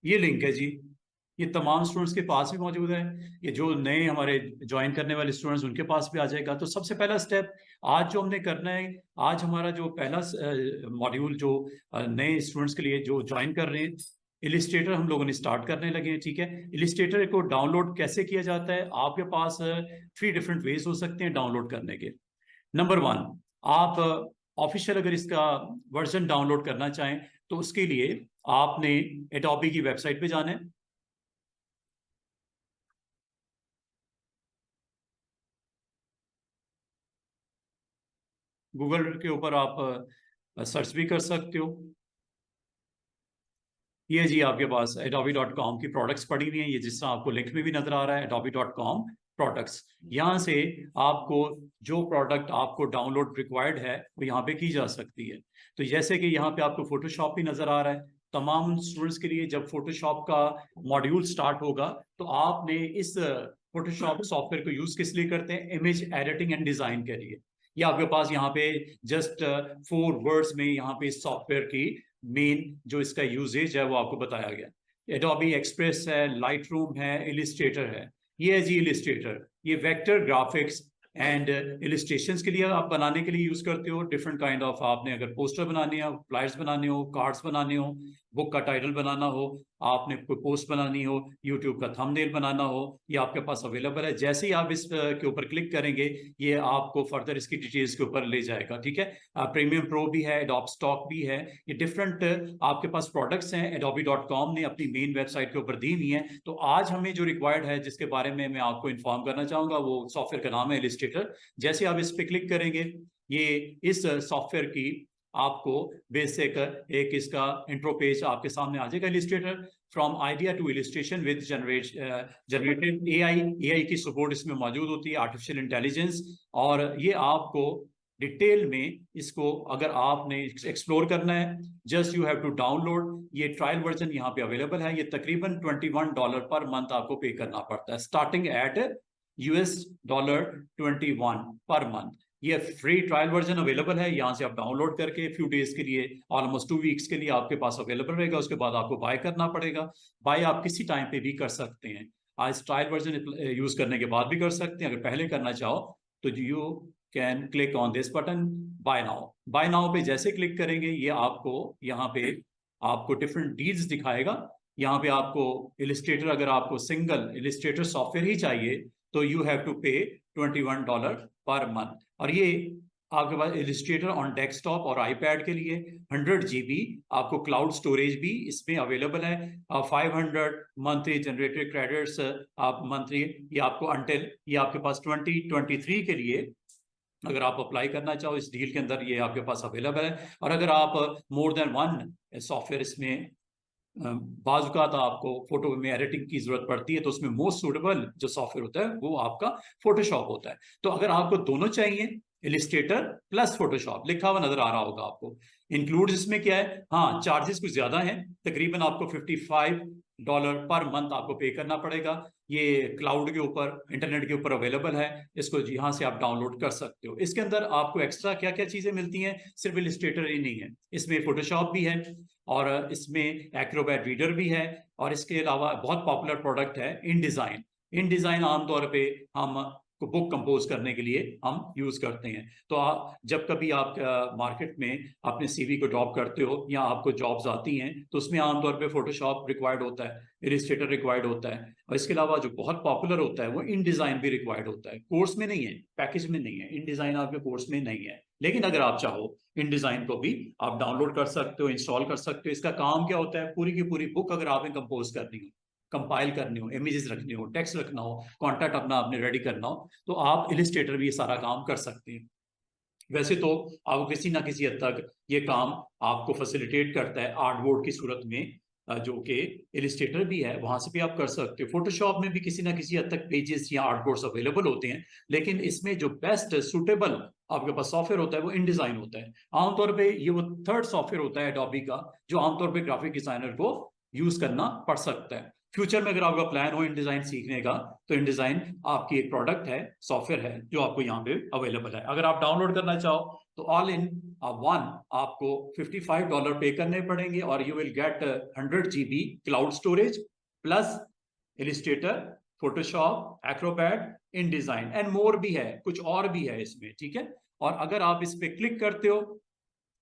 ये लिंक है जी, ये तमाम स्टूडेंट्स के पास भी मौजूद है। ये जो नए हमारे ज्वाइन करने वाले स्टूडेंट्स उनके पास भी आ जाएगा। तो सबसे पहला स्टेप आज जो हमने करना है, आज हमारा जो पहला मॉड्यूल जो नए स्टूडेंट्स के लिए जो ज्वाइन कर रहे हैं, इलिस्ट्रेटर हम लोगों ने स्टार्ट करने लगे हैं। ठीक है, इलिस्ट्रेटर को डाउनलोड कैसे किया जाता है? आपके पास 3 डिफरेंट वेज हो सकते हैं डाउनलोड करने के। नंबर 1, आप ऑफिशियल अगर इसका वर्जन डाउनलोड करना चाहें तो उसके लिए आपने एडोबी की वेबसाइट पे जाना है। गूगल के ऊपर आप सर्च भी कर सकते हो। ये जी आपके पास adobe.com की प्रोडक्ट्स पड़ी हुई हैं, ये जिस तरह आपको लिंक में भी नजर आ रहा है adobe.com प्रोडक्ट्स। यहाँ से आपको जो प्रोडक्ट आपको डाउनलोड रिक्वायर्ड है वो यहाँ पे की जा सकती है। तो जैसे कि यहाँ पे आपको फोटोशॉप भी नजर आ रहा है। तमाम स्टूडेंट्स के लिए जब फोटोशॉप का मॉड्यूल स्टार्ट होगा तो आपने इस फोटोशॉप सॉफ्टवेयर को यूज किस लिए करते हैं? इमेज एडिटिंग एंड डिजाइन के लिए। ये आपके पास यहाँ पे जस्ट 4 वर्ड्स में यहाँ पे इस सॉफ्टवेयर की मेन जो इसका यूजेज है वो आपको बताया गया। एडोबी एक्सप्रेस है, लाइट रूम है, इलिस्ट्रेटर है। ये है जी इलिस्ट्रेटर, ये वेक्टर ग्राफिक्स एंड इलिस्ट्रेशंस के लिए आप बनाने के लिए यूज करते हो। डिफरेंट काइंड ऑफ, आपने अगर पोस्टर बनाने हो, फ्लायर्स बनाने हो, कार्ड्स बनाने हो, बुक का टाइटल बनाना हो, आपने कोई पोस्ट बनानी हो, यूट्यूब का थंबनेल बनाना हो, ये आपके पास अवेलेबल है। जैसे ही आप इस के ऊपर क्लिक करेंगे ये आपको फर्दर इसकी डिटेल्स के ऊपर ले जाएगा। ठीक है, प्रीमियम प्रो भी है, एडोब स्टॉक भी है, ये डिफरेंट आपके पास प्रोडक्ट्स हैं adobe.com ने अपनी मेन वेबसाइट के ऊपर दी हुई है। तो आज हमें जो रिक्वायर्ड है जिसके बारे में मैं आपको इन्फॉर्म करना चाहूंगा वो सॉफ्टवेयर का नाम है इलिस्ट्रेटर। जैसे आप इस पे क्लिक करेंगे ये इस सॉफ्टवेयर की आपको बेसिक एक इसका इंट्रो पेज आपके सामने आ जाएगा। Illustrator from idea to illustration with generated AI की सपोर्ट इसमें मौजूद होती है, आर्टिफिशियल इंटेलिजेंस। और ये आपको डिटेल में इसको अगर आपने एक्सप्लोर करना है, just you have to download. ये ट्रायल वर्जन यहाँ पे अवेलेबल है। ये तकरीबन $21 पर मंथ आपको पे करना पड़ता है, स्टार्टिंग एट $21 पर मंथ। ये फ्री ट्रायल वर्जन अवेलेबल है, यहाँ से आप डाउनलोड करके फ्यू डेज के लिए, ऑलमोस्ट 2 वीक्स के लिए आपके पास अवेलेबल रहेगा। उसके बाद आपको बाय करना पड़ेगा। बाय आप किसी टाइम पे भी कर सकते हैं, आज ट्रायल वर्जन यूज करने के बाद भी कर सकते हैं। अगर पहले करना चाहो तो you can click on this button buy now. Buy now पे जैसे क्लिक करेंगे ये आपको यहाँ पे आपको डिफरेंट डील्स दिखाएगा। यहाँ पे आपको इलिस्ट्रेटर, अगर आपको सिंगल इलिस्ट्रेटर सॉफ्टवेयर ही चाहिए तो यू हैव टू पे $21 पर मंथ। और ये आपके पास इलिस्ट्रेटर ऑन डेस्कटॉप और आईपैड के लिए 100 GB आपको क्लाउड स्टोरेज भी इसमें अवेलेबल है। 500 मंथली जनरेटेड क्रेडिट्स आप मंथली, ये आपको अंटिल, ये आपके पास 2023 के लिए अगर आप अप्लाई करना चाहो इस डील के अंदर ये आपके पास अवेलेबल है। और अगर आप मोर देन वन सॉफ्टवेयर इसमें बाजुकात आपको फोटो में एडिटिंग की जरूरत पड़ती है तो उसमें मोस्ट सूटेबल जो सॉफ्टवेयर होता है वो आपका फोटोशॉप होता है। तो अगर आपको दोनों चाहिए, इलिस्ट्रेटर प्लस फोटोशॉप लिखा हुआ नजर आ रहा होगा आपको। इंक्लूड इसमें क्या है? हाँ, चार्जेस कुछ ज्यादा हैं, तकरीबन आपको $55 पर मंथ आपको पे करना पड़ेगा। ये क्लाउड के ऊपर, इंटरनेट के ऊपर अवेलेबल है, इसको यहाँ से आप डाउनलोड कर सकते हो। इसके अंदर आपको एक्स्ट्रा क्या क्या चीजें मिलती हैं? सिर्फ इलिस्ट्रेटर ही नहीं है, इसमें फोटोशॉप भी है और इसमें एक्रोबैट रीडर भी है। और इसके अलावा बहुत पॉपुलर प्रोडक्ट है इन डिजाइन। इन डिजाइन आमतौर पे हम बुक कंपोज करने के लिए हम यूज करते हैं। तो जब कभी आप मार्केट में अपने सीवी को ड्रॉप करते हो या आपको जॉब्स आती हैं तो उसमें आमतौर पे फोटोशॉप रिक्वायर्ड होता है, इलिस्ट्रेटर रिक्वायर्ड होता है। और इसके अलावा जो बहुत पॉपुलर होता है वो इन डिजाइन भी रिक्वायर्ड होता है। कोर्स में नहीं है, पैकेज में नहीं है, इन डिजाइन आपके कोर्स में नहीं है। लेकिन अगर आप चाहो इन डिजाइन को भी आप डाउनलोड कर सकते हो, इंस्टॉल कर सकते हो। इसका काम क्या होता है? पूरी की पूरी बुक अगर आपने कंपोज करनी हो, कंपाइल करनी हो, इमेजेस रखनी हो, टेक्स्ट रखना हो, कॉन्टैक्ट अपना आपने रेडी करना हो तो आप इलिस्ट्रेटर भी ये सारा काम कर सकते हैं। वैसे तो आपको किसी ना किसी हद तक ये काम आपको फैसिलिटेट करता है आर्टबोर्ड की सूरत में, जो कि इलिस्ट्रेटर भी है, वहां से भी आप कर सकते हो। फोटोशॉप में भी किसी ना किसी हद तक पेजेस या आर्टबोर्ड्स अवेलेबल होते हैं, लेकिन इसमें जो बेस्ट सुटेबल आपके पास सॉफ्टवेयर होता है वो इन डिजाइन होता है। आमतौर पे ये वो थर्ड सॉफ्टवेयर होता है एडोबी का जो आमतौर पे ग्राफिक डिजाइनर को यूज करना पड़ सकता है। फ्यूचर में अगर आपका प्लान हो इन डिजाइन सीखने का तो इन डिजाइन आपकी एक प्रोडक्ट है, सॉफ्टवेयर है जो आपको यहाँ पे अवेलेबल है। अगर आप डाउनलोड करना चाहो तो ऑल इन वन आपको $55 पे करने पड़ेंगे और you will get 100 GB cloud storage plus Illustrator, Photoshop, Acrobat, in design and more भी है, कुछ और भी है इसमें, ठीक है। और अगर आप इस पे क्लिक करते हो,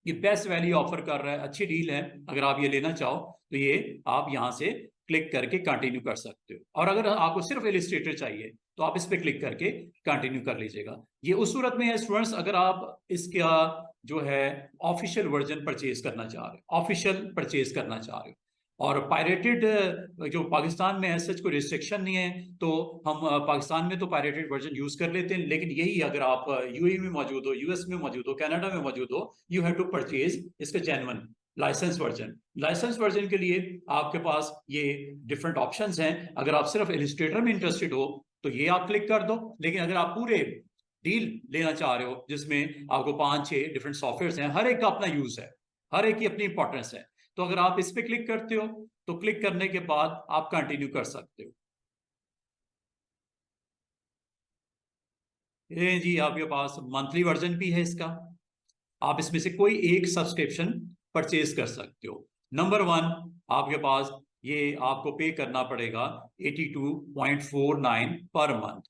ये बेस्ट वैल्यू ऑफर कर रहा है, अच्छी डील है, अगर आप ये लेना चाहो तो ये आप यहाँ से क्लिक करके कंटिन्यू कर सकते हो। और अगर आपको सिर्फ इलिस्ट्रेटर चाहिए तो आप इस पे क्लिक करके कंटिन्यू कर लीजिएगा। ये उस सूरत में है स्टूडेंट्स, अगर आप इसका जो है ऑफिशियल वर्जन परचेज करना चाह रहे हो, ऑफिशियल परचेज करना चाह रहे हो। और पायरेटेड जो पाकिस्तान में ऐसे कोई रिस्ट्रिक्शन नहीं है, तो हम पाकिस्तान में तो पायरेटेड वर्जन यूज कर लेते हैं, लेकिन यही अगर आप यूएई में मौजूद हो, यूएस में मौजूद हो, कनाडा में मौजूद हो, यू हैव टू परचेज इसका genuine licence version. Licence version के लिए आपके पास ये डिफरेंट ऑप्शंस हैं। अगर आप सिर्फ इलिस्ट्रेटर में इंटरेस्टेड हो तो ये आप क्लिक कर दो, लेकिन अगर आप पूरे डील लेना चाह रहे हो जिसमें आपको 5-6 डिफरेंट सॉफ्टवेयर हैं, हर एक का अपना यूज है, हर एक की अपनी इंपॉर्टेंस है, तो अगर आप इस पे क्लिक करते हो तो क्लिक करने के बाद आप कंटिन्यू कर सकते हो। ये जी आपके पास मंथली वर्जन भी है इसका, आप इसमें से कोई एक सब्सक्रिप्शन परचेज कर सकते हो। नंबर 1 आपके पास ये आपको पे करना पड़ेगा 82.49 पर मंथ,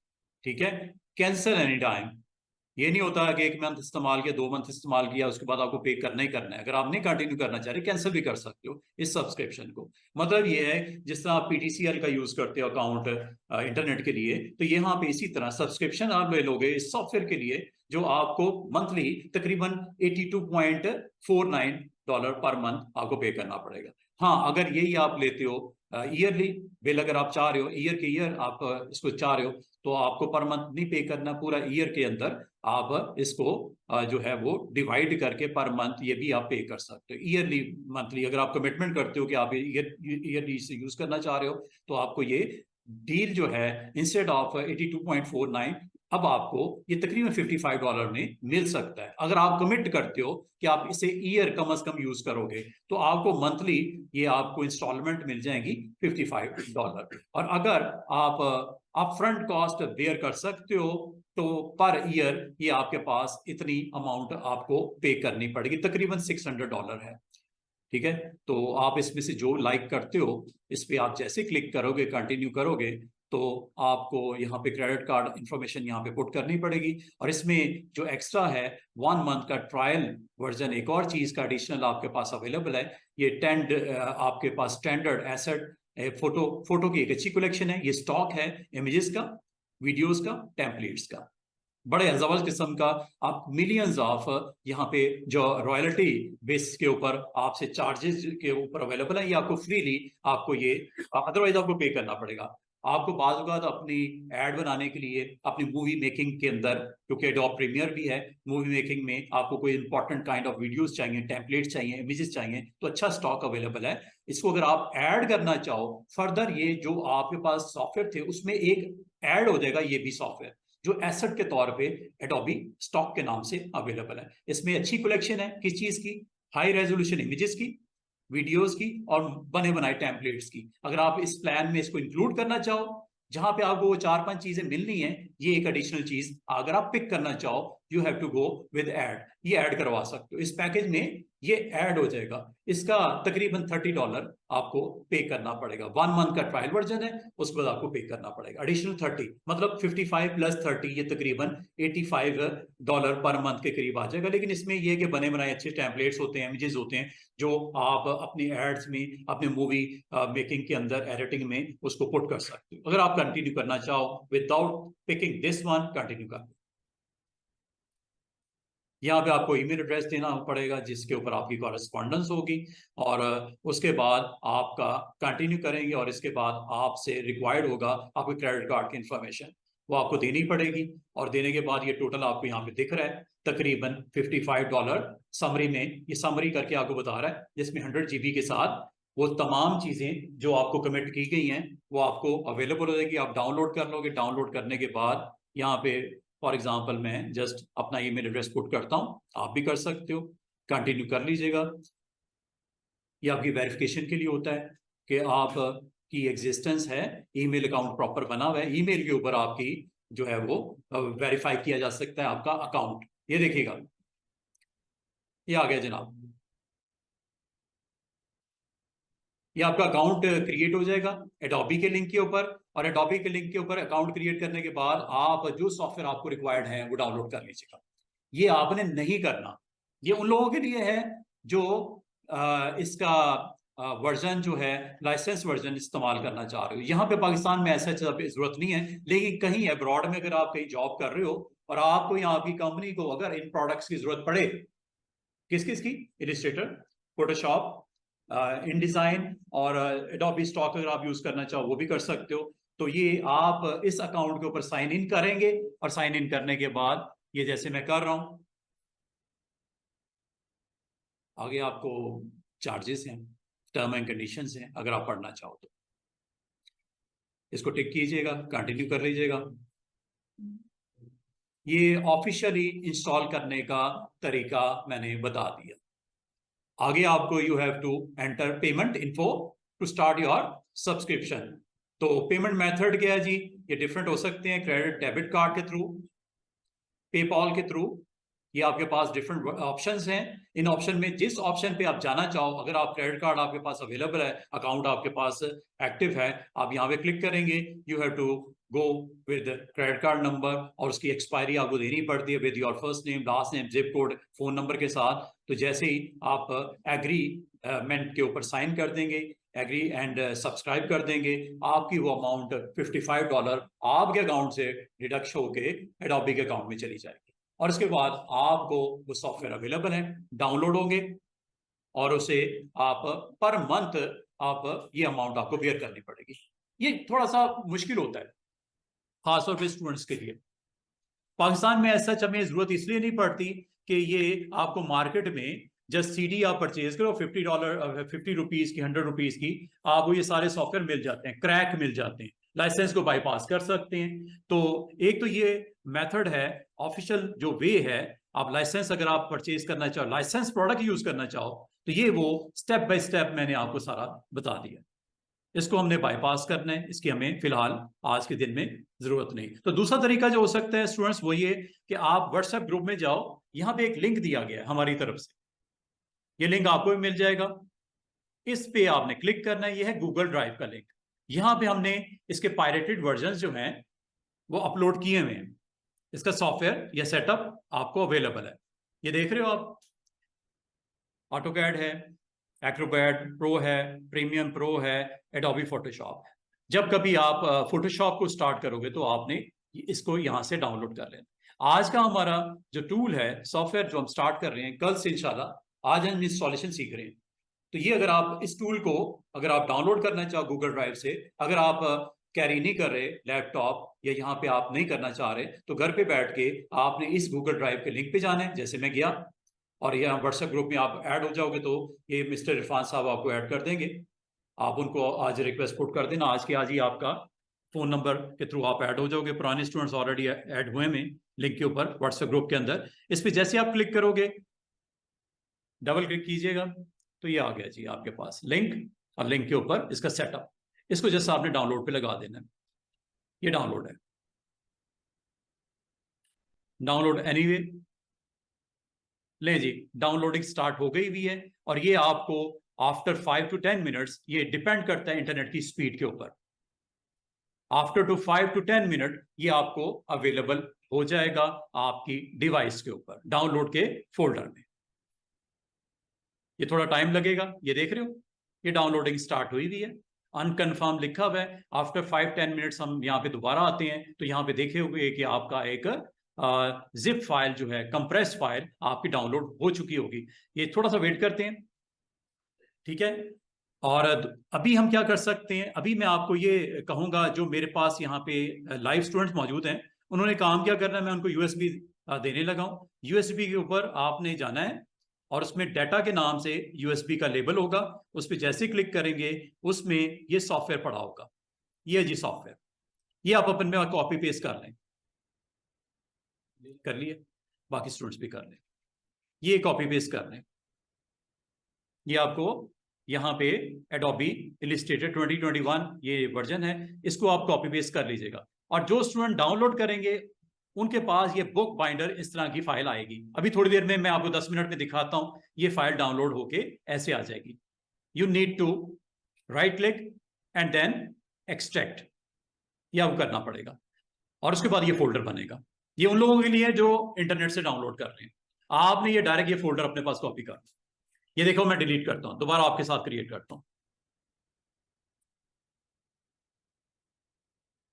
ठीक है। कैंसिल एनी टाइम, ये नहीं होता कि 1 मंथ इस्तेमाल किया, 2 मंथ इस्तेमाल किया, उसके बाद आपको पे करना ही करना है। अगर आप नहीं कंटिन्यू करना चाह रहे, कैंसिल भी कर सकते हो इस सब्सक्रिप्शन को। मतलब ये है जिस तरह आप पीटीसीएल का यूज करते हो अकाउंट इंटरनेट के लिए, तो यहाँ पे इसी तरह सब्सक्रिप्शन आप ले लोगे इस सॉफ्टवेयर के लिए, जो आपको मंथली तकरीबन $82.49 पर मंथ आपको पे करना पड़ेगा। हाँ, अगर यही आप लेते हो ईयरली बिल, अगर आप चाह रहे हो ईयर के ईयर आप इसको चाह रहे हो, तो आपको पर मंथ नहीं पे करना, पूरा ईयर के अंदर आप इसको जो है वो डिवाइड करके पर मंथ ये भी आप पे कर सकते हो। ईयरली मंथली अगर आप कमिटमेंट करते हो कि आप ईयरली से यूज करना चाह रहे हो, तो आपको ये डील जो है इंस्टेड ऑफ 82.49 अब आपको ये तकरीबन $55 में मिल सकता है। अगर आप कमिट करते हो कि आप इसे ईयर कम से कम यूज करोगे, तो आपको मंथली ये आपको इंस्टॉलमेंट मिल जाएगी $55। और अगर आप अपफ्रंट कॉस्ट बेयर कर सकते हो, तो पर ईयर ये आपके पास इतनी अमाउंट आपको पे करनी पड़ेगी, तकरीबन $600 है, ठीक है। तो आप इसमें से जो लाइक करते हो इस पे आप जैसे क्लिक करोगे, कंटिन्यू करोगे, तो आपको यहाँ पे क्रेडिट कार्ड इंफॉर्मेशन यहाँ पे पुट करनी पड़ेगी। और इसमें जो एक्स्ट्रा है 1 मंथ का ट्रायल वर्जन, एक और चीज का एडिशनल आपके पास अवेलेबल है। ये 10 आपके पास स्टैंडर्ड एसेट फोटो की एक अच्छी कलेक्शन है, ये स्टॉक है इमेजेस का, वीडियोस का, टेम्पलेट्स का, बड़े जबरदस्त किस्म का। आप मिलियंस ऑफ यहाँ पे जो रॉयल्टी बेस के ऊपर आपसे चार्जेस के ऊपर अवेलेबल है, ये आपको फ्रीली आपको ये, अदरवाइज आपको पे करना पड़ेगा। आपको बाज़ औक़ात अपनी एड बनाने के लिए अपनी मूवी मेकिंग के अंदर, क्योंकि एडोब प्रीमियर भी है, मूवी मेकिंग में आपको कोई इंपॉर्टेंट काइंड ऑफ वीडियोस चाहिए, टेम्पलेट्स चाहिए, इमेजेस चाहिए, तो अच्छा स्टॉक अवेलेबल है। इसको अगर आप ऐड करना चाहो फर्दर, ये जो आपके पास सॉफ्टवेयर थे उसमें एक ऐड हो जाएगा ये भी सॉफ्टवेयर, जो एसेट के तौर पे एडोबी स्टॉक के नाम से अवेलेबल है। इसमें अच्छी कलेक्शन है किस चीज की, हाई रेजोल्यूशन इमेजेस की, वीडियोस की और बने बनाए टेम्पलेट्स की। अगर आप इस प्लान में इसको इंक्लूड करना चाहो, जहां पे आपको वो 4-5 चीजें मिलनी है, ये एक एडिशनल चीज अगर आप पिक करना चाहो, you have to go with add, ये ऐड करवा सकते हो इस पैकेज में, ये ऐड हो जाएगा। इसका तकरीबन $30 आपको पे करना पड़ेगा। 1 मंथ का ट्रायल वर्जन है, उसके बाद आपको पे करना पड़ेगा एडिशनल 30, मतलब 55 प्लस 30 ये तकरीबन $85 पर मंथ के करीब आ जाएगा। लेकिन इसमें ये कि बने बनाए अच्छे टेम्पलेट्स होते हैं, इमेजेस होते हैं, जो आप अपनी एड्स में, अपने मूवी मेकिंग के अंदर एडिटिंग में उसको पुट कर सकते हो। अगर आप कंटिन्यू करना चाहो without picking this one, continue कर, यहाँ पे आपको ईमेल एड्रेस देना पड़ेगा जिसके ऊपर आपकी कॉरेस्पॉन्डेंस होगी, और उसके बाद आपका कंटिन्यू करेंगे, और इसके बाद आपसे रिक्वायर्ड होगा आपके क्रेडिट कार्ड की इंफॉर्मेशन, वो आपको देनी पड़ेगी। और देने के बाद ये टोटल आपको यहाँ पे दिख रहा है तकरीबन $55 समरी में, ये समरी करके आपको बता रहा है, जिसमें 100 GB के साथ वो तमाम चीजें जो आपको कमिट की गई हैं वो आपको अवेलेबल हो जाएगी। आप डाउनलोड कर लोगे, डाउनलोड करने के बाद यहाँ पे फॉर एग्जाम्पल मैं जस्ट अपना ईमेल एड्रेस पुट करता हूँ, आप भी कर सकते हो, कंटिन्यू कर लीजिएगा। ये आपकी वेरिफिकेशन के लिए होता है कि आप की एग्जिस्टेंस है, ईमेल अकाउंट प्रॉपर बना हुआ है, ईमेल के ऊपर आपकी जो है वो वेरीफाई किया जा सकता है आपका अकाउंट। ये देखिएगा ये आ गया जनाब, ये आपका अकाउंट क्रिएट हो जाएगा एडोबी के लिंक के ऊपर, और एडोबी के लिंक के ऊपर अकाउंट क्रिएट करने के बाद आप जो सॉफ्टवेयर आपको रिक्वायर्ड है वो डाउनलोड कर लीजिएगा। ये आपने नहीं करना, ये उन लोगों के लिए है जो इसका वर्जन जो है लाइसेंस वर्जन इस्तेमाल करना चाह रहे हो। यहाँ पे पाकिस्तान में ऐसा जरूरत नहीं है, लेकिन कहीं अब्रॉड में अगर आप कहीं जॉब कर रहे हो और आपको यहाँ की कंपनी को अगर इन प्रोडक्ट्स की जरूरत पड़े, किस किस की, इलिस्ट्रेटर, फोटोशॉप, इन डिजाइन और एडोबी स्टॉक अगर आप यूज करना चाहो वो भी कर सकते हो। तो ये आप इस अकाउंट के ऊपर साइन इन करेंगे, और साइन इन करने के बाद ये जैसे मैं कर रहा हूं, आगे आपको चार्जेस हैं, टर्म एंड कंडीशंस हैं, अगर आप पढ़ना चाहो तो इसको टिक कीजिएगा, कंटिन्यू कर लीजिएगा। ये ऑफिशियली इंस्टॉल करने का तरीका मैंने बता दिया। आगे आपको you have to enter payment info to start your subscription. तो पेमेंट मेथड क्या है जी, ये डिफरेंट हो सकते हैं, क्रेडिट डेबिट कार्ड के थ्रू, पेपॉल के थ्रू, ये आपके पास डिफरेंट ऑप्शंस हैं। इन ऑप्शन में जिस ऑप्शन पे आप जाना चाहो, अगर आप क्रेडिट कार्ड आपके पास अवेलेबल है, अकाउंट आपके पास एक्टिव है, आप यहाँ पे क्लिक करेंगे, you have to go with credit card number, और उसकी एक्सपायरी आपको देनी पड़ती है with your first name, last name, zip code, phone number के साथ। तो जैसे ही आप एग्रीमेंट के ऊपर साइन कर देंगे, एग्री एंड सब्सक्राइब कर देंगे, आपकी वो अमाउंट $55 आपके अकाउंट से डिडक्ट होके एडोबी के अकाउंट में चली जाएगी। और इसके बाद आपको वो सॉफ्टवेयर अवेलेबल है, डाउनलोड होंगे, और उसे आप पर मंथ आप ये अमाउंट आपको बेयर करनी पड़ेगी। ये थोड़ा सा मुश्किल होता है खासतौर पे स्टूडेंट्स के लिए। पाकिस्तान में ऐसा हमें जरूरत इसलिए नहीं पड़ती कि ये आपको मार्केट में जस्ट सीडी आप परचेज करो $50, 50 रुपीज की, 100 रुपीज की, आपको ये सारे सॉफ्टवेयर मिल जाते हैं, क्रैक मिल जाते हैं, लाइसेंस को बाईपास कर सकते हैं। तो एक तो ये मेथड है, ऑफिशियल जो वे है, आप लाइसेंस अगर आप परचेज करना चाहो, लाइसेंस प्रोडक्ट यूज करना चाहो, तो ये वो स्टेप बाय स्टेप मैंने आपको सारा बता दिया। इसको हमने बाईपास करना है, इसकी हमें फिलहाल आज के दिन में जरूरत नहीं। तो दूसरा तरीका जो हो सकता है स्टूडेंट्स वो ये कि आप व्हाट्सएप ग्रुप में जाओ, यहां पे एक लिंक दिया गया है हमारी तरफ से, ये लिंक आपको भी मिल जाएगा, इस पे आपने क्लिक करना है। ये है गूगल ड्राइव का लिंक, यहां पे हमने इसके पायरेटेड वर्जन जो हैं वो अपलोड किए हुए हैं। इसका सॉफ्टवेयर या सेटअप आपको अवेलेबल है, ये देख रहे हो आप, ऑटोकैड है, एक्रोबैट प्रो है, प्रीमियम प्रो है, एडोबी फोटोशॉप है। जब कभी आप फोटोशॉप को स्टार्ट करोगे तो आपने इसको यहां से डाउनलोड कर लेना। आज का हमारा जो टूल है, सॉफ्टवेयर जो हम स्टार्ट कर रहे हैं, कल से इंशाल्लाह आज हम इंस्टॉलेशन सीख रहे हैं। तो ये अगर आप इस टूल को अगर आप डाउनलोड करना चाहो गूगल ड्राइव से, अगर आप कैरी नहीं कर रहे लैपटॉप, या यहाँ पे आप नहीं करना चाह रहे, तो घर पे बैठ के आपने इस गूगल ड्राइव के लिंक पे जाना है, जैसे मैं गया, और यहाँ व्हाट्सएप ग्रुप में आप ऐड हो जाओगे तो ये मिस्टर इरफान साहब आपको ऐड कर देंगे। आप उनको आज रिक्वेस्ट पुट कर देना, आज के आज ही आपका फोन नंबर के थ्रू आप ऐड हो जाओगे। पुराने स्टूडेंट्स ऑलरेडी ऐड हुए हैं लिंक के ऊपर व्हाट्सएप ग्रुप के अंदर। इस पर जैसे आप क्लिक करोगे, डबल क्लिक कीजिएगा, तो ये आ गया जी आपके पास लिंक, और लिंक के ऊपर इसका सेटअप, इसको जैसे आपने डाउनलोड पे लगा देना है। ये डाउनलोड है, डाउनलोड एनीवे, ले जी डाउनलोडिंग स्टार्ट हो गई भी है। और ये आपको आफ्टर 5 to 10 मिनट्स, ये डिपेंड करता है इंटरनेट की स्पीड के ऊपर, आफ्टर टू 5 to 10 मिनट ये आपको अवेलेबल हो जाएगा आपकी डिवाइस के ऊपर डाउनलोड के फोल्डर में। ये थोड़ा टाइम लगेगा, ये देख रहे हो ये डाउनलोडिंग स्टार्ट हुई भी है, अनकन्फर्म लिखा हुआ है। आफ्टर 5-10 मिनट्स हम यहाँ पे दोबारा आते हैं, तो यहाँ पे देखे हुए कि आपका एक जिप फाइल जो है, कंप्रेस फाइल आपकी डाउनलोड हो चुकी होगी। ये थोड़ा सा वेट करते हैं, ठीक है। और अभी हम क्या कर सकते हैं, अभी मैं आपको ये कहूंगा, जो मेरे पास यहाँ पे लाइव स्टूडेंट्स मौजूद हैं, उन्होंने काम क्या करना है, मैं उनको यूएसबी देने लगा हूँ। यूएसबी के ऊपर आपने जाना है, और उसमें डाटा के नाम से यूएसबी का लेबल होगा, उस पर जैसे क्लिक करेंगे उसमें ये सॉफ्टवेयर पड़ा होगा, ये जी सॉफ्टवेयर, ये आप अपन में कॉपी पेस्ट कर लें, कर लिए, बाकी स्टूडेंट्स भी कर लें, ये कॉपी पेस्ट कर लें। ये आपको यहाँ पे एडोबी इलिस्ट्रेटर 2021 ये वर्जन है, इसको आप कॉपी पेस्ट कर लीजिएगा। और जो स्टूडेंट डाउनलोड करेंगे उनके पास ये बुक बाइंडर इस तरह की फाइल आएगी। अभी थोड़ी देर में मैं आपको 10 मिनट में दिखाता हूं, ये फाइल डाउनलोड होके ऐसे आ जाएगी। You need to right click and then extract, ये आपको करना पड़ेगा, और उसके बाद ये फोल्डर बनेगा। ये उन लोगों के लिए जो इंटरनेट से डाउनलोड कर रहे हैं। आपने ये डायरेक्ट ये फोल्डर अपने पास कॉपी कर, ये देखो मैं डिलीट करता हूं, दोबारा आपके साथ क्रिएट करता हूं।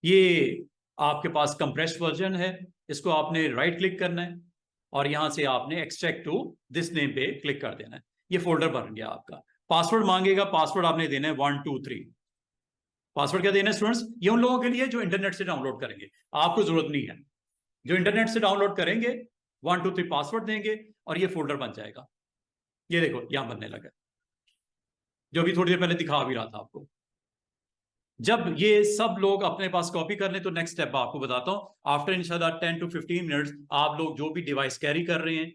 ये आपके पास कंप्रेस्ड वर्जन है, इसको आपने राइट क्लिक करना है और यहां से आपने एक्सट्रैक्ट टू दिस नेम पे क्लिक कर देना है। ये फोल्डर बन गया आपका। पासवर्ड मांगेगा, पासवर्ड आपने देना है 1 2 3। पासवर्ड क्या देना है स्टूडेंट्स? ये उन लोगों के लिए जो इंटरनेट से डाउनलोड करेंगे, आपको जरूरत नहीं है। जो इंटरनेट से डाउनलोड करेंगे 1 2 3 पासवर्ड देंगे और ये फोल्डर बन जाएगा। ये देखो यहां बनने लगा, जो भी थोड़ी देर पहले दिखा भी रहा था आपको। जब ये सब लोग अपने पास कॉपी कर लें तो नेक्स्ट स्टेप आपको बताता हूं। आफ्टर इंशाल्लाह 10 to 15 मिनट्स आप लोग जो भी डिवाइस कैरी कर रहे हैं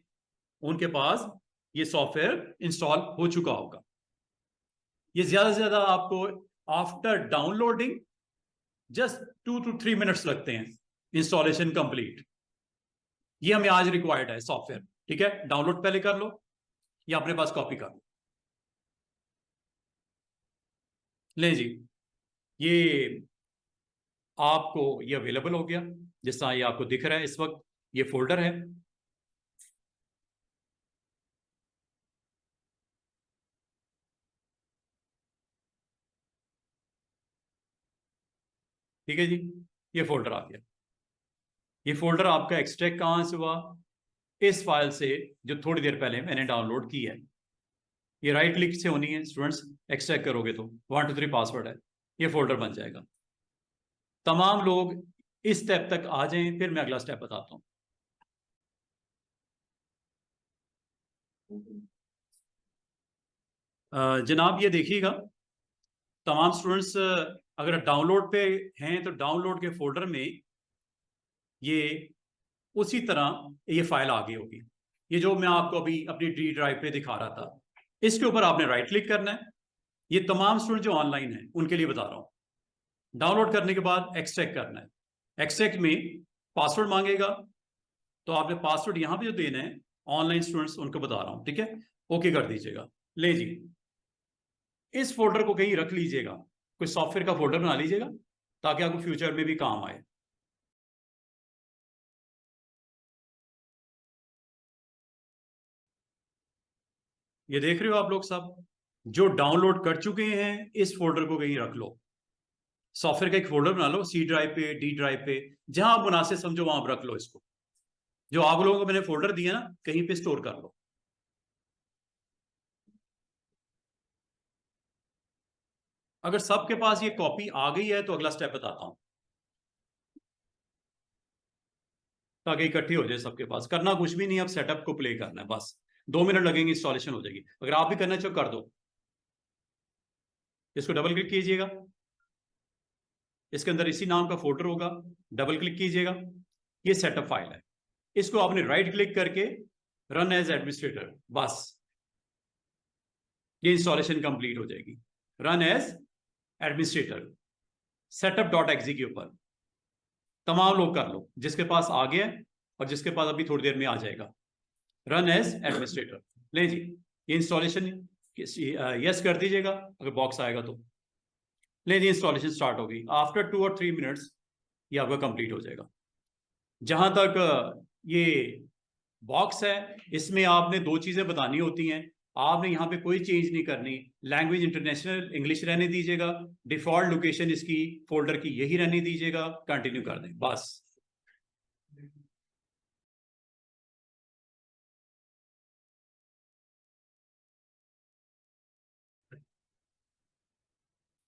उनके पास ये सॉफ्टवेयर इंस्टॉल हो चुका होगा। ये ज्यादा से ज्यादा आपको after downloading just 2 to 3 minutes लगते हैं इंस्टॉलेशन कंप्लीट। ये हमें आज रिक्वायर्ड है सॉफ्टवेयर, ठीक है? डाउनलोड पहले कर लो या अपने पास कॉपी कर लो। ले जी, ये आपको ये अवेलेबल हो गया, जिस तरह ये आपको दिख रहा है इस वक्त। ये फोल्डर है, ठीक है जी। ये फोल्डर आ गया। ये फोल्डर आपका एक्सट्रैक्ट कहां से हुआ? इस फाइल से जो थोड़ी देर पहले मैंने डाउनलोड की है। ये राइट क्लिक से होनी है स्टूडेंट्स, एक्सट्रैक्ट करोगे तो 1 2 3 पासवर्ड है, ये फोल्डर बन जाएगा। तमाम लोग इस स्टेप तक आ जाएं, फिर मैं अगला स्टेप बताता हूं। जनाब ये देखिएगा, तमाम स्टूडेंट्स अगर डाउनलोड पे हैं तो डाउनलोड के फोल्डर में ये उसी तरह ये फाइल आगे होगी। ये जो मैं आपको अभी अपनी डी ड्राइव पे दिखा रहा था, इसके ऊपर आपने राइट क्लिक करना है। ये तमाम स्टूडेंट जो ऑनलाइन हैं उनके लिए बता रहा हूं। डाउनलोड करने के बाद एक्सट्रैक्ट करना है। एक्सट्रैक्ट में पासवर्ड मांगेगा, तो आपने पासवर्ड यहां पे जो देना है, ऑनलाइन स्टूडेंट्स उनको बता रहा हूं, ठीक है? ओके कर दीजिएगा। ले जी, इस फोल्डर को कहीं रख लीजिएगा, कोई सॉफ्टवेयर का फोल्डर बना लीजिएगा ताकि आपको फ्यूचर में भी काम आए। ये देख रहे हो आप लोग सब, जो डाउनलोड कर चुके हैं इस फोल्डर को कहीं रख लो। सॉफ्टवेयर का एक फोल्डर बना लो, सी ड्राइव पे, डी ड्राइव पे, जहां आप मुनासिब समझो वहां रख लो इसको। जो आप लोगों को मैंने फोल्डर दिया ना, कहीं पे स्टोर कर लो। अगर सबके पास ये कॉपी आ गई है तो अगला स्टेप बताता हूं, ताकि इकट्ठी हो जाए सबके पास। करना कुछ भी नहीं, अब सेटअप को प्ले करना है बस। 2 मिनट लगेंगे, इंस्टॉलेशन हो जाएगी। अगर आप भी करना चाहो कर दो। इसको डबल क्लिक कीजिएगा, इसके अंदर इसी नाम का फोल्डर होगा, डबल क्लिक कीजिएगा। ये सेटअप फाइल है, इसको आपने राइट क्लिक करके रन एज एडमिनिस्ट्रेटर, बस ये इंस्टॉलेशन कंप्लीट हो जाएगी। रन एज एडमिनिस्ट्रेटर setup.exe के ऊपर तमाम लोग कर लो, जिसके पास आ गया और जिसके पास अभी थोड़ी देर में आ जाएगा। रन एज एडमिनिस्ट्रेटर, ले जी, ये इंस्टॉलेशन यस कर दीजिएगा अगर बॉक्स आएगा तो। ले जी, इंस्टॉलेशन स्टार्ट होगी। आफ्टर 2 और 3 मिनट्स ये आपका कंप्लीट हो जाएगा। जहां तक ये बॉक्स है, इसमें आपने 2 चीजें बतानी होती हैं। आपने यहाँ पे कोई चेंज नहीं करनी। लैंग्वेज इंटरनेशनल इंग्लिश रहने दीजिएगा, डिफॉल्ट लोकेशन इसकी फोल्डर की यही रहने दीजिएगा, कंटिन्यू कर दें बस।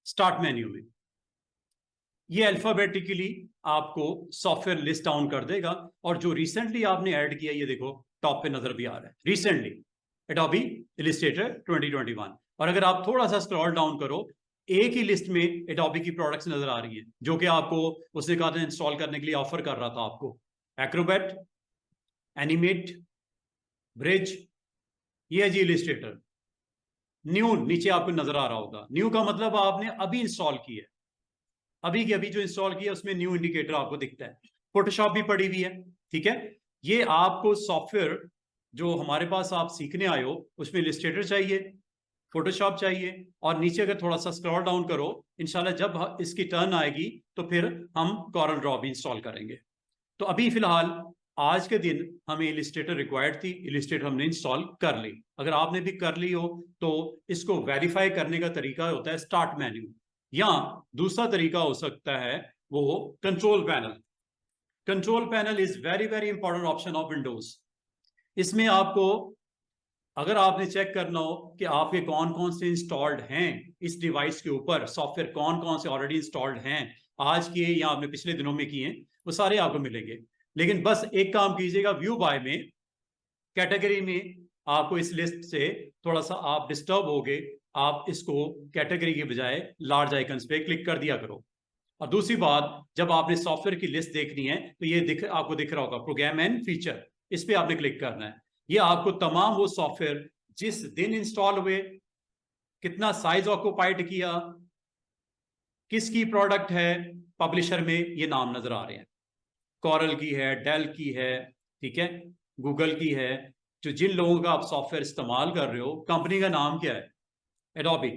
स्टार्ट मेन्यू में ये अल्फाबेटिकली आपको सॉफ्टवेयर लिस्ट डाउन कर देगा, और जो रिसेंटली आपने ऐड किया ये देखो टॉप पे नजर भी आ रहा है, रिसेंटली एडोबी इलस्ट्रेटर 2021। और अगर आप थोड़ा सा स्क्रॉल डाउन करो, एक ही लिस्ट में एडोबी की प्रोडक्ट्स नजर आ रही है, जो कि आपको उसने कहा था इंस्टॉल करने के लिए ऑफर कर रहा था आपको। एक्रोबैट, एनिमेट, ब्रिज, ये है जी इलस्ट्रेटर। न्यू नीचे आपको नजर आ रहा होगा, न्यू का मतलब आपने अभी इंस्टॉल की है, अभी की अभी जो इंस्टॉल किया उसमें न्यू इंडिकेटर आपको दिखता है। फोटोशॉप भी पड़ी हुई है, ठीक है। ये आपको सॉफ्टवेयर जो हमारे पास आप सीखने आए हो उसमें इलस्ट्रेटर चाहिए, फोटोशॉप चाहिए, और नीचे अगर थोड़ा सा स्क्रॉल डाउन करो, इंशाल्लाह जब इसकी टर्न आएगी तो फिर हम कॉरल ड्रॉ भी इंस्टॉल करेंगे। तो अभी फिलहाल आज के दिन हमें इलिस्ट्रेटर रिक्वायर्ड थी, इलिस्ट्रेटर हमने इंस्टॉल कर ली। अगर आपने भी कर ली हो तो इसको वेरीफाई करने का तरीका होता है स्टार्ट मेन्यू, या दूसरा तरीका हो सकता है वो control panel. Control panel is very very important option of Windows. इसमें आपको, अगर आपने चेक करना हो कि आपके कौन कौन से इंस्टॉल्ड हैं इस डिवाइस के ऊपर, सॉफ्टवेयर कौन कौन से ऑलरेडी इंस्टॉल्ड हैं, आज किए या आपने पिछले दिनों में किए, वो सारे आपको मिलेंगे। लेकिन बस एक काम कीजिएगा, व्यू बाय में कैटेगरी में आपको इस लिस्ट से थोड़ा सा आप डिस्टर्ब हो गए, आप इसको कैटेगरी के बजाय लार्ज आइकन्स पे क्लिक कर दिया करो। और दूसरी बात, जब आपने सॉफ्टवेयर की लिस्ट देखनी है तो ये आपको दिख रहा होगा प्रोग्राम एंड फीचर, इस पे आपने क्लिक करना है। ये आपको तमाम वो सॉफ्टवेयर जिस दिन इंस्टॉल हुए, कितना साइज ऑक्यूपाइड किया, किसकी प्रोडक्ट है, पब्लिशर में ये नाम नजर आ रहे हैं। कॉरल की है, डेल की है, ठीक है, गूगल की है। जो जिन लोगों का आप सॉफ्टवेयर इस्तेमाल कर रहे हो, कंपनी का नाम क्या है, एडोबी,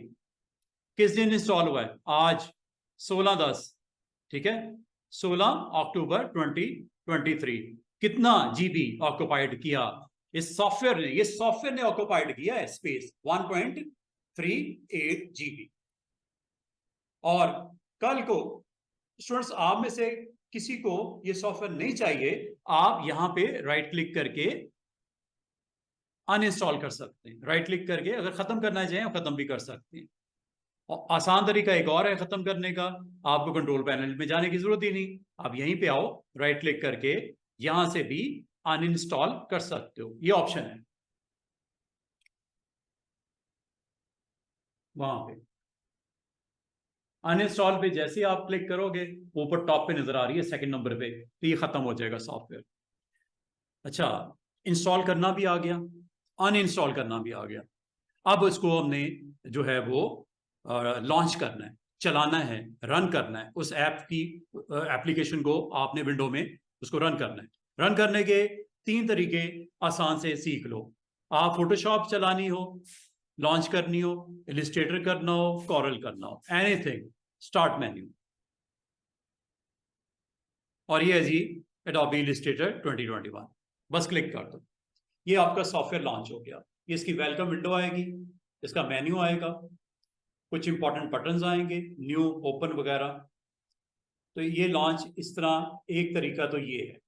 किस दिन इंस्टॉल हुआ है, आज 16/10, ठीक है, 16 अक्टूबर 2023। कितना जीबी ऑक्यूपाइड किया इस सॉफ्टवेयर ने, ये सॉफ्टवेयर ने ऑक्यूपाइड किया है स्पेस 1.38 जीबी। और कल को स्टूडेंट्स आप में से किसी को ये सॉफ्टवेयर नहीं चाहिए, आप यहां पे राइट क्लिक करके अनइंस्टॉल कर सकते हैं। राइट क्लिक करके अगर खत्म करना चाहें खत्म भी कर सकते हैं। और आसान तरीका एक और है खत्म करने का, आपको कंट्रोल पैनल में जाने की जरूरत ही नहीं, आप यहीं पे आओ, राइट क्लिक करके यहां से भी अनइंस्टॉल कर सकते हो, ये ऑप्शन है वहां पे। अनइंस्टॉल पे जैसे ही आप क्लिक करोगे, ऊपर टॉप पे नजर आ रही है सेकंड नंबर पे, तो ये खत्म हो जाएगा सॉफ्टवेयर। अच्छा, इंस्टॉल करना भी आ गया, अनइंस्टॉल करना भी आ गया। अब इसको हमने जो है वो लॉन्च करना है, चलाना है, रन करना है। उस ऐप की एप्लीकेशन को आपने विंडो में उसको रन करना है। रन करने के 3 तरीके आसान से सीख लो। आप फोटोशॉप चलानी हो, लॉन्च करनी हो, इलिस्ट्रेटर करना हो, कॉरल करना हो, एनीथिंग, स्टार्ट मेन्यू, और ये है जी एडोबी इलिस्ट्रेटर 2021। बस क्लिक कर दो, ये आपका सॉफ्टवेयर लॉन्च हो गया। ये इसकी वेलकम विंडो आएगी, इसका मेन्यू आएगा, कुछ इंपॉर्टेंट बटन्स आएंगे, न्यू, ओपन वगैरह। तो ये लॉन्च इस तरह, एक तरीका तो ये है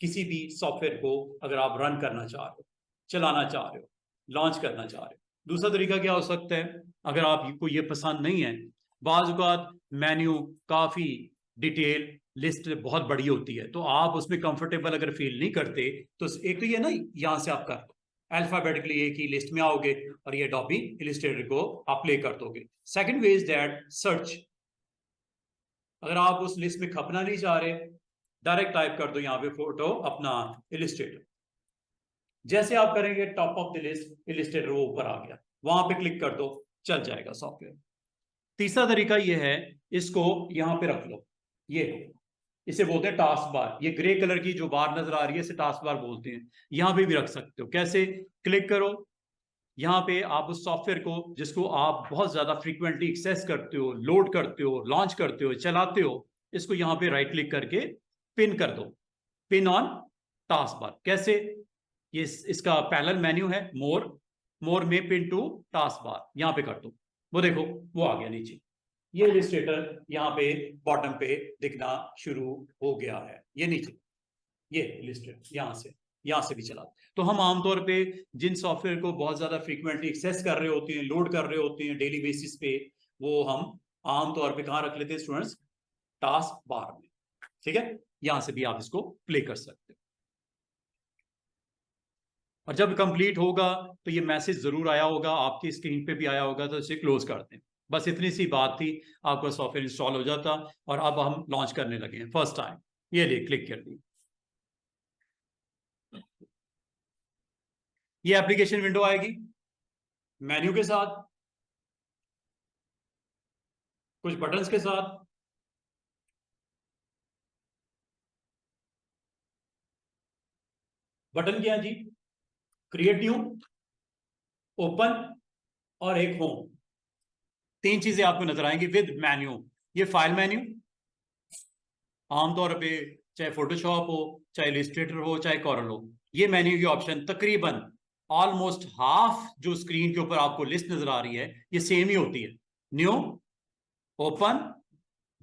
किसी भी सॉफ्टवेयर को अगर आप रन करना चाह रहे हो, चलाना चाह रहे हो, लॉन्च करना चाह रहे हो। दूसरा तरीका क्या हो सकता है, अगर आपको ये पसंद नहीं है, बाज़ औक़ात मेन्यू काफ़ी डिटेल, लिस्ट बहुत बड़ी होती है, तो आप उसमें कंफर्टेबल अगर फील नहीं करते, तो एक तो ये ना, यहाँ से आप कर लो, अल्फाबेटिकली एक ही लिस्ट में आओगे और ये अडोबी इलिस्ट्रेटर को आप प्ले कर दोगे। Second way is that search, अगर आप उस लिस्ट में खपना नहीं चाह रहे, डायरेक्ट टाइप कर दो यहाँ पे फोटो अपना इलिस्ट्रेटर। जैसे आप करेंगे top of the list Illustrator वो ऊपर आ गया, वहां पे क्लिक कर दो, चल जाएगा सॉफ्टवेयर। तीसरा तरीका ये है, इसको यहां पे रख लो, ये इसे बोलते हैं टास्क बार। ये ग्रे कलर की जो बार नजर आ रही है इसे टास्क बार बोलते हैं। यहां पे भी रख सकते हो, कैसे, क्लिक करो, यहाँ पे आप उस सॉफ्टवेयर को जिसको आप बहुत ज्यादा फ्रीक्वेंटली एक्सेस करते हो, लोड करते हो, लॉन्च करते हो, चलाते हो, इसको यहाँ पे राइट क्लिक करके पिन कर दो, पिन ऑन टास्क बार। कैसे, ये इसका पैरेलल मेन्यू है, मोर, मोर में पिन टू टास्क बार, यहाँ पे कर दो, वो देखो वो आ गया नीचे, ये इलिस्ट्रेटर यहाँ पे बॉटम पे दिखना शुरू हो गया है, ये नीचे, ये इलिस्ट्रेटर यहाँ से भी चला। तो हम आमतौर पे जिन सॉफ्टवेयर को बहुत ज्यादा फ्रीक्वेंटली एक्सेस कर रहे होते हैं, लोड कर रहे होते हैं डेली बेसिस पे, वो हम आमतौर पे कहाँ रख लेते हैं स्टूडेंट्स, टास्क बार में, ठीक है। यहां से भी आप इसको प्ले कर सकते हैं। और जब कंप्लीट होगा तो ये मैसेज जरूर आया होगा, आपकी स्क्रीन पे भी आया होगा, तो इसे क्लोज कर दें। बस इतनी सी बात थी, आपका सॉफ्टवेयर इंस्टॉल हो जाता। और अब हम लॉन्च करने लगे हैं फर्स्ट टाइम, ये लिए क्लिक कर दी, ये एप्लीकेशन विंडो आएगी मेन्यू के साथ, कुछ बटन्स के साथ। बटन क्या है जी? क्रिएट न्यू, ओपन और एक होम। 3 चीजें आपको नजर आएंगी विद मेन्यू। ये फाइल मेन्यू आमतौर पे चाहे फोटोशॉप हो, चाहे इलस्ट्रेटर हो, चाहे कॉरल हो, ये मेन्यू की ऑप्शन तकरीबन ऑलमोस्ट हाफ जो स्क्रीन के ऊपर आपको लिस्ट नजर आ रही है ये सेम ही होती है। New, open,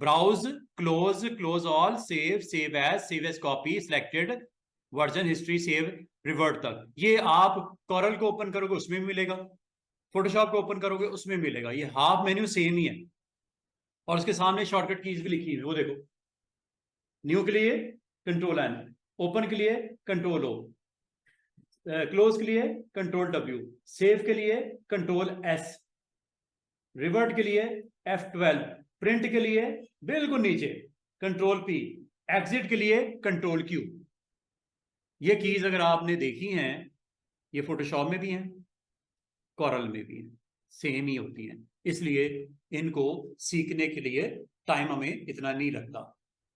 browse, close, close all, save as copy, selected, version history, save, revert तक। ये आप कॉरल को ओपन करोगे उसमें भी मिलेगा, फोटोशॉप को ओपन करोगे उसमें मिलेगा। ये हाफ मेन्यू सेम ही है और उसके सामने शॉर्टकट कीज भी लिखी है, वो देखो। न्यू के लिए कंट्रोल एन, ओपन के लिए कंट्रोल ओ, क्लोज के लिए कंट्रोल डब्ल्यू, सेव के लिए कंट्रोल एस, रिवर्ट के लिए F12, प्रिंट के लिए बिल्कुल नीचे कंट्रोल P, एग्जिट के लिए कंट्रोल Q। ये कीज अगर आपने देखी हैं, ये फोटोशॉप में भी हैं, कॉरल में भी हैं, सेम ही होती हैं। इसलिए इनको सीखने के लिए टाइम हमें इतना नहीं लगता।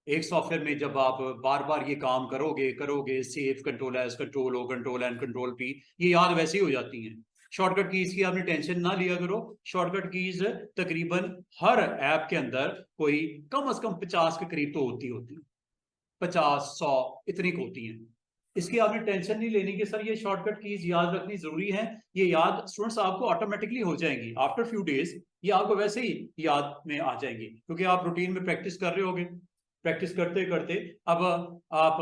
एक सॉफ्टवेयर में जब आप बार बार ये काम करोगे save, control S, control O, control N, control P, ये याद वैसे ही हो जाती हैं। शॉर्टकट कीज की आपने टेंशन ना लिया करो। शॉर्टकट कीज तकरीबन हर ऐप के अंदर कोई कम से कम 50 के करीब तो होती 50, 100 इतनी को होती हैं। इसकी आपने टेंशन नहीं लेनी कि सर ये शॉर्टकट कीज याद रखनी जरूरी है। ये याद स्टूडेंट्स आपको ऑटोमेटिकली हो जाएंगी आफ्टर फ्यू डेज, ये आपको वैसे ही याद में आ जाएंगी क्योंकि आप रूटीन में प्रैक्टिस कर रहे होगे। प्रैक्टिस करते करते अब आप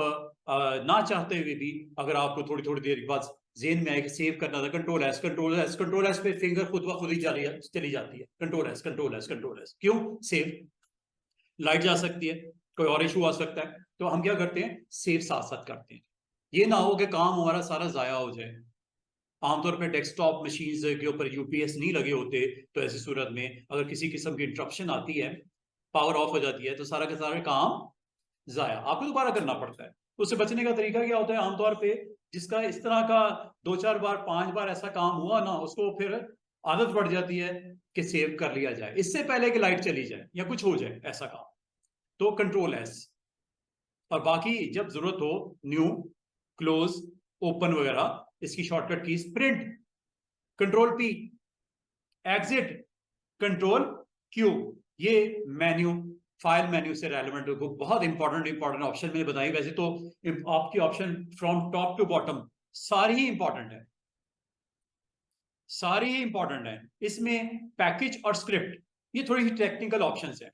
ना चाहते हुए भी अगर आपको थोड़ी थोड़ी देर के बाद जेन में आए सेव करना था, control S, control S, control S पे फिंगर खुद ब खुद ही चली जाती है। Control S, control S, control S, क्यों? सेव। लाइट जा सकती है, कोई और इशू आ सकता है, तो हम क्या करते हैं, सेव साथ साथ करते हैं। ये ना हो कि काम हमारा सारा जाया हो जाए। आमतौर पर डेस्कटॉप मशीन के ऊपर यूपीएस नहीं लगे होते, तो ऐसी सूरत में अगर किसी किस्म की इंटरप्शन आती है, पावर ऑफ हो जाती है, तो सारा का सारा काम जाया, आपको दोबारा करना पड़ता है। उससे बचने का तरीका क्या होता है? आमतौर पे जिसका इस तरह का 2-4 बार 5 बार ऐसा काम हुआ ना, उसको फिर आदत पड़ जाती है कि सेव कर लिया जाए इससे पहले कि लाइट चली जाए या कुछ हो जाए ऐसा काम, तो कंट्रोल एस। और बाकी जब जरूरत हो न्यू, क्लोज, ओपन वगैरह, इसकी shortcut keys print control P, exit control Q. ये मेन्यू फाइल मेन्यू से रेलेवेंट बहुत इंपॉर्टेंट ऑप्शन मैंने बताई। वैसे तो आपकी option from top to bottom सारी ही इंपॉर्टेंट है, सारी ही इंपॉर्टेंट है। इसमें पैकेज और स्क्रिप्ट ये थोड़ी सी टेक्निकल ऑप्शंस है।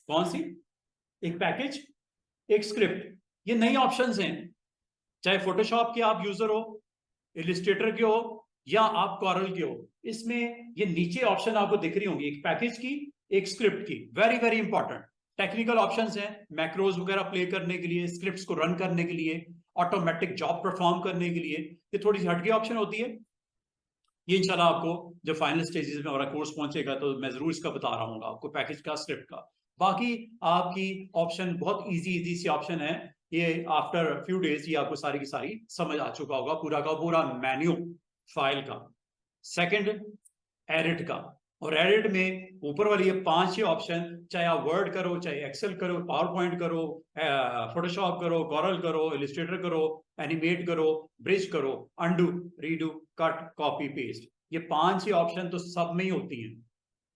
कौन सी? एक पैकेज, एक स्क्रिप्ट, ये नई ऑप्शंस हैं। चाहे फोटोशॉप के आप यूजर हो, इलिस्ट्रेटर के हो या आप कॉरल के हो, इसमें ये नीचे ऑप्शन आपको दिख रही होंगी, एक पैकेज की, एक स्क्रिप्ट की। Very very important technical options हैं, मैक्रोज वगैरह प्ले करने के लिए, स्क्रिप्ट्स को रन करने के लिए, ऑटोमेटिक जॉब परफॉर्म करने के लिए। ये थोड़ी सी हटके ऑप्शन होती है। ये इंशाल्लाह आपको जब फाइनल स्टेजेस में हमारा कोर्स पहुंचेगा तो मैं जरूर इसका बता रहा हूँ आपको, पैकेज का, स्क्रिप्ट का। बाकी आपकी ऑप्शन बहुत इजी सी ऑप्शन है। ये आफ्टर फ्यू डेज ये आपको सारी की सारी समझ आ चुका होगा, पूरा का पूरा मेन्यू फाइल का। सेकंड, एडिट का। और एडिट में ऊपर वाली ये 5 ऑप्शन, चाहे आप वर्ड करो, चाहे एक्सेल करो, पावर पॉइंट करो, फोटोशॉप करो, कॉरल करो, इलिस्ट्रेटर करो, एनिमेट करो, ब्रिज करो, undo, redo, cut, copy, paste, ये 5 ऑप्शन तो सब में ही होती हैं।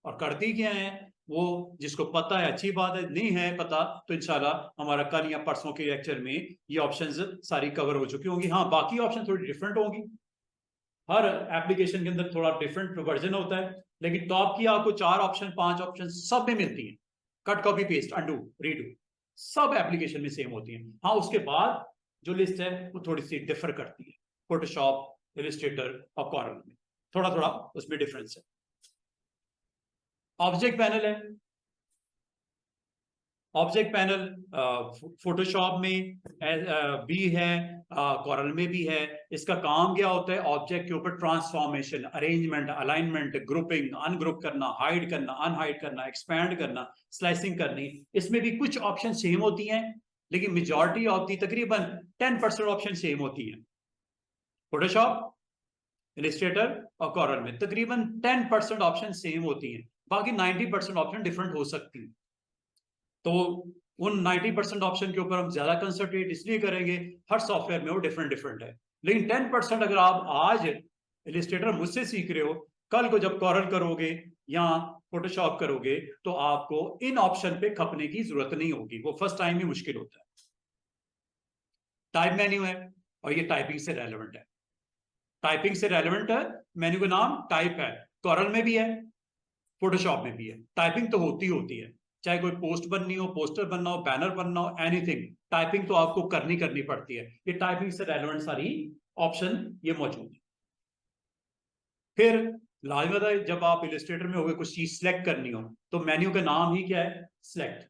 और करती क्या है वो जिसको पता है अच्छी बात है, नहीं है पता तो इंशाल्लाह हमारा कल या परसों के लेक्चर में ये ऑप्शंस सारी कवर हो चुकी होंगी। हाँ, बाकी ऑप्शन थोड़ी डिफरेंट होंगी, हर एप्लीकेशन के अंदर थोड़ा डिफरेंट वर्जन होता है, लेकिन टॉप की आपको 4 ऑप्शन 5 ऑप्शन सब में मिलती हैं। Cut, copy, paste, undo, redo, सब एप्लीकेशन में सेम होती हैं। हाँ, उसके बाद जो लिस्ट है वो थोड़ी सी डिफर करती है, फोटोशॉप, इलिस्ट्रेटर और कॉरल में थोड़ा थोड़ा उसमें डिफरेंस है। ऑब्जेक्ट पैनल है, ऑब्जेक्ट पैनल फोटोशॉप में भी है, कॉरल में भी है। इसका काम क्या होता है? ऑब्जेक्ट के ऊपर transformation, arrangement, alignment, grouping, ungroup करना, हाइड करना, अनहाइड करना, एक्सपैंड करना, स्लाइसिंग करनी। इसमें भी कुछ ऑप्शन सेम होती हैं, लेकिन मेजॉरिटी ऑफ दी तकरीबन 10% ऑप्शन सेम होती हैं। फोटोशॉप, इलिस्ट्रेटर और कॉरल में तकरीबन 10% ऑप्शन सेम होती हैं, बाकी 90% ऑप्शन डिफरेंट हो सकती हैं। तो उन 90% ऑप्शन के ऊपर हम ज्यादा कंसंट्रेट इसलिए करेंगे, हर सॉफ्टवेयर में वो डिफरेंट डिफरेंट है। लेकिन 10% अगर आप आज इलिस्ट्रेटर मुझसे सीख रहे हो, कल को जब कॉरल करोगे या फोटोशॉप करोगे तो आपको इन ऑप्शन पे खपने की जरूरत नहीं होगी, वो फर्स्ट टाइम ही मुश्किल होता है। टाइप मेन्यू है और ये टाइपिंग से रेलेवेंट है, टाइपिंग से रेलेवेंट है। मेन्यू का नाम टाइप है, कॉरल में भी है, फोटोशॉप में भी है। टाइपिंग तो होती है, चाहे कोई पोस्ट बननी हो, पोस्टर बनना हो, बैनर बनना हो, एनीथिंग, टाइपिंग तो आपको करनी पड़ती है। ये टाइपिंग से रेलेवेंट सारी ऑप्शन ये मौजूद है। फिर लाजमत है, जब आप इलस्ट्रेटर में होगे कुछ चीज सिलेक्ट करनी हो तो मेन्यू का नाम ही क्या है, सिलेक्ट।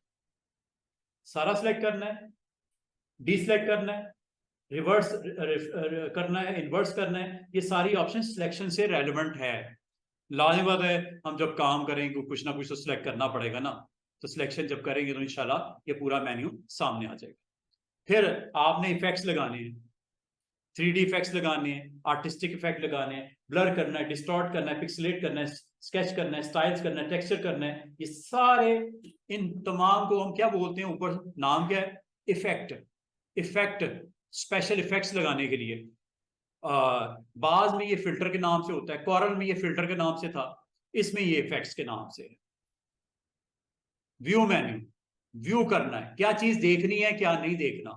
सारा सिलेक्ट करना है, डीसिलेक्ट करना है, रिवर्स करना है, इन्वर्स करना है, ये सारी ऑप्शन सिलेक्शन से रेलेवेंट है। लाजमत है, हम जब काम करेंगे कुछ ना कुछ तो सिलेक्ट करना पड़ेगा ना, तो सिलेक्शन जब करेंगे तो इंशाल्लाह ये पूरा मेन्यू सामने आ जाएगा। फिर आपने इफेक्ट्स लगाने हैं, 3D इफेक्ट्स लगाने हैं, आर्टिस्टिक इफेक्ट लगाने हैं, ब्लर करना है, डिस्टॉर्ट करना है, पिक्सलेट करना है, स्केच करना है, स्टाइल्स करना है, टेक्सचर करना है, ये सारे, इन तमाम को हम क्या बोलते हैं, ऊपर नाम क्या है, इफेक्ट। इफेक्ट, स्पेशल इफेक्ट्स लगाने के लिए बाज में ये फिल्टर के नाम से होता है, कॉरल में ये फिल्टर के नाम से था, इसमें ये इफेक्ट्स के नाम से। व्यू मेन्यू, व्यू करना है, क्या चीज देखनी है क्या नहीं देखना,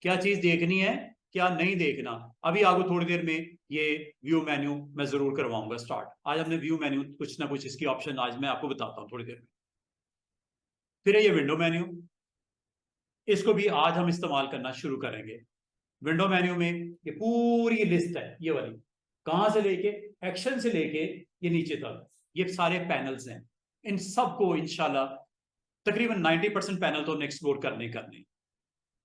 क्या चीज देखनी है क्या नहीं देखना। अभी आपको थोड़ी देर में ये व्यू मेन्यू मैं जरूर करवाऊंगा स्टार्ट। आज हमने व्यू मेन्यू कुछ ना कुछ इसकी ऑप्शन आज मैं आपको बताता हूं थोड़ी देर में। फिर ये विंडो मेन्यू, इसको भी आज हम इस्तेमाल करना शुरू करेंगे। विंडो मेन्यू में ये पूरी लिस्ट है, ये वाली, कहां से लेके, एक्शन से लेके ये नीचे तक, ये सारे पैनल्स हैं। इन सबको इंशाल्लाह तकरीबन 90% पैनल तो एक्सप्लोर करने।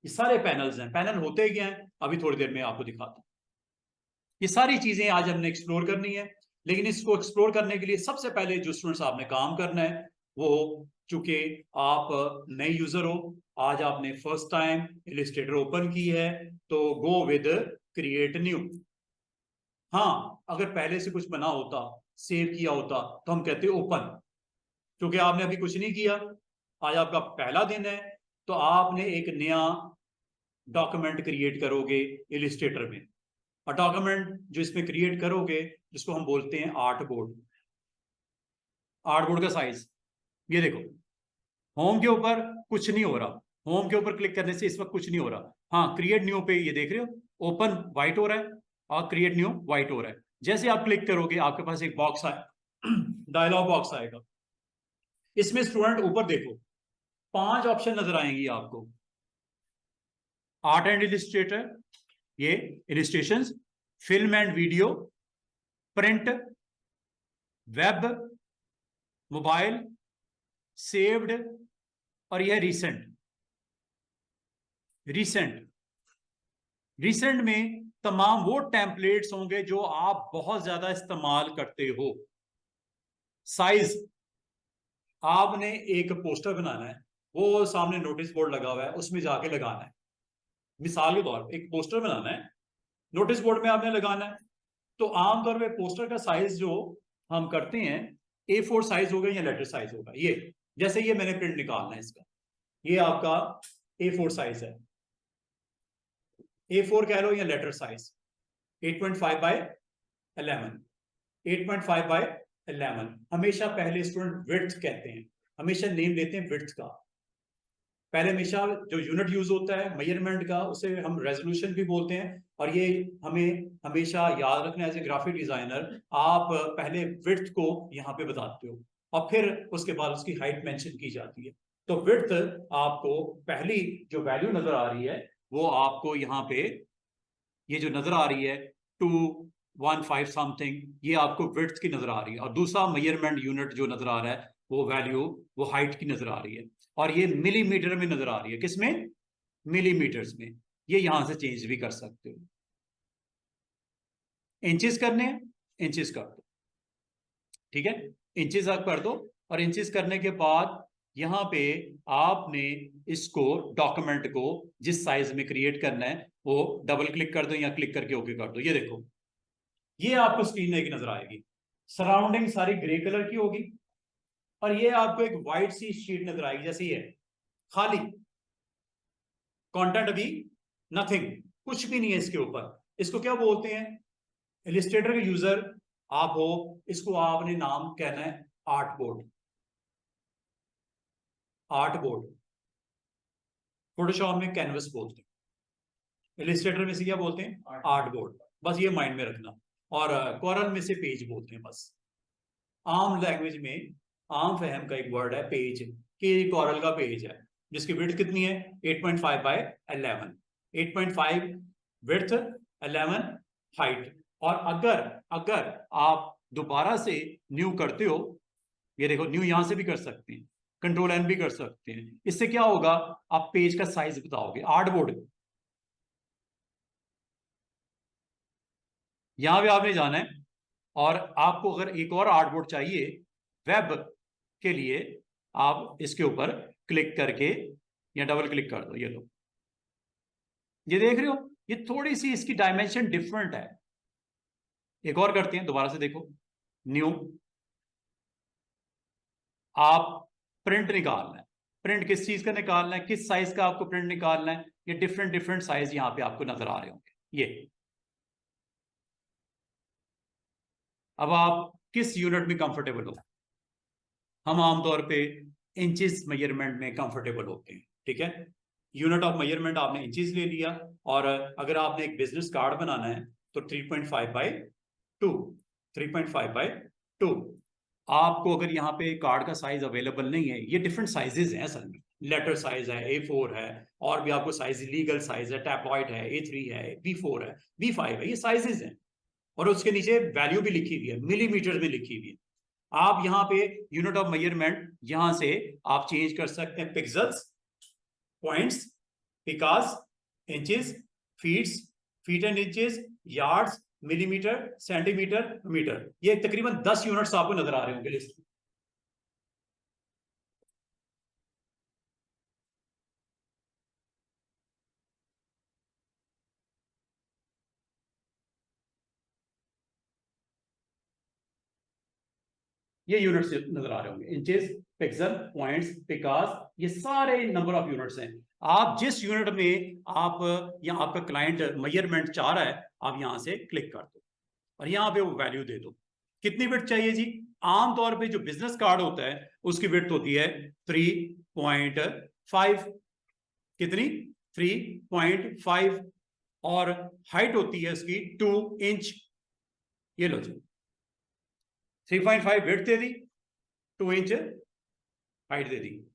ये सारे पैनल्स हैं, पैनल होते क्या हैं अभी थोड़ी देर में आपको दिखाता हूं। ये सारी चीजें आज हमने एक्सप्लोर करनी है, लेकिन इसको एक्सप्लोर करने के लिए सबसे पहले जो स्टूडेंट्स आपने काम करना है वो, चूंकि आप नए यूजर हो, आज आपने फर्स्ट टाइम इलिस्ट्रेटर ओपन की है, तो गो विद क्रिएट न्यू। हाँ, अगर पहले से कुछ बना होता, सेव किया होता, तो हम कहते ओपन। क्योंकि आपने अभी कुछ नहीं किया, आज आपका पहला दिन है, तो आपने एक नया डॉक्यूमेंट क्रिएट करोगे इलिस्ट्रेटर में। और डॉक्यूमेंट जो इसमें क्रिएट करोगे जिसको हम बोलते हैं आर्ट बोर्ड। आर्ट बोर्ड का साइज ये देखो, होम के ऊपर कुछ नहीं हो रहा, होम के ऊपर क्लिक करने से इस वक्त कुछ नहीं हो रहा। हाँ, क्रिएट न्यू पे ये देख रहे हो, ओपन व्हाइट हो रहा है और क्रिएट न्यू व्हाइट हो रहा है। जैसे आप क्लिक करोगे आपके पास एक बॉक्स आए, डायलॉग बॉक्स आएगा। इसमें स्टूडेंट ऊपर देखो 5 ऑप्शन नजर आएंगी आपको। आर्ट एंड इलिस्ट्रेटर, ये illustrations, film and video, print, web, mobile, saved, और यह रीसेंट। रीसेंट में तमाम वो टेम्पलेट्स होंगे जो आप बहुत ज्यादा इस्तेमाल करते हो। साइज, आपने एक पोस्टर बनाना है, वो सामने नोटिस बोर्ड लगा हुआ है उसमें जाके लगाना है। मिसाल के तौर पर एक पोस्टर बनाना है, नोटिस बोर्ड में आपने लगाना है, तो आमतौर पे पोस्टर का साइज जो हम करते हैं A4 साइज होगा या लेटर साइज होगा। ये जैसे ये मैंने प्रिंट निकालना है इसका, ये आपका A4 साइज है, A4 कह लो या लेटर साइज, 8.5 बाय 11, 8.5 बाय 11। हमेशा पहले स्टूडेंट विड्थ कहते हैं, हमेशा नेम लेते हैं विड्थ का। पहले हमेशा जो यूनिट यूज होता है मेजरमेंट का उसे हम रेजोल्यूशन भी बोलते हैं, और ये हमें हमेशा याद रखना है एज ए ग्राफिक डिजाइनर। आप पहले विड्थ को यहाँ पे बताते हो और फिर उसके बाद उसकी हाइट मेंशन की जाती है। तो विड्थ आपको पहली जो वैल्यू नजर आ रही है वो आपको यहाँ पे ये जो नजर आ रही है 215 समथिंग, ये आपको विड्थ की नजर आ रही है। और दूसरा मेजरमेंट यूनिट जो नजर आ रहा है वो वैल्यू वो हाइट की नजर आ रही है, और ये मिलीमीटर में नजर आ रही है। किसमें? मिलीमीटर्स में। ये यहां से चेंज भी कर सकते हो। इंचेस करने हैं, इंचेस कर दो, ठीक है, इंचेस आप कर दो। और इंचेस करने के बाद यहां पे आपने इसको डॉक्यूमेंट को जिस साइज में क्रिएट करना है वो डबल क्लिक कर दो या क्लिक करके ओके कर दो। ये देखो, ये आपको स्क्रीन एक नजर आएगी, सराउंडिंग सारी ग्रे कलर की होगी, और ये आपको एक व्हाइट सी शीट नजर आएगी जैसे ये खाली, कंटेंट अभी नथिंग, कुछ भी नहीं है इसके ऊपर। इसको क्या बोलते हैं? इलिस्ट्रेटर के यूजर आप हो, इसको आपने नाम कहना है art board. Art board Photoshop में कैनवस बोलते हैं, इलिस्ट्रेटर में से क्या बोलते हैं? Art board. बस ये माइंड में रखना। और कोरल में से पेज बोलते हैं बस। आम लैंग्वेज में आम फहम का एक वर्ड है पेज, कि कोरल का पेज है जिसकी विड्थ कितनी है? 8.5 बाय 11। 8.5 width, 11 height. और अगर अगर आप दोबारा से न्यू करते हो, ये देखो न्यू यहां से भी कर सकते हैं, कंट्रोल एन भी कर सकते हैं, इससे क्या होगा? आप पेज का साइज बताओगे। आर्ट बोर्ड यहां पे आपने जाना है, और आपको अगर एक और आर्ट बोर्ड चाहिए वेब के लिए, आप इसके ऊपर क्लिक करके या डबल क्लिक कर दो। ये लो, ये देख रहे हो, ये थोड़ी सी इसकी डायमेंशन डिफरेंट है। एक और करते हैं, दोबारा से देखो, न्यू, आप प्रिंट निकालना है। प्रिंट किस चीज का निकालना है, किस साइज का आपको प्रिंट निकालना है? ये डिफरेंट डिफरेंट साइज यहां पे आपको नजर आ रहे होंगे। ये अब आप किस यूनिट में कंफर्टेबल हो? हम आमतौर पे इंचेस मेजरमेंट में कंफर्टेबल होते हैं, ठीक है। यूनिट ऑफ मेजरमेंट आपने इंचेस ले लिया, और अगर आपने एक बिजनेस कार्ड बनाना है तो 3.5 बाय 2, 3.5 बाय 2। आपको अगर यहाँ पे कार्ड का साइज अवेलेबल नहीं है, ये डिफरेंट साइजेस हैं असल में। लेटर साइज है, A4 है, और भी आपको साइज लीगल साइज है, टैप्लॉइड है, A3 है, B4 है, B5 है, ये साइजेस हैं। और उसके नीचे वैल्यू भी लिखी हुई है, मिलीमीटर में लिखी हुई है। आप यहाँ पे यूनिट ऑफ मेजरमेंट यहां से आप चेंज कर सकते हैं, pixels, points, picas, inches, feets, feet and inches, yards, millimetre, centimetre, metre. ये तकरीबन 10 यूनिट्स आपको नजर आ रहे होंगे लिस्ट में। ये यूनिट्स नजर आ रहे होंगे, इंचेस, पिक्सल, पॉइंट्स, पिकास, ये सारे नंबर ऑफ यूनिट्स हैं। आप जिस यूनिट में आप या आपका क्लाइंट मेजरमेंट चाह रहा है, आप यहां से क्लिक कर दो और यहां पे वो वैल्यू दे दो। कितनी विड्थ चाहिए जी? आमतौर पे जो बिजनेस कार्ड होता है उसकी विड्थ होती है 3.5। कितनी? 3.5। और हाइट होती है उसकी 2 इंच। ये लो जी, 3.5 विड्थ दे दी, 2 इंच हाइट दे दी।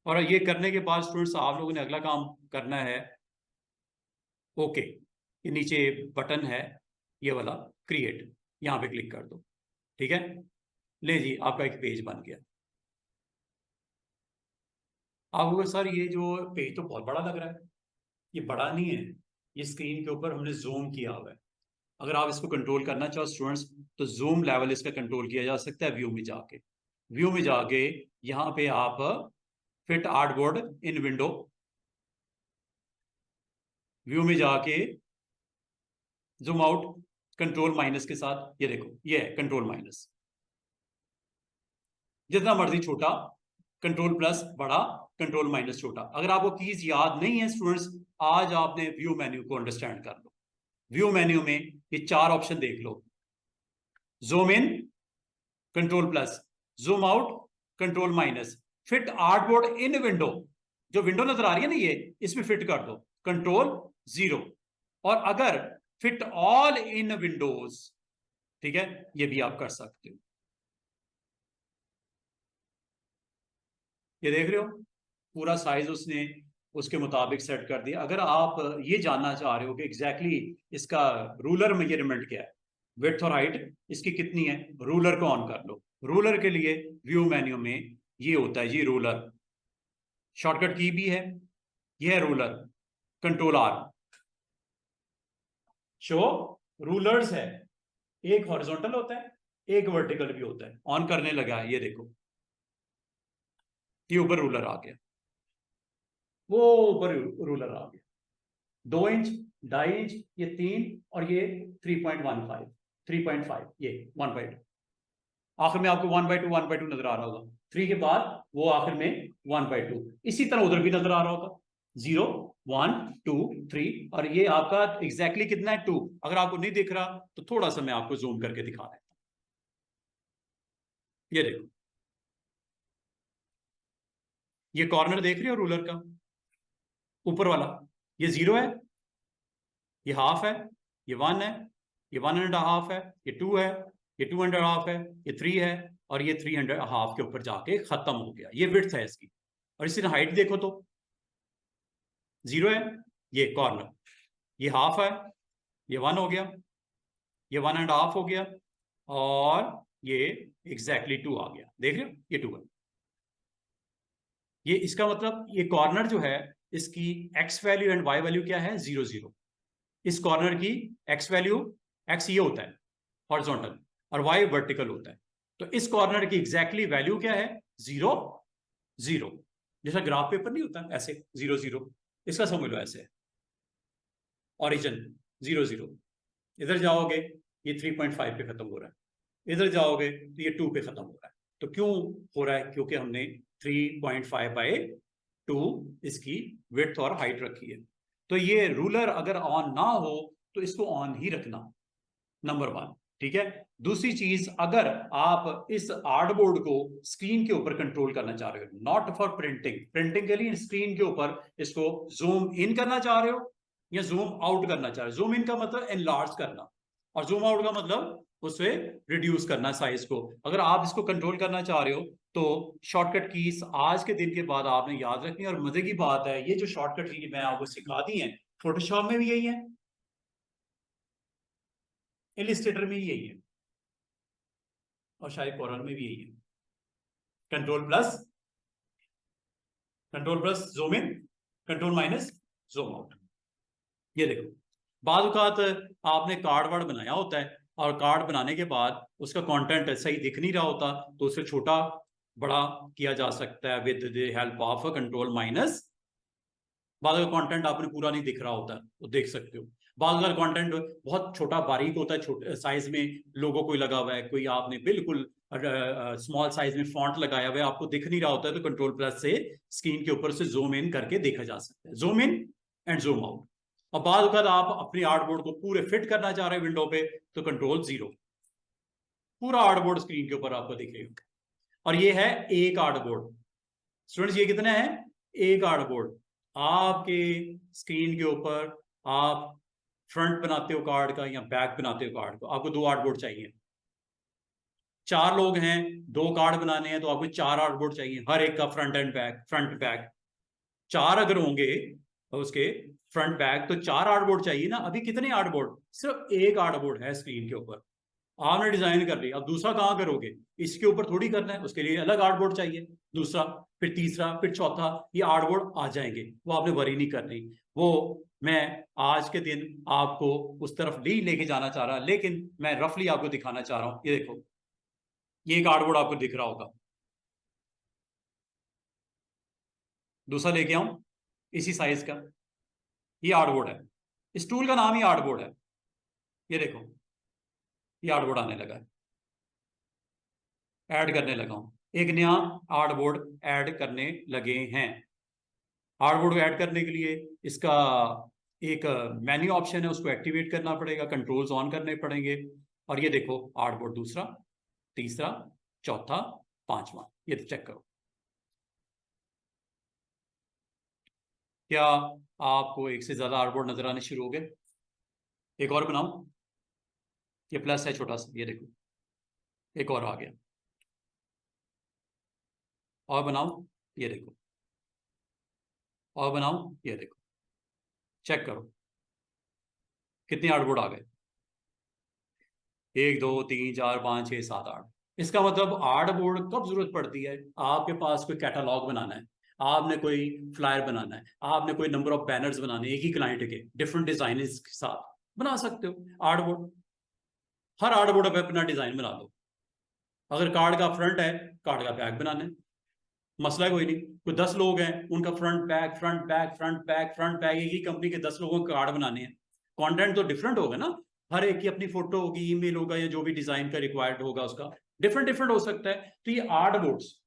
और ये करने के बाद स्टूडेंट्स आप लोगों ने अगला काम करना है, ओके, ये नीचे बटन है ये वाला क्रिएट, यहां पे क्लिक कर दो, ठीक है। ले जी, आपका एक पेज बन गया। आपको सर ये जो पेज तो बहुत बड़ा लग रहा है, ये बड़ा नहीं है, ये स्क्रीन के ऊपर हमने जूम किया हुआ है। अगर आप इसको कंट्रोल करना चाहो स्टूडेंट्स, तो जूम लेवल इसका कंट्रोल किया जा सकता है व्यू में जाके। व्यू में जाके यहाँ पे आप fit artboard in window, view में जाके जूम आउट कंट्रोल माइनस के साथ, ये देखो ये है कंट्रोल माइनस, जितना मर्जी छोटा, कंट्रोल प्लस बड़ा, कंट्रोल माइनस छोटा। अगर आपको कीज याद नहीं है स्टूडेंट्स, आज आपने व्यू मेन्यू को अंडरस्टैंड कर लो। व्यू मेन्यू में ये 4 ऑप्शन देख लो, zoom in control plus, zoom out control minus, fit artboard in window, जो विंडो नजर आ रही है ना ये, इसमें फिट कर दो कंट्रोल 0। और अगर फिट ऑल इन विंडोज, ठीक है, ये भी आप कर सकते हो। ये देख रहे हो पूरा साइज उसने उसके मुताबिक सेट कर दिया। अगर आप ये जानना चाह रहे हो कि एग्जैक्टली इसका रूलर मेजरमेंट क्या है, विड्थ और हाइट इसकी कितनी है, रूलर को ऑन कर लो। रूलर के लिए व्यू मेन्यू में ये होता है जी रूलर, शॉर्टकट की भी है, ये है ruler, control R. Show rulers है, एक हॉरिजॉन्टल होता है, एक वर्टिकल भी होता है। ऑन करने लगा है, ये देखो ये ऊपर रूलर आ गया, वो ऊपर रूलर आ गया, 2 इंच, 2.5 इंच, ये 3, और ये 3.15, 3.5, ये 1/2। आखिर में आपको 1/2 1/2 नजर आ रहा होगा, 3 के बाद वो आखिर में 1/2, इसी तरह उधर भी नजर आ रहा होगा। 0 1 2 3 और ये आपका एग्जैक्टली कितना है 2। अगर आपको नहीं दिख रहा तो थोड़ा सा मैं आपको जूम करके दिखा देता हूं। ये देखो, ये कॉर्नर देख रहे हो रूलर का ऊपर वाला, ये 0 है, ये हाफ है, ये 1 है, ये 1.5 है, ये 2 है, ये 2.5 है, ये 3 है और ये 3.5 के ऊपर जाके खत्म हो गया। ये विड्थ है इसकी। और इसी हाइट देखो तो 0 है, ये कॉर्नर, ये हाफ है, ये 1 हो गया, ये 1.5 हो गया और ये एग्जैक्टली 2 आ गया। देख रहे हो, ये 2 है। ये इसका मतलब ये कॉर्नर जो है इसकी X value and Y value क्या है, 0 0। इस कॉर्नर की एक्स वैल्यू, एक्स ये होता है हॉरिजॉन्टल और वाई वर्टिकल होता है। तो इस कॉर्नर की एग्जैक्टली वैल्यू क्या है, 0 0। जैसा ग्राफ पेपर नहीं होता ऐसे 0 0, इसका समझ लो ऐसे ओरिजिन 0 0। इधर जाओगे ये 3.5 पे खत्म हो रहा है, इधर जाओगे तो ये 2 पे खत्म हो रहा है। तो क्यों हो रहा है, क्योंकि हमने 3.5/2 इसकी विड्थ और हाइट रखी है। तो ये रूलर अगर ऑन ना हो तो इसको ऑन ही रखना, नंबर 1। ठीक है। दूसरी चीज, अगर आप इस आर्टबोर्ड को स्क्रीन के ऊपर कंट्रोल करना चाह रहे हो, नॉट फॉर प्रिंटिंग, प्रिंटिंग के लिए स्क्रीन के ऊपर इसको जूम इन करना चाह रहे हो या जूम आउट करना चाह रहे हो। जूम इन का मतलब एनलार्ज करना और जूम आउट का मतलब उससे रिड्यूस करना साइज को। अगर आप इसको कंट्रोल करना चाह रहे हो तो शॉर्टकट कीज आज के दिन के बाद आपने याद रखनी है। और मजे की बात है, ये जो शॉर्टकट की मैं आपको सिखा दी है, फोटोशॉप में भी यही है, इलिस्ट्रेटर में यही है और शायद कोरल में भी यही है। Control plus zoom in, control minus zoom out. ये देखो, बाद औकात आपने कार्ड वार्ड बनाया होता है और कार्ड बनाने के बाद उसका कंटेंट सही दिख नहीं रहा होता तो उसे छोटा बड़ा किया जा सकता है with the help of control minus. बाद का कंटेंट आपने पूरा नहीं दिख रहा होता तो देख सकते हो। बाद का कंटेंट बहुत छोटा बारीक होता है, छोटे साइज में लोगो कोई लगा हुआ है, कोई आपने बिल्कुल स्मॉल साइज में फॉन्ट लगाया हुआ है, आपको दिख नहीं रहा होता है तो कंट्रोल प्लस से स्क्रीन के ऊपर से जूम इन करके देखा जा सकता है, zoom in and zoom out. और बाद अगर आप अपने आर्टबोर्ड को पूरे फिट करना चाह रहे हैं विंडो पे तो कंट्रोल 0, पूरा आर्टबोर्ड स्क्रीन के ऊपर आपको दिखेगा। और ये है एक आर्टबोर्ड। स्टूडेंट्स ये कितना है, एक आर्टबोर्ड। आपके स्क्रीन के ऊपर आप फ्रंट बनाते हो कार्ड का या बैक बनाते हो कार्ड का, आपको 2 आर्टबोर्ड चाहिए। 4 लोग हैं, 2 कार्ड बनाने हैं तो आपको 4 आर्टबोर्ड चाहिए, हर एक का front end back, front back 4 अगर होंगे उसके फ्रंट बैक तो 4 आर्टबोर्ड चाहिए ना। अभी कितने आर्टबोर्ड, सिर्फ एक आर्टबोर्ड है स्क्रीन के ऊपर, आपने डिजाइन कर ली। अब दूसरा कहां करोगे, इसके ऊपर थोड़ी करना है, उसके लिए अलग आर्टबोर्ड चाहिए, दूसरा फिर तीसरा फिर चौथा, ये आर्टबोर्ड आ जाएंगे, वो आपने वरी नहीं करनी। वो मैं आज के दिन आपको उस तरफ नहीं लेके जाना चाह रहा, लेकिन मैं रफली आपको दिखाना चाह रहा हूं। ये देखो, ये एक आर्टबोर्ड आपको दिख रहा होगा, दूसरा लेके आऊं इसी साइज का, ये आर्टबोर्ड है, इस टूल का नाम ही आर्टबोर्ड है। ये देखो, ये आर्टबोर्ड आने लगा है, ऐड करने लगा हूं, एक नया आर्टबोर्ड ऐड करने लगे हैं। हार्डबोर्ड को ऐड करने के लिए इसका एक मेन्यू ऑप्शन है, उसको एक्टिवेट करना पड़ेगा, कंट्रोल्स ऑन करने पड़ेंगे। और ये देखो हार्डबोर्ड दूसरा, तीसरा, चौथा, पांचवा, ये चेक करो। क्या आपको एक से ज्यादा हार्डबोर्ड नजर आने शुरू हो गए? एक और बनाओ, ये प्लस है छोटा सा, ये देखो एक और आ गया। और बनाओ, ये देखो, और बनाओ, ये देखो, चेक करो कितने हार्डबोर्ड आ गए। 1 2 3 4 5 6 7 8। इसका मतलब हार्डबोर्ड कब जरूरत पड़ती है, आपके पास कोई कैटलॉग बनाना है, आपने कोई फ्लायर बनाना है, आपने कोई नंबर ऑफ बैनर्स बनाने, एक ही क्लाइंट के डिफरेंट डिजाइन के साथ बना सकते हो हार्डबोर्ड। हर हार्डबोर्ड पे अपना डिजाइन बना लो। अगर कार्ड का फ्रंट है, कार्ड का बैक बनाना है, मसला कोई नहीं। कोई 10 लोग हैं, उनका front back front back front back front back, एक ही कंपनी के 10 लोगों के कार्ड बनाने हैं, कंटेंट तो डिफरेंट होगा ना, हर एक की अपनी फोटो होगी, ईमेल होगा, या जो भी डिजाइन का रिक्वायर्ड होगा उसका डिफरेंट डिफरेंट हो सकता है। तो ये आर्ट बोर्ड्स,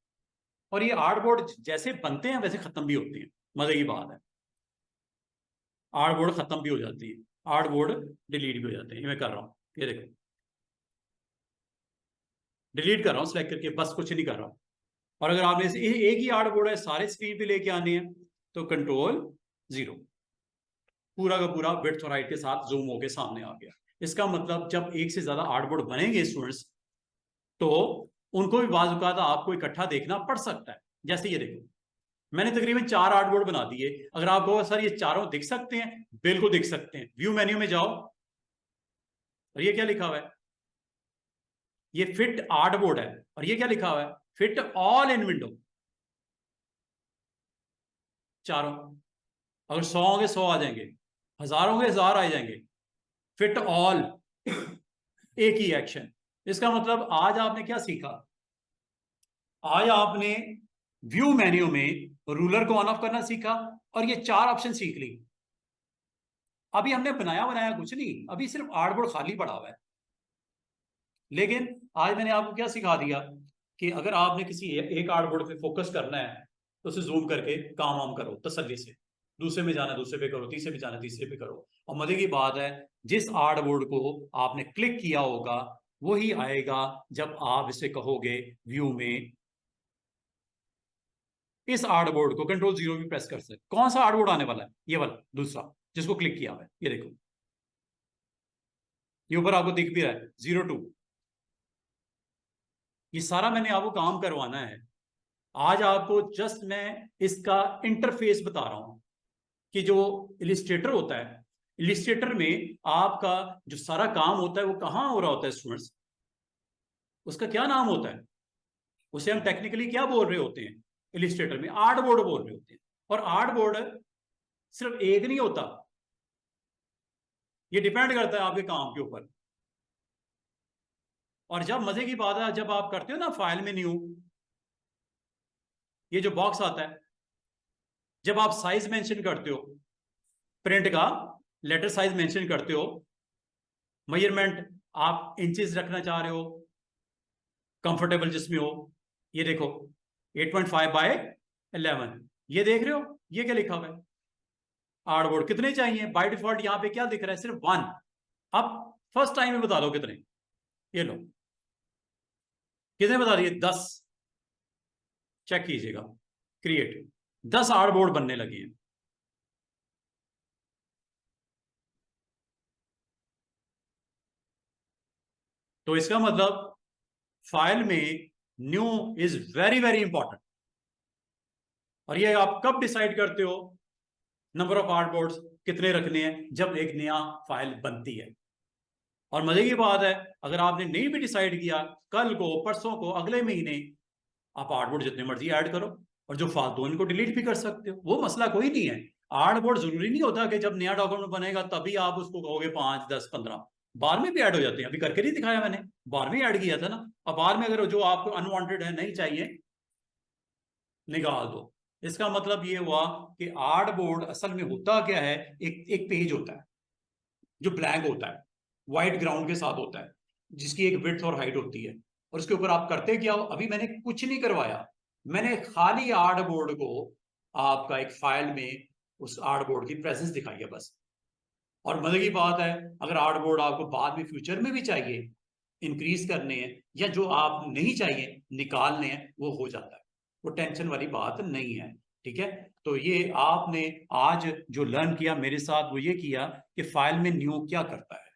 और ये आर्ट बोर्ड जैसे बनते हैं वैसे खत्म भी होते हैं, मजे की बात है। आर्ट बोर्ड खत्म भी हो जाती है, आर्ट बोर्ड डिलीट भी हो जाते हैं। ये मैं कर रहा हूँ, ये देखो डिलीट कर रहा हूँ सेलेक्ट करके, बस कुछ नहीं कर रहा हूँ। और अगर आपने एक ही आर्ट बोर्ड है, सारे स्क्रीन पे लेके आने हैं, तो कंट्रोल 0, पूरा का पूरा विड्थ और हाइट के साथ जूम होके सामने आ गया। इसका मतलब जब एक से ज्यादा आर्ट बोर्ड बनेंगे स्टूडेंट्स, तो उनको भी बाज़ औक़ात आपको इकट्ठा देखना पड़ सकता है। जैसे ये देखो, मैंने तकरीबन 4 आर्ट बोर्ड बना दिए। अगर आप कहो सर ये चारों दिख सकते हैं, बिल्कुल दिख सकते हैं। व्यू मेन्यू में जाओ और ये क्या लिखा हुआ है, ये फिट आर्ट बोर्ड है, और ये क्या लिखा हुआ है, फिट ऑल इन विंडो। चारों, अगर 100 होंगे 100 आ जाएंगे, 1000 होंगे 1000 आ जाएंगे। फिट ऑल, एक ही एक्शन। इसका मतलब आज आपने क्या सीखा, आज आपने व्यू मेन्यू में रूलर को ऑन ऑफ करना सीखा, और ये 4 ऑप्शन सीख ली। अभी हमने बनाया बनाया कुछ नहीं, अभी सिर्फ आर्ट बोर्ड खाली पड़ा हुआ है। लेकिन आज मैंने आपको क्या सिखा दिया कि अगर आपने किसी एक आर्ट बोर्ड पे फोकस करना है, तो उसे जूम करके काम वाम करो तसल्ली से। दूसरे में जाना दूसरे पे करो, तीसरे पे जाना तीसरे पे करो। और मजे की बात है, जिस आर्ट बोर्ड को आपने क्लिक किया होगा वही आएगा जब आप इसे कहोगे व्यू में। इस आर्ट बोर्ड को कंट्रोल 0 भी प्रेस कर सकते। कौन सा आर्ट बोर्ड आने वाला है, ये वाला दूसरा जिसको क्लिक किया हुआ है, ये देखो ये ऊपर आपको दिख भी रहा है 02। ये सारा मैंने आपको काम करवाना है। आज आपको जस्ट मैं इसका इंटरफेस बता रहा हूं कि जो इलिस्ट्रेटर होता है, इलिस्ट्रेटर में आपका जो सारा काम होता है वो कहां हो रहा होता है स्टूडेंट्स, उसका क्या नाम होता है, उसे हम टेक्निकली क्या बोल रहे होते हैं, इलिस्ट्रेटर में आर्ट बोर्ड बोल रहे होते हैं। और आर्ट बोर्ड सिर्फ एक नहीं होता, ये डिपेंड करता है आपके काम के ऊपर। और जब मजे की बात है, जब आप करते हो ना फाइल में न्यू, ये जो बॉक्स आता है, जब आप साइज मेंशन करते हो प्रिंट का, लेटर साइज मेंशन करते हो, मेजरमेंट आप इंचेस रखना चाह रहे हो, कंफर्टेबल जिसमें हो, ये देखो 8.5/11, ये देख रहे हो, ये क्या लिखा हुआ है, आर्ट बोर्ड कितने चाहिए। बाय डिफॉल्ट यहां पे क्या दिख रहा है, सिर्फ 1। अब फर्स्ट टाइम में बता दो कितने, ये लो कितने बता दिए, 10। चेक कीजिएगा, क्रिएट 10 आर्ट बोर्ड बनने लगे हैं। तो इसका मतलब फाइल में new is very very important. और ये आप कब डिसाइड करते हो नंबर ऑफ आर्ट बोर्ड्स कितने रखने हैं, जब एक नया फाइल बनती है। और मजे की बात है, अगर आपने नहीं भी डिसाइड किया, कल को परसों को अगले महीने आप आर्ट बोर्ड जितने मर्जी ऐड करो, और जो फालतू इनको डिलीट भी कर सकते हो, वो मसला कोई नहीं है। आर्ट बोर्ड जरूरी नहीं होता कि जब नया डॉक्यूमेंट बनेगा तभी आप उसको कहोगे 5 10 15, बार में भी ऐड हो जाते हैं। अभी करके नहीं दिखाया मैंने, बार में ऐड किया था ना। अब बार में अगर जो आपको अनवांटेड है नहीं चाहिए, निकाल दो। इसका मतलब ये हुआ कि आर्ट बोर्ड असल में होता क्या है, एक पेज होता है जो ब्लैंक होता है, व्हाइट ग्राउंड के साथ होता है, जिसकी एक विड्थ और हाइट होती है। और उसके ऊपर आप करते क्या हो, अभी मैंने कुछ नहीं करवाया, मैंने खाली आर्ट बोर्ड को आपका एक फाइल में उस आर्ट बोर्ड की प्रेजेंस दिखाई है बस। और मजे की बात है, अगर आर्ट बोर्ड आपको बाद में फ्यूचर में भी चाहिए, इंक्रीज करने हैं, या जो आप नहीं चाहिए निकालने हैं, वो हो जाता है, वो टेंशन वाली बात नहीं है। ठीक है, तो ये आपने आज जो लर्न किया मेरे साथ, वो ये किया कि फाइल में न्यू क्या करता है।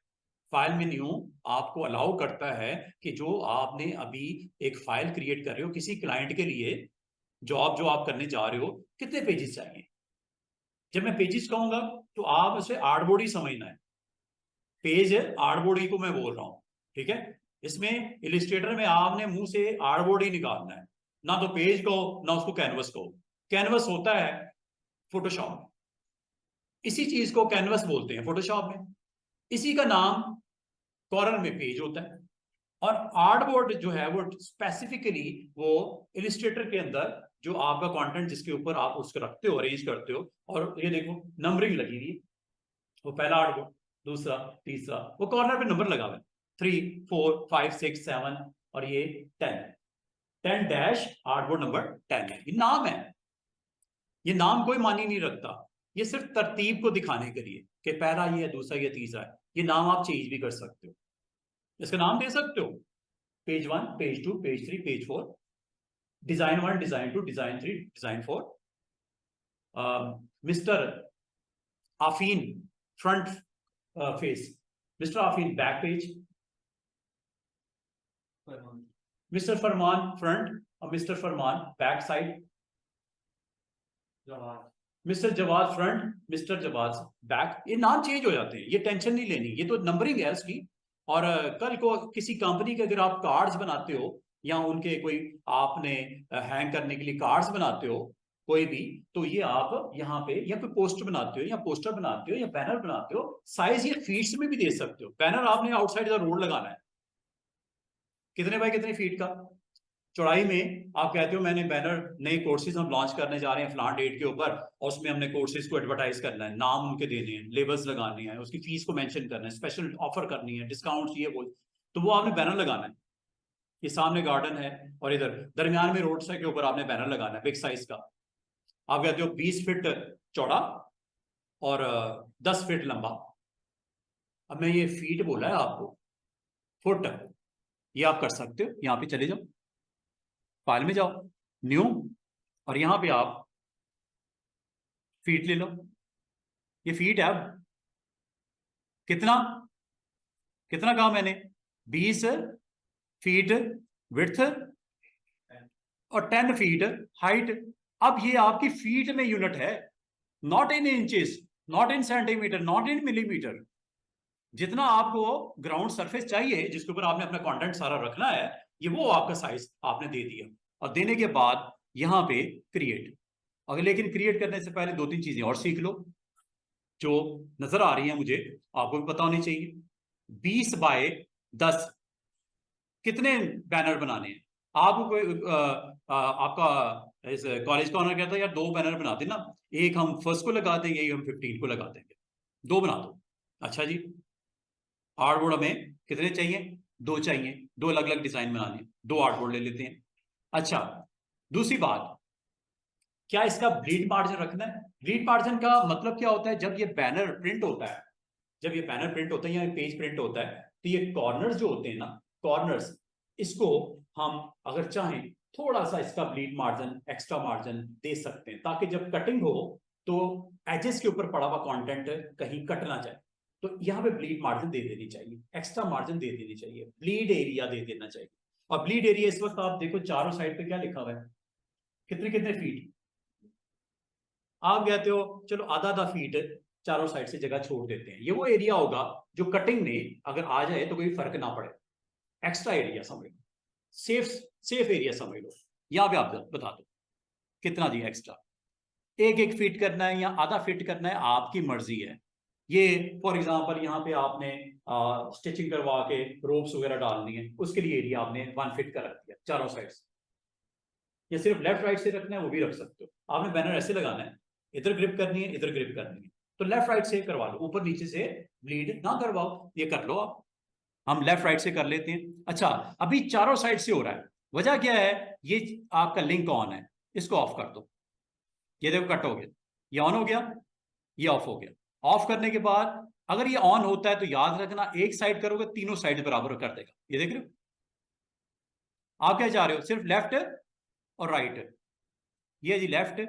फाइल में न्यू आपको अलाउ करता है कि जो आपने अभी एक फाइल क्रिएट कर रहे हो किसी क्लाइंट के लिए, जॉब जो आप करने जा रहे हो, कितने पेजेस चाहिए। जब मैं पेजेस कहूंगा तो आप उसे आर्टबोर्ड ही समझना है, पेज आर्टबोर्ड ही को मैं बोल रहा हूं। ठीक है, इसमें इलिस्ट्रेटर में आपने मुंह से आर्टबोर्ड ही निकालना है, ना तो पेज कहो ना उसको कैनवस कहो। कैनवस होता है फोटोशॉप में, इसी चीज को कैनवस बोलते हैं फोटोशॉप में, इसी का नाम कॉर्नर में पेज होता है। और आर्टबोर्ड जो है वो स्पेसिफिकली वो इलिस्ट्रेटर के अंदर जो आपका कंटेंट जिसके ऊपर आप उसको रखते हो, अरेंज करते हो। और ये देखो नंबरिंग लगी हुई है, वो पहला आर्टबोर्ड, दूसरा, तीसरा, वो कॉर्नर पे नंबर लगा हुआ है 3 4 5 6 7, और ये 10 डैश आर्टबोर्ड नंबर 10 है। ये नाम है, ये नाम कोई मानी नहीं रखता, ये सिर्फ तरतीब को दिखाने के लिए कि पहला ये है, दूसरा ये, तीसरा है। ये नाम आप चेंज भी कर सकते हो, इसका नाम दे सकते हो, page 1, page 2, page 3, page 4, design 1, design 2, design 3, design 4, mister Afeen front face, mister Afeen back page, mister Farman front और mister Farman back side, mister Jawad front, mister Jawad back. ये नाम चेंज हो जाते हैं, ये टेंशन नहीं लेनी, ये तो नंबरिंग है उसकी। और कल को किसी कंपनी के अगर आप कार्ड्स बनाते हो या उनके कोई आपने हैंग करने के लिए कार्ड्स बनाते हो कोई भी, तो ये आप यहाँ पे या कोई पोस्टर बनाते हो या पोस्टर बनाते हो या बैनर बनाते हो, साइज ये फीट्स में भी दे सकते हो। बैनर आपने आउटसाइड द रोड लगाना है, कितने बाय कितने फीट का, चौड़ाई में आप कहते हो मैंने बैनर, नए कोर्सेज हम लॉन्च करने जा रहे हैं फलान डेट के ऊपर, और उसमें हमने कोर्सेज को एडवर्टाइज करना है, नाम उनके देने हैं, लेबल्स लगाने हैं, उसकी फीस को मेंशन करना है, स्पेशल ऑफर करनी है, डिस्काउंट ये वो, तो वो आपने बैनर लगाना है। ये सामने गार्डन है और इधर दरमियान में रोड साइड के ऊपर आपने बैनर लगाना है बिग साइज का। आप कहते हो 20 फीट चौड़ा और 10 फीट लंबा। अब मैं ये फीट बोला है आपको, फुट, ये आप कर सकते हो। यहाँ पे चले जाओ, फाइल में जाओ, न्यू, और यहां पे आप फीट ले लो। ये फीट है, अब कितना कितना कहा मैंने, 20 फीट विड्थ और 10 फीट हाइट। अब ये आपकी फीट में यूनिट है, not in inches, not in centimetre, not in millimetre. जितना आपको ग्राउंड सरफेस चाहिए जिसके ऊपर आपने अपना कंटेंट सारा रखना है, ये वो आपका साइज आपने दे दिया। और देने के बाद यहां पे क्रिएट। अगर लेकिन क्रिएट करने से पहले 2-3 चीजें और सीख लो जो नजर आ रही हैं मुझे, आपको भी पता होनी चाहिए। 20 बाय 10 कितने बैनर बनाने हैं आपको? कोई आपका इस कॉलेज का ऑनर कहता है यार 2 बैनर बना देना, एक हम फर्स्ट को लगा देंगे, एक हम 15 को लगा देंगे, 2 बना दो। अच्छा जी, आर्टबोर्ड हमें कितने चाहिए? 2 चाहिए, 2 अलग अलग डिजाइन बनाने, 2 आर्टबोर्ड ले लेते हैं। अच्छा, दूसरी बात, क्या इसका ब्लीड मार्जिन रखना है? ब्लीड मार्जिन का मतलब क्या होता है? जब ये बैनर प्रिंट होता है, जब ये बैनर प्रिंट होता है या पेज प्रिंट होता है, तो ये कॉर्नर्स जो होते हैं ना, कॉर्नर्स, इसको हम अगर चाहें थोड़ा सा इसका bleed margin, extra margin they सकते हैं, ताकि जब कटिंग हो तो एजेस के ऊपर पड़ा हुआ कंटेंट कहीं कट ना जाए। तो यहाँ पे ब्लीड मार्जिन दे देनी चाहिए, एक्स्ट्रा मार्जिन दे देनी चाहिए, ब्लीड एरिया दे देना चाहिए। और ब्लीड एरिया इस वक्त आप देखो चारों साइड पे क्या लिखा हुआ है, कितने कितने फीट। आप कहते हो चलो आधा आधा फीट चारों साइड से जगह छोड़ देते हैं, ये वो एरिया होगा जो कटिंग में अगर आ जाए तो कोई फर्क ना पड़े, एक्स्ट्रा एरिया समझ लो, सेफ सेफ एरिया समझ लो। यहां पे आप बता दो कितना जी एक्स्ट्रा, 1-1 फीट करना है या आधा फीट करना है, आपकी मर्जी है। ये फॉर एग्जांपल यहाँ पे आपने स्टिचिंग करवा के रोप्स वगैरह डालनी है, उसके लिए एरिया आपने 1 फीट का रख दिया चारों साइड से। या सिर्फ लेफ्ट राइट से रखना है वो भी रख सकते हो। आपने बैनर ऐसे लगाना है, इधर ग्रिप करनी है, इधर ग्रिप करनी है, तो लेफ्ट राइट से करवा लो, ऊपर नीचे से ब्लीड ना करवाओ, ये कर लो आप। हम लेफ्ट राइट से कर लेते हैं। अच्छा, अभी चारों साइड से हो रहा है, वजह क्या है? ये आपका लिंक ऑन है, इसको ऑफ कर दो। ये देखो कट हो गया, ये ऑन हो गया, ये ऑफ हो गया। ऑफ करने के बाद अगर ये ऑन होता है तो याद रखना एक साइड करोगे तीनों साइड बराबर कर देगा। ये देख रहे हो? आप क्या चाह रहे हो? सिर्फ लेफ्ट और राइट, ये जी लेफ्ट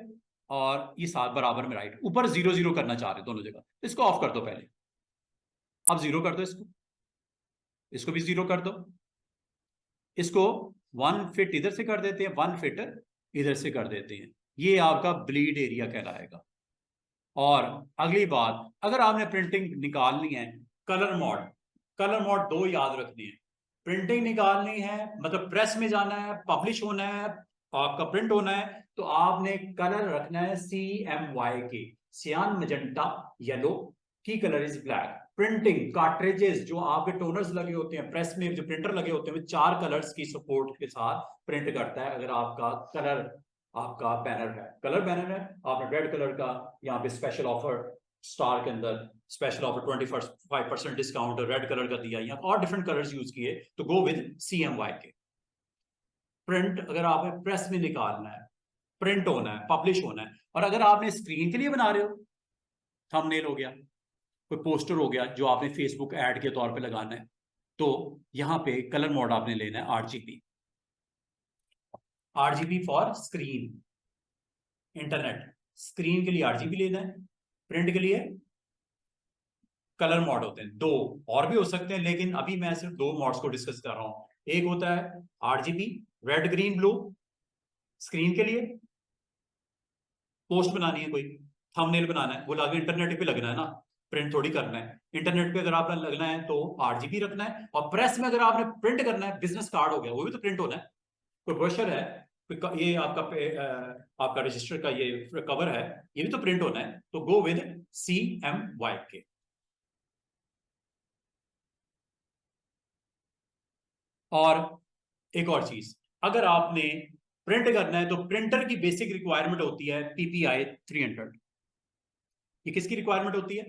और ये साथ बराबर में राइट, ऊपर 0-0 करना चाह रहे हो दोनों जगह, इसको ऑफ कर दो पहले। अब 0 कर दो इसको, इसको भी 0 कर दो, इसको 1 फीट इधर से कर देते हैं, 1 फीट इधर से कर देते हैं। ये आपका ब्लीड एरिया कहलाएगा। और अगली बात, अगर आपने प्रिंटिंग निकालनी है, कलर मोड, कलर मोड 2 याद रखने हैं। प्रिंटिंग निकालनी है मतलब प्रेस में जाना है, पब्लिश होना है, आपका प्रिंट होना है, तो आपने कलर रखना है CMYK, सियान मजेंटा येलो, की colour is black. Printing cartridges जो आपके टोनर्स लगे होते हैं प्रेस में, जो प्रिंटर लगे होते हैं, 4 कलर्स की सपोर्ट के साथ प्रिंट करता है। अगर आपका कलर, आपका बैनर है, कलर बैनर है, आपने रेड कलर का यहाँ पे स्पेशल ऑफर स्टार के अंदर special offer 25% discount red colour का दिया, यहाँ और डिफरेंट कलर्स यूज किए, तो गो विद CMYK। प्रिंट अगर आपने प्रेस में निकालना है, प्रिंट होना है, पब्लिश होना है, और अगर आपने स्क्रीन के लिए बना रहे हो थंबनेल हो गया, कोई पोस्टर हो गया जो आपने फेसबुक ऐड के तौर पे लगाना है, तो यहाँ पे कलर मोड आपने लेना है RGB. RGB for screen, internet screen के लिए आरजीबी लेना है, प्रिंट के लिए कलर मोड होते हैं दो, और भी हो सकते हैं लेकिन अभी मैं सिर्फ दो मोड्स को डिस्कस कर रहा हूं। एक होता है RGB red green blue, screen के लिए पोस्ट बनानी है, कोई थंबनेल बनाना है, वो लाके इंटरनेट पे लगना है ना, प्रिंट थोड़ी करना है। इंटरनेट पे अगर आपने लगना है तो आरजीबी रखना है, और प्रेस में अगर आपने प्रिंट करना है, बिजनेस कार्ड हो गया वो भी तो प्रिंट होना है, कोई ब्रोशर है, ये आपका रजिस्टर का ये कवर है, ये भी तो प्रिंट होना है, तो गो विद CMY के। और एक और चीज, अगर आपने प्रिंट करना है तो प्रिंटर की बेसिक रिक्वायरमेंट होती है PPI 300। ये किसकी रिक्वायरमेंट होती है?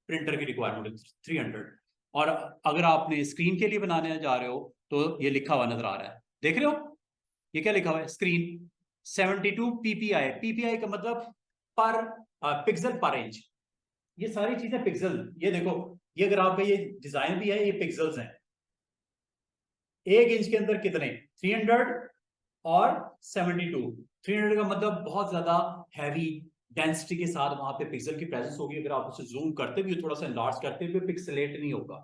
प्रिंटर की रिक्वायरमेंट 300। और अगर आपने स्क्रीन के लिए बनाने जा रहे हो तो ये लिखा हुआ नजर आ रहा है, देख रहे हो ये क्या लिखा हुआ है? Screen 72 PPI। PPI का मतलब पर पिक्सल पर इंच, ये सारी चीजें पिक्सल, ये देखो, ये अगर आपका ये डिजाइन भी है, ये पिक्सल्स हैं। 1 इंच के अंदर कितने? 300 और 72। 300 का मतलब बहुत ज्यादा हैवी डेंसिटी के साथ वहां पे पिक्सल की प्रेजेंस होगी। अगर आप उसे जूम करते भी हो, थोड़ा सा एनलार्ज करते हुए, पिक्सलेट नहीं होगा।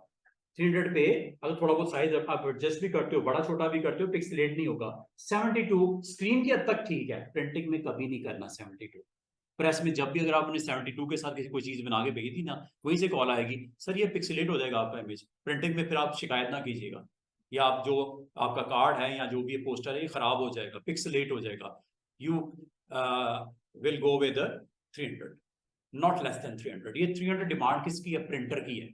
300 पे अगर थोड़ा बहुत साइज आप एडजस्ट भी करते हो, बड़ा छोटा भी करते हो, पिक्सलेट नहीं होगा। 72 स्क्रीन की हद तक ठीक है, प्रिंटिंग में कभी नहीं करना 72। प्रेस में जब भी अगर आपने 72 के साथ किसी कोई चीज बना के भेजी थी ना, वहीं से कॉल आएगी, सर ये पिक्सलेट हो जाएगा आपका इमेज। प्रिंटिंग में फिर आप शिकायत ना कीजिएगा, या आप जो आपका कार्ड है या जो भी पोस्टर है ये खराब हो जाएगा, पिक्सलेट हो जाएगा। You will go with 300, not less than 300। ये 300 डिमांड किसकी है? प्रिंटर की है।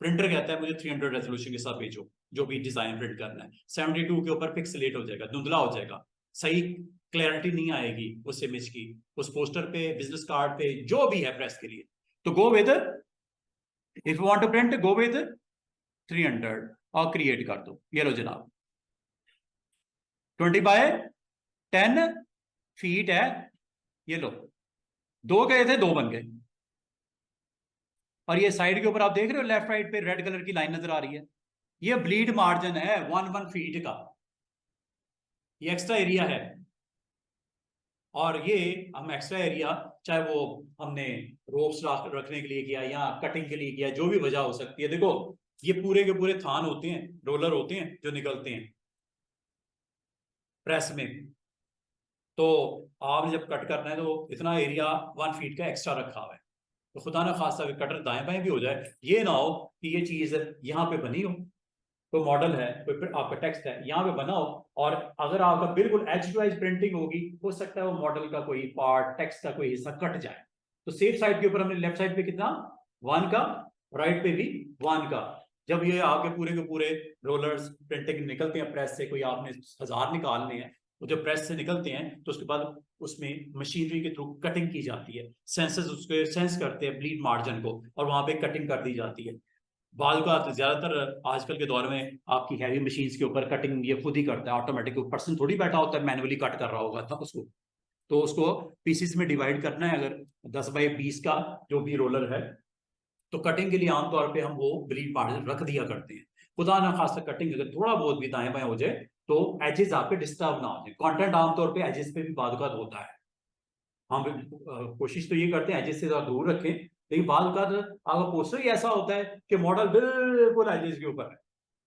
प्रिंटर कहता है मुझे 300 रेजोल्यूशन के साथ भेजो जो भी डिजाइन प्रिंट करना है। 72 के ऊपर पिक्सलेट हो जाएगा, धुंधला हो जाएगा, सही क्लैरिटी नहीं आएगी उस इमेज की, उस पोस्टर पे, बिजनेस कार्ड पे, जो भी है प्रेस के लिए। तो go with, if you want to print go with 300 और क्रिएट कर दो। ये लो जनाब, 20 बाय 10 फीट है, ये लो, दो गए थे, दो बन गए। और ये साइड के ऊपर आप देख रहे हो लेफ्ट राइट पे रेड कलर की लाइन नजर आ रही है, ये ब्लीड मार्जिन है 1 फीट का, ये एक्स्ट्रा एरिया है। और ये हम एक्स्ट्रा एरिया, चाहे वो हमने रोप्स रखने के लिए किया या कटिंग के लिए किया, जो भी वजह हो सकती है, देखो ये पूरे के पूरे थान होते हैं, रोलर होते हैं जो निकलते हैं प्रेस में। तो आपने जब कट करना है तो इतना एरिया 1 फीट का एक्स्ट्रा रखा हुआ है। तो खुदा ना खास्ता कटर दाएं बाएं भी हो जाए, ये ना हो कि ये चीज यहाँ पे बनी हो, कोई मॉडल है, कोई आपका टेक्स्ट है यहाँ पे बना हो, और अगर आपका बिल्कुल एज टू एज प्रिंटिंग होगी, हो सकता है वो मॉडल का कोई पार्ट, टेक्स्ट का कोई हिस्सा कट जाए। तो सेफ साइड के ऊपर हमने लेफ्ट साइड पे कितना 1 का, राइट पे भी 1 का। जब ये आपके पूरे के पूरे रोलर्स प्रिंटिंग निकलते हैं प्रेस से, कोई आपने 1000 निकालने हैं, तो जब प्रेस से निकलते हैं तो उसके बाद उसमें मशीनरी के थ्रू कटिंग की जाती है, सेंसर्स उसके सेंस करते हैं ब्लीड मार्जिन को, और वहां पे कटिंग कर दी जाती है। बाल का ज्यादातर आजकल के दौर में आपकी हैवी मशीन्स के ऊपर कटिंग ये खुद ही करता है ऑटोमेटिक, पर्सन थोड़ी बैठा होता है मैनुअली कट कर रहा होगा था उसको। तो उसको पीसीस में डिवाइड करना है, अगर 10 बाय 20 का जो भी रोलर है, तो कटिंग के लिए आमतौर पे हम वो ब्लीड मार्जिन रख दिया करते हैं। खुदा ना खासा कटिंग अगर थोड़ा बहुत भी दाएं बाएं हो जाए तो एजेस आपके डिस्टर्ब ना हो जाए। कंटेंट आमतौर पे एजेस पे भी बादुकात होता है, हम कोशिश तो ये करते हैं एजेस से ज्यादा दूर रखें, लेकिन बादुकात आपका पोस्टर ही ऐसा होता है कि मॉडल बिल्कुल एजेस के ऊपर है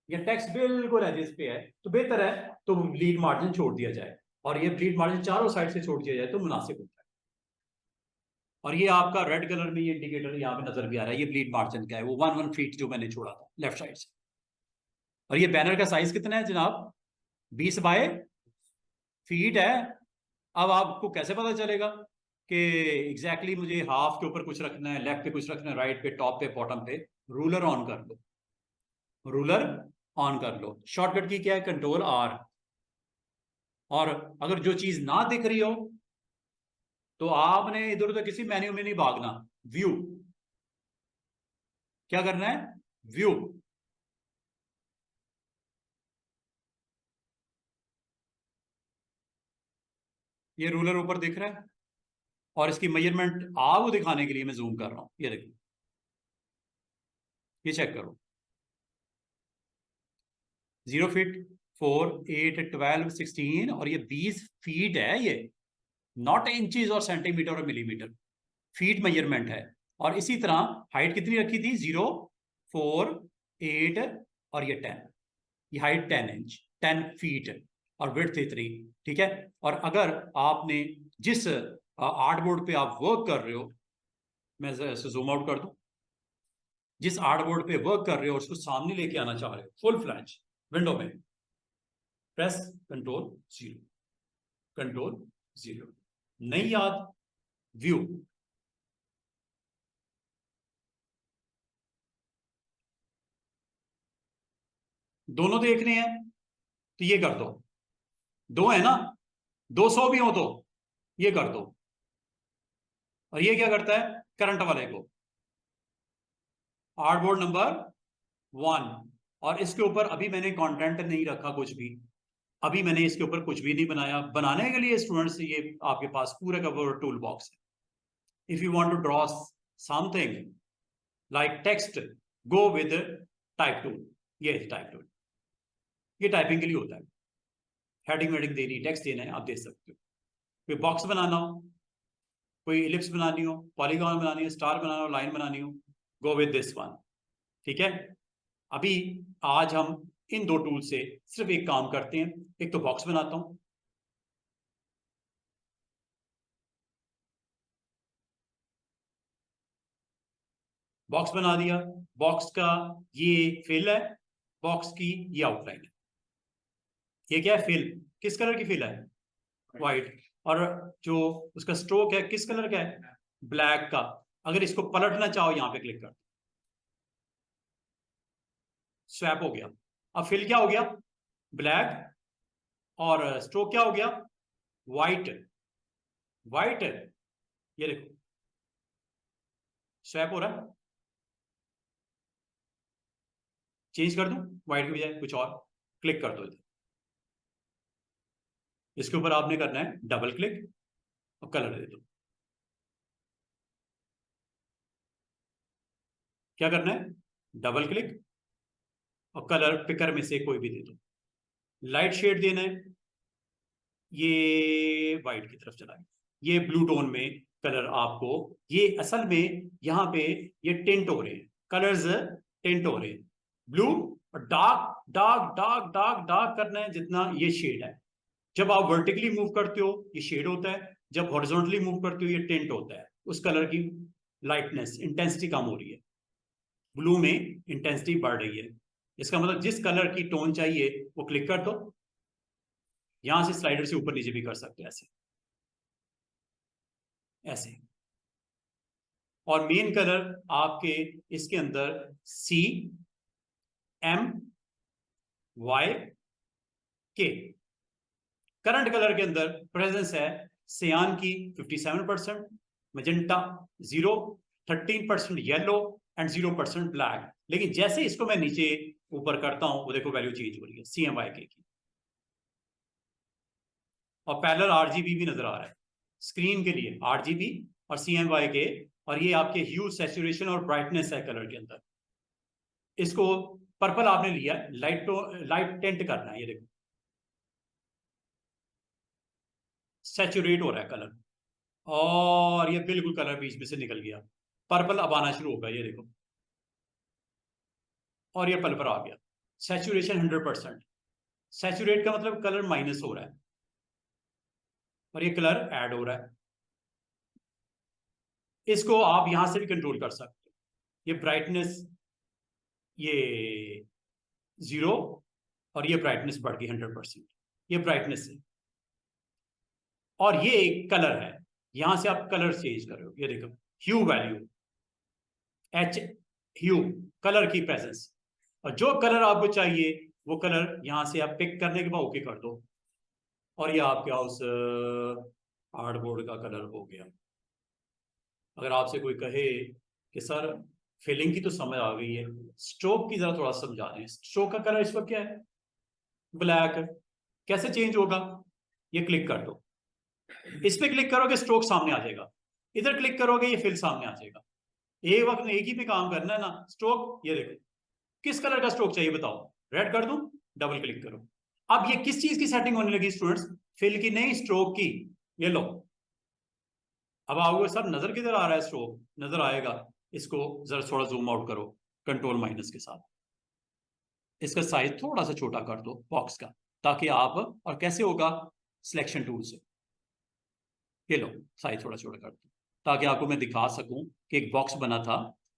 या टेक्स्ट बिल्कुल एजेस पे है, तो बेहतर है तो ब्लीड मार्जिन छोड़ दिया जाए, और ये ब्लीड मार्जिन चारों साइड से छोड़ दिया जाए तो मुनासिब होता है। और ये आपका रेड कलर में ये इंडिकेटर यहाँ पे नजर भी आ रहा है, ये ब्लीड मार्जिन का है, वो 1 फीट जो मैंने छोड़ा था लेफ्ट साइड से। और ये बैनर का साइज कितना है जनाब? 20 बाय फीट है। अब आपको कैसे पता चलेगा कि एग्जैक्टली मुझे हाफ के ऊपर कुछ रखना है, लेफ्ट पे कुछ रखना है, राइट पे, टॉप पे, बॉटम पे? रूलर ऑन कर लो, रूलर ऑन कर लो, शॉर्टकट की क्या है? Ctrl+R। और अगर जो चीज ना दिख रही हो तो आपने इधर उधर किसी मेन्यू में नहीं भागना, व्यू, क्या करना है? व्यू। ये रूलर ऊपर दिख रहा है, और इसकी मेजरमेंट आपको दिखाने के लिए मैं जूम कर रहा हूं, ये देखो, ये चेक करो, 0 फीट 4 8 12 16 और ये 20 फीट है, ये नॉट इंचेस और सेंटीमीटर और मिलीमीटर, फीट मेजरमेंट है। और इसी तरह हाइट कितनी रखी थी, 0 4 8 और ये 10, ये हाइट 10 इंच 10 फीट और विड्थ इतनी, ठीक है। और अगर आपने जिस आर्ट बोर्ड पे आप वर्क कर रहे हो, मैं इसे जूम आउट कर दूं, जिस आर्ट बोर्ड पे वर्क कर रहे हो उसको सामने लेके आना चाह रहे हो फुल फ्लैश विंडो में, प्रेस कंट्रोल 0, कंट्रोल 0, नहीं याद, व्यू, दोनों देखने हैं तो ये कर दो, दो है ना, 200 भी हो तो ये कर दो। और ये क्या करता है, करंट वाले को, आर्टबोर्ड नंबर 1, और इसके ऊपर अभी मैंने कंटेंट नहीं रखा कुछ भी, अभी मैंने इसके ऊपर कुछ भी नहीं बनाया। बनाने के लिए स्टूडेंट्स ये आपके पास पूरा का पूरा टूल बॉक्स है। If you want to draw something like text, go with type tool, ये टाइप टूल, ये टाइपिंग के लिए होता है, हेडिंग वेडिंग देनी, टेक्स्ट देना है, आप दे सकते हो। कोई बॉक्स बनाना हो, कोई इलिप्स बनानी हो, पॉलीगॉन बनानी हो, स्टार बनाना हो, लाइन बनानी हो, गो विद दिस वन, ठीक है। अभी आज हम इन दो टूल से सिर्फ एक काम करते हैं, एक तो बॉक्स बनाता हूं, बॉक्स बना दिया, बॉक्स का ये फिल है, बॉक्स की ये आउटलाइन है, ये क्या है, फिल, किस कलर की फिल है, व्हाइट, और जो उसका स्ट्रोक है किस कलर का है, ब्लैक का। अगर इसको पलटना चाहो यहां पे क्लिक कर, स्वैप हो गया, अब फिल क्या हो गया, ब्लैक, और स्ट्रोक क्या हो गया, व्हाइट, व्हाइट, ये देखो स्वैप हो रहा है, चेंज कर दूं व्हाइट की बजाय कुछ और, क्लिक कर दो इधर, इसके ऊपर आपने करना है डबल क्लिक और कलर दे दो, क्या करना है, डबल क्लिक और कलर पिकर में से कोई भी दे दो, लाइट शेड देना है, ये व्हाइट की तरफ चला गया, ये ब्लू टोन में कलर आपको, ये असल में यहाँ पे ये टेंट हो रहे हैं, कलर्स टेंट हो रहे हैं, ब्लू और dark dark dark dark dark करना है जितना ये शेड है। जब आप वर्टिकली मूव करते हो ये शेड होता है, जब हॉरिजॉन्टली मूव करते हो ये टेंट होता है, उस कलर की लाइटनेस इंटेंसिटी कम हो रही है, ब्लू में इंटेंसिटी बढ़ रही है। इसका मतलब जिस कलर की टोन चाहिए वो क्लिक कर दो, यहां से स्लाइडर से ऊपर नीचे भी कर सकते हो, ऐसे ऐसे। और मेन कलर आपके इसके अंदर CMYK, करंट कलर के अंदर प्रेजेंस है सियान की 57%, मजेंटा 0, 13% येलो एंड 0% ब्लैक। लेकिन जैसे इसको मैं नीचे ऊपर करता हूं वो देखो वैल्यू चेंज हो रही है CMYK की, और पैरेलल RGB भी नजर आ रहा है स्क्रीन के लिए, RGB और CMYK, और ये आपके ह्यू सैचुरेशन और ब्राइटनेस है कलर के अंदर। इसको पर्पल आपने लिया, लाइट टेंट करना है, ये देखो सैचुरेट हो रहा है कलर, और ये बिल्कुल कलर बीच में से निकल गया, पर्पल अब आना शुरू होगा, ये देखो, और ये पर्पल आ गया, सैचुरेशन 100%, सैचुरेट का मतलब कलर माइनस हो रहा है और ये कलर ऐड हो रहा है। इसको आप यहां से भी कंट्रोल कर सकते हो, ये ब्राइटनेस ये 0 और ये ब्राइटनेस बढ़ गई 100%, ये ब्राइटनेस है, और ये एक कलर है, यहां से आप कलर चेंज कर रहे हो, ये देखो ह्यू वैल्यू, H ह्यू, कलर की प्रेजेंस, और जो कलर आपको चाहिए वो कलर यहां से आप पिक करने के बाद ओके कर दो, और ये आपके हाउस हार्डबोर्ड का कलर हो गया। अगर आपसे कोई कहे कि सर फिलिंग की तो समझ आ गई है, स्ट्रोक की जरा थोड़ा समझा दें, स्ट्रोक का कलर इस वक्त क्या है, ब्लैक, कैसे चेंज होगा, ये क्लिक कर दो, इस पे क्लिक करोगे स्ट्रोक सामने आ जाएगा, इधर क्लिक करोगे ये फिल सामने आ जाएगा। एक वक्त में एक ही पे काम करना है ना। स्ट्रोक ये देखो, किस कलर का स्ट्रोक चाहिए बताओ, रेड कर दूं, डबल क्लिक करो। अब ये किस चीज की सेटिंग होने लगी स्टूडेंट्स, फिल की नहीं स्ट्रोक की। ये लो, अब आओगे सर नजर किधर आ रहा है, स्ट्रोक नजर आएगा। इसको जरा थोड़ा जूम आउट करो कंट्रोल माइनस के साथ, इसका साइज थोड़ा सा छोटा कर दो बॉक्स का, ताकि आप, और कैसे होगा, सिलेक्शन टूल से। ये लो, साइज थोड़ा छोटा कर दो ताकि आपको मैं दिखा सकूं कि एक बॉक्स बना था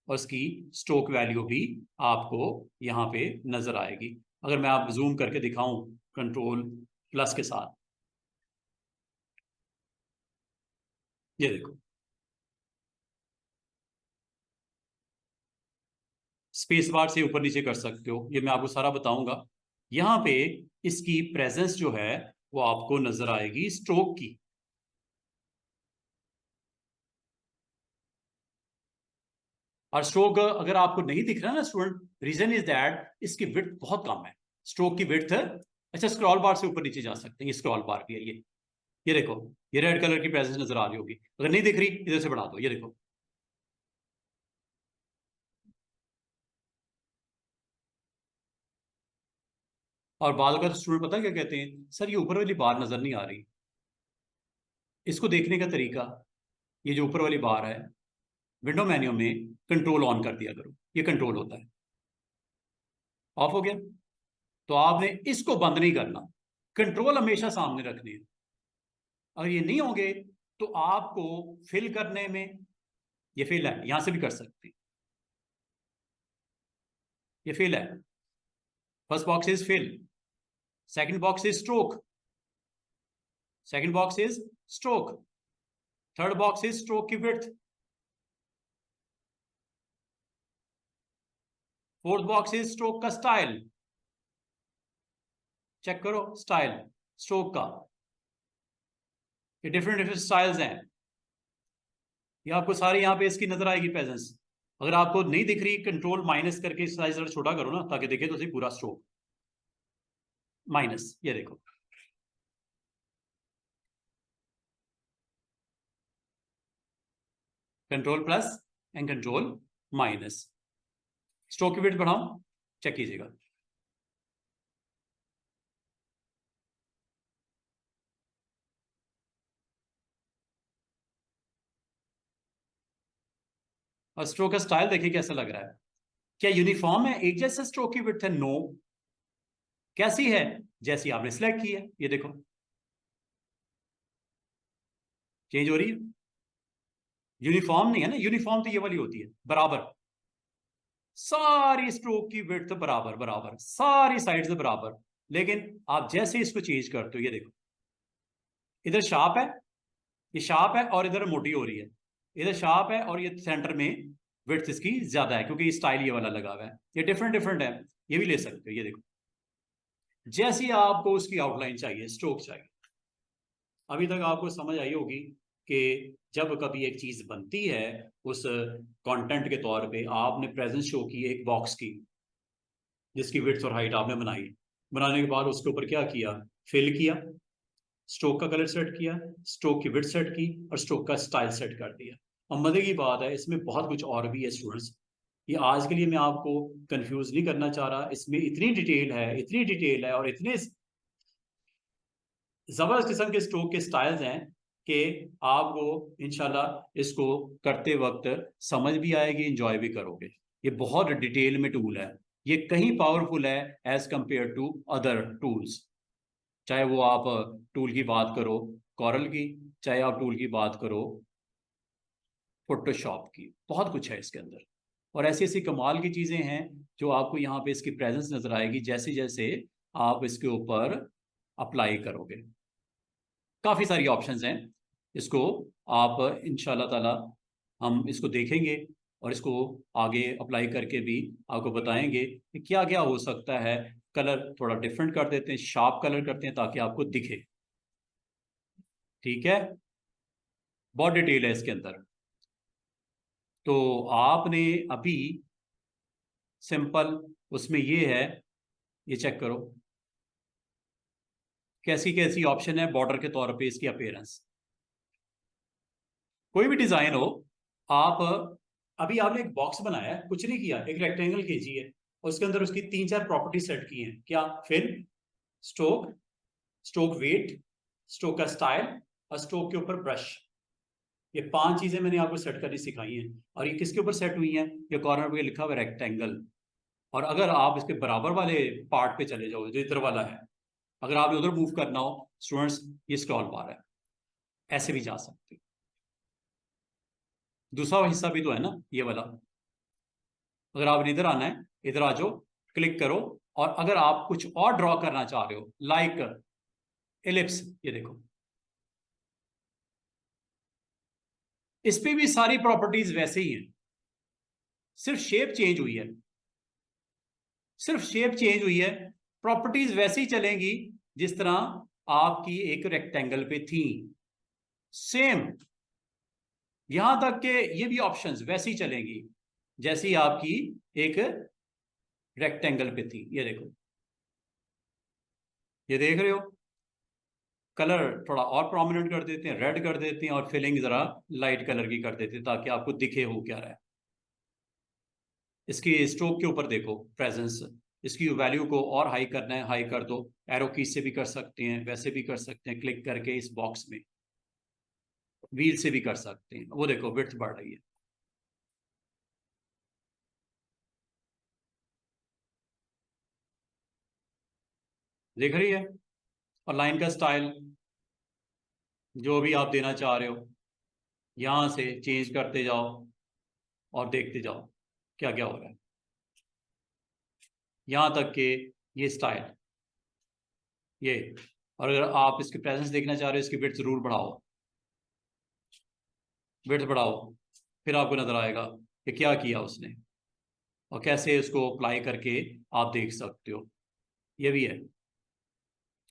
और उसकी स्ट्रोक वैल्यू भी आपको यहाँ पे नजर आएगी। अगर मैं आप जूम करके दिखाऊं कंट्रोल प्लस के साथ, ये देखो, स्पेस बार से ऊपर नीचे कर सकते हो, ये मैं आपको सारा बताऊंगा। यहाँ पे इसकी प्रेजेंस जो है वो आपको नजर आएगी स्ट्रोक की। और स्ट्रोक अगर आपको नहीं दिख रहा ना स्टूडेंट, रीजन इज दैट इसकी विड्थ बहुत कम है, स्ट्रोक की विड्थ। अच्छा, स्क्रॉल बार से ऊपर नीचे जा सकते हैं, ये स्क्रॉल बार भी है ये देखो, ये रेड कलर की प्रेजेंस नजर आ रही होगी, अगर नहीं दिख रही इधर से बढ़ा दो, ये देखो। और बाल का स्टूडेंट पता है क्या कहते हैं, सर ये ऊपर वाली बार नजर नहीं आ रही। इसको देखने का तरीका, ये जो ऊपर वाली बार है, विंडो मेन्यू में कंट्रोल ऑन कर दिया करो, ये कंट्रोल होता है, ऑफ हो गया। तो आपने इसको बंद नहीं करना, कंट्रोल हमेशा सामने रखने हैं। अगर ये नहीं होंगे तो आपको फिल करने में, ये फिल है यहां से भी कर सकते हैं, ये फिल है, first box is fill, second box is stroke, second box is stroke, third box is stroke की width, fourth box is stroke का स्टाइल, चेक करो स्टाइल स्ट्रोक का, ये डिफरेंट डिफरेंट स्टाइल्स हैं, ये आपको सारी यहाँ पे इसकी नजर आएगी प्रेजेंस। अगर आपको नहीं दिख रही, कंट्रोल माइनस करके साइज थोड़ा छोटा करो ना, ताकि देखे तो सही पूरा स्ट्रोक, माइनस, ये देखो। Control plus and control minus, stroke की विड्थ बढ़ाओ, चेक कीजिएगा। और स्ट्रोक का स्टाइल देखिए कैसा लग रहा है, क्या यूनिफॉर्म है, एक जैसा स्ट्रोक की विड्थ है, नो। कैसी है, जैसी आपने सिलेक्ट की है, ये देखो चेंज हो रही है। यूनिफॉर्म नहीं है ना, यूनिफॉर्म तो ये वाली होती है बराबर, सारी स्ट्रोक की विड्थ बराबर बराबर, सारी साइड से बराबर। लेकिन आप जैसे इसको चेंज करते हो, ये देखो, इधर शार्प है, ये शार्प है और इधर मोटी हो रही है, इधर शार्प है और ये सेंटर में विड्थ इसकी ज्यादा है, क्योंकि ये स्टाइल ये वाला लगा हुआ है, ये डिफरेंट डिफरेंट है, ये भी ले सकते हो, ये देखो, जैसी आपको उसकी आउटलाइन चाहिए, स्ट्रोक चाहिए। अभी तक आपको समझ आई होगी कि जब कभी एक चीज बनती है, उस कंटेंट के तौर पे आपने प्रेजेंस शो की एक बॉक्स की, जिसकी विड्थ और हाइट आपने बनाई, बनाने के बाद उसके ऊपर क्या किया, फिल किया, स्ट्रोक का कलर सेट किया, स्ट्रोक की विड्थ सेट की और स्ट्रोक का स्टाइल सेट कर दिया। अब मजे की बात है, इसमें बहुत कुछ और भी है स्टूडेंट्स, ये आज के लिए मैं आपको कंफ्यूज नहीं करना चाह रहा, इसमें इतनी डिटेल है, इतनी डिटेल है और इतने जबरदस्त किस्म के स्ट्रोक के स्टाइल्स हैं कि आपको इंशाल्लाह इसको करते वक्त समझ भी आएगी, इंजॉय भी करोगे। ये बहुत डिटेल में टूल है, ये कहीं पावरफुल है as compare to other tools. चाहे वो आप टूल की बात करो कॉरल की, चाहे आप टूल की बात करो फोटोशॉप की, बहुत कुछ है इसके अंदर। और ऐसी ऐसी कमाल की चीजें हैं जो आपको यहाँ पे इसकी प्रेजेंस नजर आएगी जैसे जैसे आप इसके ऊपर अप्लाई करोगे। काफ़ी सारी ऑप्शंस हैं, इसको आप इंशाल्लाह ताला हम इसको देखेंगे और इसको आगे अप्लाई करके भी आपको बताएंगे कि क्या क्या हो सकता है। कलर थोड़ा डिफरेंट कर देते हैं, शार्प कलर करते हैं ताकि आपको दिखे, ठीक है, बहुत डिटेल है इसके अंदर। तो आपने अभी सिंपल उसमें ये है, ये चेक करो कैसी कैसी ऑप्शन है बॉर्डर के तौर पे इसकी अपीयरेंस। कोई भी डिजाइन हो, आप अभी आपने एक बॉक्स बनाया है, कुछ नहीं किया, एक रेक्टेंगल खींची है, उसके अंदर उसकी 3-4 प्रॉपर्टी सेट की हैं। क्या? Fill, stroke, stroke weight, stroke का स्टाइल और स्ट्रोक के ऊपर ब्रश। ये 5 चीजें मैंने आपको सेट करनी सिखाई हैं। और ये किसके ऊपर सेट हुई हैं? ये कॉर्नर पे लिखा हुआ है रेक्टेंगल। और अगर आप इसके बराबर वाले पार्ट पे चले जाओ जो इधर वाला है, अगर आपने उधर मूव करना हो स्टूडेंट्स, ये स्क्रॉल बार है, ऐसे भी जा सकते हो। दूसरा हिस्सा भी तो है ना ये वाला। अगर आपने इधर आना है, इधर आ जाओ, क्लिक करो। और अगर आप कुछ और ड्रॉ करना चाह रहे हो, लाइक एलिप्स, ये देखो, इस पे भी सारी प्रॉपर्टीज वैसे ही हैं, सिर्फ शेप चेंज हुई है, सिर्फ शेप चेंज हुई है। प्रॉपर्टीज वैसे ही चलेंगी जिस तरह आपकी एक रेक्टेंगल पे थी, सेम। यहां तक के ये भी ऑप्शंस वैसी चलेंगी जैसी आपकी एक रेक्टेंगल पे थी। ये देखो, ये देख रहे हो, कलर थोड़ा और प्रोमिनेंट कर देते हैं, रेड कर देते हैं, और फिलिंग जरा लाइट कलर की कर देते हैं ताकि आपको दिखे हो क्या रहा है। इसकी स्ट्रोक के ऊपर देखो प्रेजेंस, इसकी वैल्यू को और हाई करना है, हाई कर दो। एरो की से भी कर सकते हैं, वैसे भी कर सकते हैं, क्लिक करके इस बॉक्स में व्हील से भी कर सकते हैं। वो देखो विड्थ बढ़ रही है। देख रही है? और लाइन का स्टाइल जो भी आप देना चाह रहे हो, यहां से चेंज करते जाओ और देखते जाओ क्या क्या हो रहा है, यहां तक कि ये स्टाइल, ये। और अगर आप इसकी प्रेजेंस देखना चाह रहे हो, इसकी विड्थ जरूर बढ़ाओ, विड्थ बढ़ाओ, फिर आपको नजर आएगा कि क्या किया उसने और कैसे उसको अप्लाई करके आप देख सकते हो। ये भी है,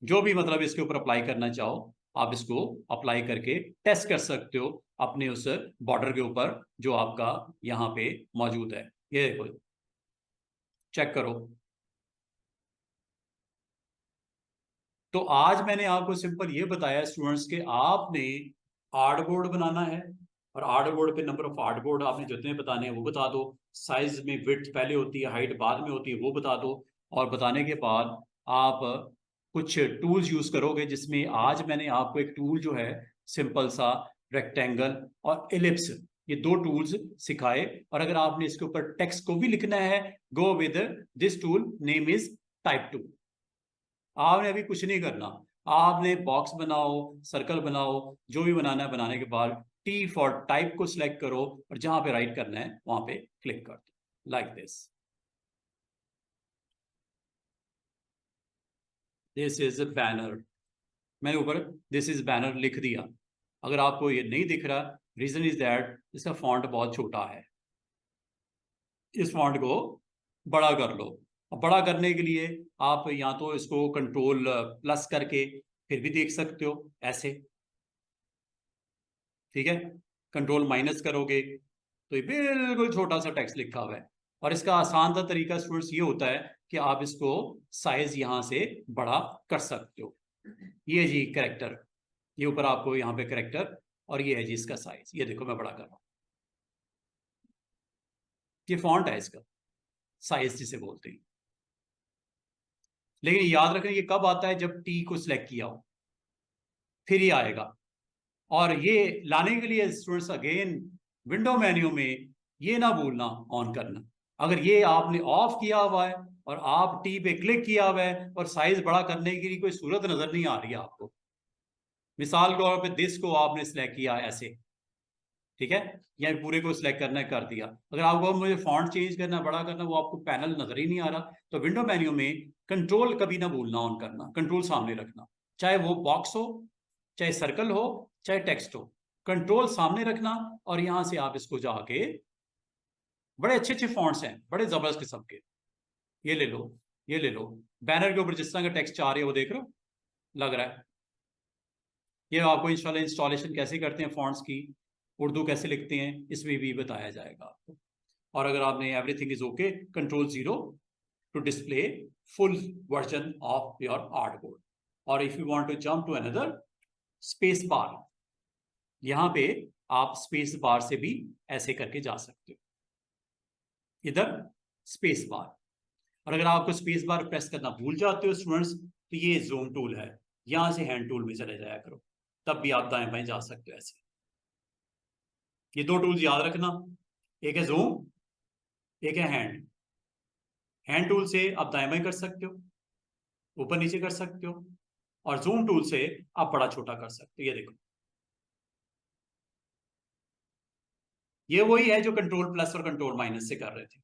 जो भी मतलब इसके ऊपर अप्लाई करना चाहो आप इसको अप्लाई करके टेस्ट कर सकते हो अपने उस बॉर्डर के ऊपर जो आपका यहाँ पे मौजूद है। ये देखो, चेक करो। तो आज मैंने आपको सिंपल ये बताया स्टूडेंट्स के आपने आर्टबोर्ड बनाना है, और आर्टबोर्ड पे नंबर ऑफ आर्टबोर्ड आपने जितने बताने हैं वो बता दो। साइज में विड्थ पहले होती है, हाइट बाद में होती है, वो बता दो। और बताने के बाद आप कुछ टूल्स यूज करोगे, जिसमें आज मैंने आपको एक टूल जो है सिंपल सा, रेक्टेंगल और एलिप्स, ये 2 टूल्स सिखाए। और अगर आपने इसके ऊपर टेक्स्ट को भी लिखना है, go with this tool, name is type 2। आपने अभी कुछ नहीं करना, आपने बॉक्स बनाओ, सर्कल बनाओ, जो भी बनाना है, बनाने के बाद टी फॉर टाइप को सिलेक्ट करो और जहां पे राइट करना है वहां पे क्लिक कर दो, like this. This is banner, मैंने ऊपर दिस इज बैनर लिख दिया। अगर आपको ये नहीं दिख रहा, रीजन इज दैट इसका फॉन्ट बहुत छोटा है, इस फॉन्ट को बड़ा कर लो। और बड़ा करने के लिए आप या तो इसको कंट्रोल प्लस करके फिर भी देख सकते हो ऐसे, ठीक है। कंट्रोल माइनस करोगे तो ये बिल्कुल छोटा सा टेक्स्ट लिखा हुआ है। और इसका आसान सा तरीका स्टूडेंट्स ये होता है कि आप इसको साइज यहां से बड़ा कर सकते हो। ये जी करेक्टर, ये ऊपर आपको यहाँ पे करेक्टर, और ये है जी इसका साइज, ये देखो मैं बड़ा कर रहा हूँ। ये फॉन्ट है इसका, साइज जिसे बोलते हैं। लेकिन याद रखना ये कब आता है, जब टी को सिलेक्ट किया हो फिर ये आएगा। और ये लाने के लिए स्टूडेंट्स अगेन विंडो मेन्यू में ये ना भूलना ऑन करना। अगर ये आपने ऑफ किया हुआ है और आप टी पे क्लिक किया हुआ है और साइज बड़ा करने की कोई सूरत नजर नहीं आ रही है आपको, मिसाल के तौर पे दिस को आपने सिलेक्ट किया ऐसे, ठीक है, या पूरे को सिलेक्ट करना है, कर दिया। अगर आपको मुझे फॉन्ट चेंज करना, बड़ा करना, वो आपको पैनल नजर ही नहीं आ रहा, तो विंडो मेन्यू में कंट्रोल कभी ना भूलना ऑन करना, कंट्रोल सामने रखना, चाहे वो बॉक्स हो, चाहे सर्कल हो, चाहे टेक्स्ट हो, कंट्रोल सामने रखना। और यहां से आप इसको जाके, बड़े अच्छे अच्छे फॉन्ट्स हैं, बड़े जबरदस्त किस्म के, ये ले लो, ये ले लो। बैनर के ऊपर जिस तरह का टेक्स्ट आ रही है वो देख रहे हो, लग रहा है। ये आपको इंशाल्लाह इंस्टॉलेशन कैसे करते हैं फॉन्ट्स की, उर्दू कैसे लिखते हैं, इसमें भी बताया जाएगा आपको। और अगर आपने everything is okay, control 0 to display full version of your artboard. और if you want to jump to another, space bar, यहां पे आप स्पेस बार से भी ऐसे करके जा सकते हो, इधर स्पेस बार। और अगर आपको स्पेस बार प्रेस करना भूल जाते हो स्टूडेंट्स, तो ये जूम टूल है, यहां से हैंड टूल में चले जाया करो, तब भी आप दाएं बाएं जा सकते हो ऐसे। ये दो टूल्स याद रखना, एक है जूम, एक है हैंड। हैंड टूल से आप दाएं बाएं कर सकते हो, ऊपर नीचे कर सकते हो, और जूम टूल से आप बड़ा छोटा कर सकते हो। ये देखो, ये वही है जो कंट्रोल प्लस और कंट्रोल माइनस से कर रहे थे।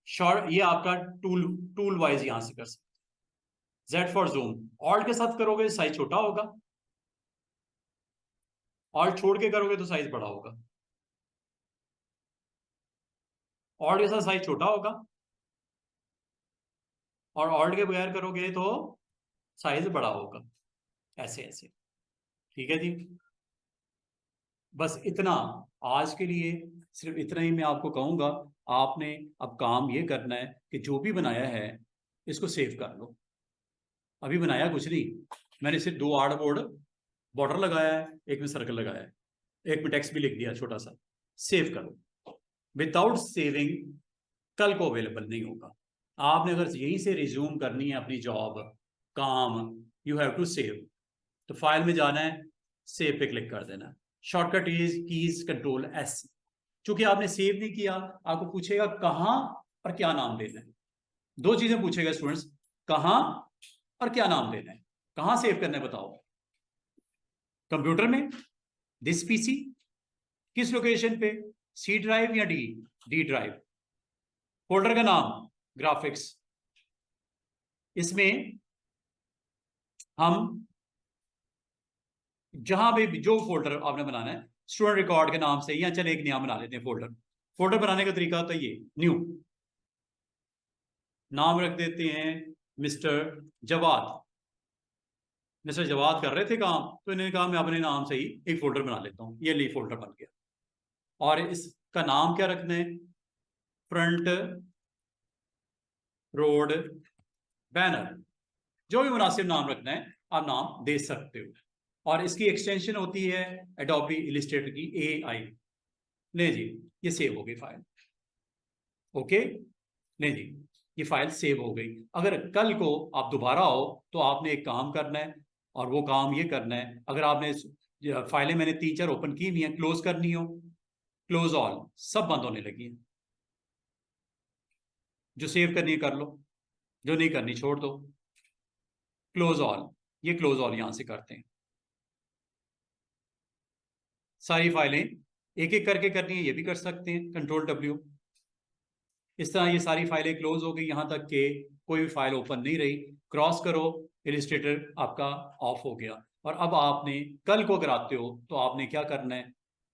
शॉर्ट ये आपका टूल टूल वाइज यहां से कर सकते हो। Z फॉर जूम, ऑल्ट के साथ करोगे साइज छोटा होगा, ऑल्ट छोड़ के करोगे तो साइज बड़ा होगा, ऑल्ट के साथ साइज छोटा होगा, और ऑल्ट के बगैर करोगे तो साइज बड़ा होगा, ऐसे ऐसे। ठीक है जी, बस इतना आज के लिए, सिर्फ इतना ही मैं आपको कहूंगा। आपने अब काम ये करना है कि जो भी बनाया है इसको सेव कर लो। अभी बनाया कुछ नहीं, मैंने सिर्फ दो आर्ट बोर्ड बॉर्डर लगाया है, एक में सर्कल लगाया है, एक में टेक्स्ट भी लिख दिया छोटा सा। सेव करो, विदाउट सेविंग कल को अवेलेबल नहीं होगा। आपने अगर यहीं से रिज्यूम करनी है अपनी जॉब, काम, यू हैव टू सेव। तो फाइल में जाना है, सेव पे क्लिक कर देना, shortcut is keys control S. चूंकि आपने सेव नहीं किया, आपको पूछेगा कहां और क्या नाम देना है। दो चीजें पूछेगा स्टूडेंट्स, कहां और क्या नाम देना है। कहां सेव करना है बताओ, कंप्यूटर में, दिस पीसी, किस लोकेशन पे, सी ड्राइव या डी ड्राइव, फोल्डर का नाम ग्राफिक्स। इसमें हम जहां पे जो फोल्डर आपने बनाना है स्टूडेंट रिकॉर्ड के नाम से, या चले एक नया बना लेते हैं फोल्डर। फोल्डर बनाने का तरीका होता है ये, न्यू, नाम रख देते हैं मिस्टर जवाद। मिस्टर जवाद कर रहे थे काम, तो इन्होंने कहा मैं अपने नाम से ही एक फोल्डर बना लेता हूँ, ये ली फोल्डर बन गया। और इसका नाम क्या रखना है, फ्रंट रोड बैनर, जो भी मुनासिब नाम रखना है आप नाम दे सकते हो। और इसकी एक्सटेंशन होती है एडोबी इलिस्ट्रेटर की AI। ले जी, ये सेव हो गई फाइल। ओके, ले जी, ये फाइल सेव हो गई। अगर कल को आप दोबारा आओ तो आपने एक काम करना है, और वो काम ये करना है, अगर आपने फाइलें मैंने 3-4 ओपन की हुई हैं, क्लोज करनी हो, क्लोज ऑल, सब बंद होने लगी हैं। जो सेव करनी है कर लो, जो नहीं करनी छोड़ दो, क्लोज ऑल। ये क्लोज ऑल यहां से करते हैं। सारी फाइलें एक एक करके करनी है, ये भी कर सकते हैं, कंट्रोल W। इस तरह ये सारी फाइलें क्लोज हो गई, यहां तक कि कोई भी फाइल ओपन नहीं रही। क्रॉस करो, इलिस्ट्रेटर आपका ऑफ हो गया। और अब आपने कल को अगर आते हो तो आपने क्या करना है,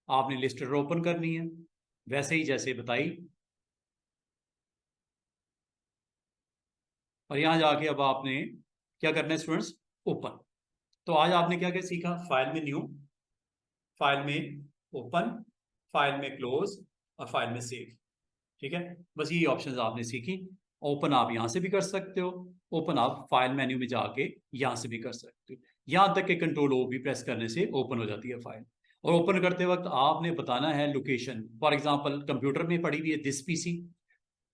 आपने इलिस्ट्रेटर ओपन करनी है वैसे ही जैसे बताई, और यहां जाके अब आपने क्या करना है स्टूडेंट्स, ओपन। तो आज आपने क्या क्या सीखा, फाइल में न्यू, फाइल में ओपन, फाइल में क्लोज, और फाइल में सेव। ठीक है, बस ये ऑप्शंस आपने सीखी। ओपन आप यहां से भी कर सकते हो, ओपन आप फाइल मेन्यू में जाके यहां से भी कर सकते हो। यहां तक कि कंट्रोल O भी प्रेस करने से ओपन हो जाती है फाइल। और ओपन करते वक्त आपने बताना है लोकेशन। फॉर एग्जांपल कंप्यूटर में पड़ी हुई है दिस पीसी,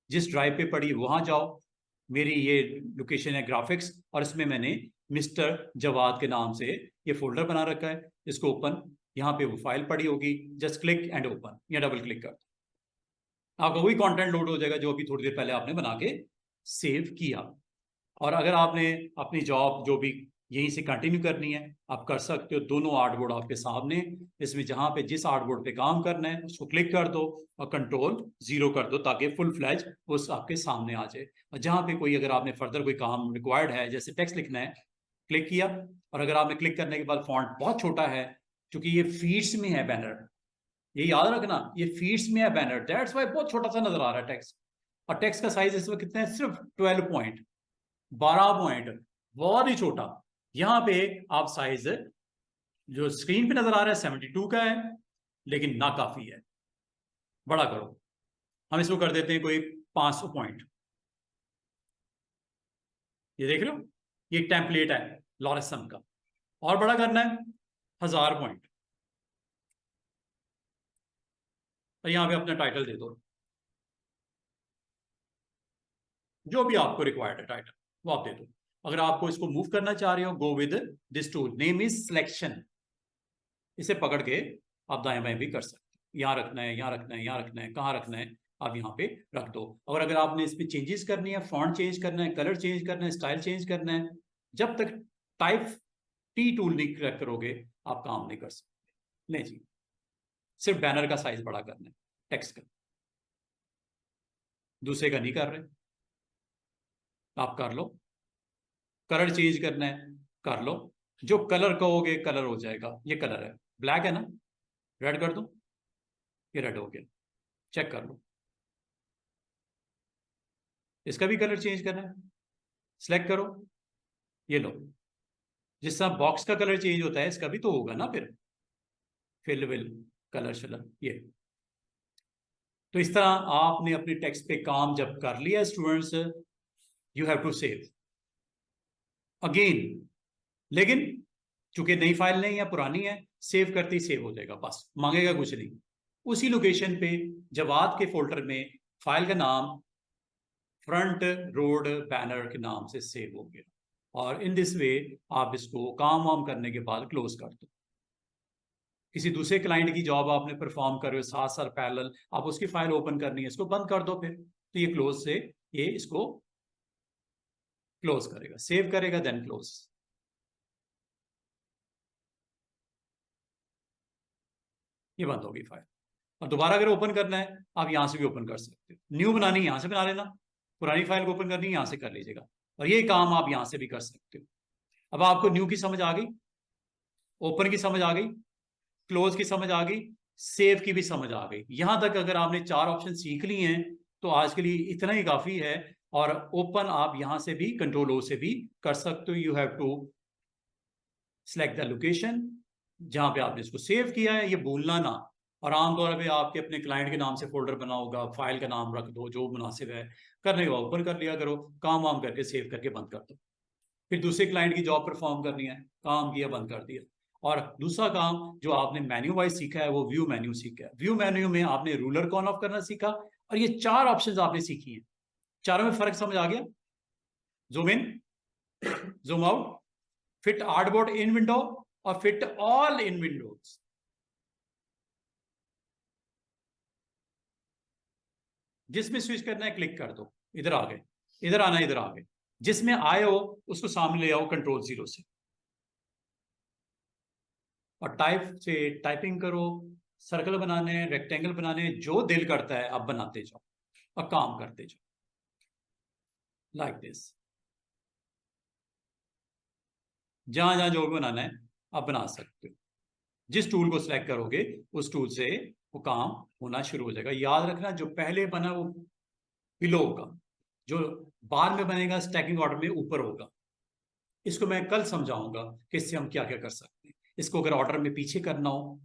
जिस ड्राइव पे पड़ी वहां जाओ, मेरी ये लोकेशन है ग्राफिक्स, और इसमें मैंने मिस्टर जवाद के नाम से ये फोल्डर बना रखा है, इसको ओपन, यहाँ पे वो फाइल पड़ी होगी, जस्ट क्लिक एंड ओपन, या डबल क्लिक कर, आपका वही कंटेंट लोड हो जाएगा जो अभी थोड़ी देर पहले आपने बना के सेव किया। और अगर आपने अपनी जॉब जो भी यहीं से कंटिन्यू करनी है, आप कर सकते हो। दोनों आर्टबोर्ड आपके सामने, इसमें जहां पे जिस आर्टबोर्ड पे काम करना है उसको क्लिक कर दो और कंट्रोल 0 कर दो, ताकि फुल फ्लैज उस आपके सामने आ जाए। और जहां पे कोई अगर आपने फर्दर कोई काम रिक्वायर्ड है, जैसे टेक्स्ट लिखना है, क्लिक किया, और अगर आपने क्लिक करने के बाद फॉन्ट बहुत छोटा है, क्योंकि ये फीट्स में है बैनर, ये याद रखना, ये फीट्स में है बैनर, दैट्स वाई बहुत छोटा सा नजर आ रहा है टेक्स्ट। और टेक्स्ट का साइज इस वक्त कितना है, सिर्फ 12 पॉइंट, 12 पॉइंट, बहुत ही छोटा। यहां पे आप साइज जो स्क्रीन पे नजर आ रहा है 72 का है, लेकिन ना काफी है, बड़ा करो। हम इसको कर देते हैं कोई 500 पॉइंट। ये देख रहे हो, ये टेम्पलेट है लॉरेसन का। और बड़ा करना है 1000 पॉइंट, और यहाँ पे अपना टाइटल दे दो, जो भी आपको रिक्वायर्ड है टाइटल वो आप दे दो। अगर आपको इसको मूव करना चाह रहे हो, go with this tool, name is selection. इसे पकड़ के आप दाएं बाएं भी कर सकते हैं, यहाँ रखना है, यहाँ रखना है, यहाँ रखना है, कहाँ रखना है आप यहाँ पे रख दो। और अगर आपने इसमें चेंजेस करनी है, फॉन्ट चेंज करना है, कलर चेंज करना है, स्टाइल चेंज करना है, जब तक टाइप टी टूल नहीं क्रैक करोगे आप काम नहीं कर सकते। नहीं जी, सिर्फ बैनर का साइज बड़ा करना है, टेक्स्ट का, दूसरे का नहीं कर रहे। आप कर लो। कलर चेंज करना है कर लो, जो कलर कहोगे कलर हो जाएगा। ये कलर है, ब्लैक है ना, रेड कर दो, ये रेड हो गया, चेक कर लो। इसका भी कलर चेंज करना है, सिलेक्ट करो, ये लो। जिस तरह बॉक्स का कलर चेंज होता है इसका भी तो होगा ना, फिर फिल विल कलर शलर ये। तो इस तरह आपने अपने टेक्स्ट पे काम जब कर लिया students, you have to save again. लेकिन चूंकि नई फाइल नहीं है, पुरानी है, सेव करते ही सेव हो जाएगा, बस मांगेगा कुछ नहीं। उसी लोकेशन पे जवाद के फोल्डर में फाइल का नाम फ्रंट रोड बैनर के नाम से सेव हो गया। और इन दिस वे आप इसको काम वाम करने के बाद क्लोज कर दो। किसी दूसरे क्लाइंट की जॉब आपने परफॉर्म कर रहे हो साथ साथ पैरेलल, आप उसकी फाइल ओपन करनी है, इसको बंद कर दो फिर। तो ये क्लोज से ये इसको क्लोज करेगा, सेव करेगा, देन क्लोज। ये बंद होगी फाइल। और दोबारा अगर ओपन करना है आप यहां से भी ओपन कर सकते हो। न्यू बनानी है यहां से बना लेना, पुरानी फाइल को ओपन करनी है यहां से कर लीजिएगा। और ये काम आप यहां से भी कर सकते हो। अब आपको न्यू की समझ आ गई, ओपन की समझ आ गई, क्लोज की समझ आ गई, सेव की भी समझ आ गई। यहां तक अगर आपने 4 ऑप्शन सीख ली हैं तो आज के लिए इतना ही काफी है। और ओपन आप यहां से भी कंट्रोल ओ से भी कर सकते हो। You have to select the location जहां पे आपने इसको सेव किया है, ये भूलना ना। और आमतौर पे आपके अपने क्लाइंट के नाम से फोल्डर बना होगा, फाइल का नाम रख दो जो मुनासिब है, करने के बाद ओपन कर लिया करो, काम वाम करके सेव करके बंद कर दो। फिर दूसरे क्लाइंट की जॉब परफॉर्म करनी है, काम किया बंद कर दिया। और दूसरा काम जो आपने मेन्यू वाइज सीखा है वो व्यू मेन्यू सीखा है। व्यू मेन्यू में आपने रूलर को ऑन ऑफ करना सीखा, और ये 4 ऑप्शंस आपने सीखी हैं। चारों में फर्क समझ आ गया? Zoom in, zoom out, fit artboard in window और फिट ऑल इन विंडोज। जिसमें स्विच करना है क्लिक कर दो, इधर आ गए, इधर आना, इधर आ गए। जिसमें आए हो उसको सामने ले आओ कंट्रोल 0 से, और टाइप से टाइपिंग करो। सर्कल बनाने, रेक्टेंगल बनाने, जो दिल करता है आप बनाते जाओ और काम करते जाओ, लाइक दिस। जहां जहां जो भी बनाना है आप बना सकते हो। जिस टूल को सिलेक्ट करोगे उस टूल से वो काम होना शुरू हो जाएगा। याद रखना, जो पहले बना वो बिलो होगा, जो बाद में बनेगा स्टैकिंग ऑर्डर में ऊपर होगा। इसको मैं कल समझाऊंगा कि इससे हम क्या क्या कर सकते हैं। इसको अगर ऑर्डर में पीछे करना हो,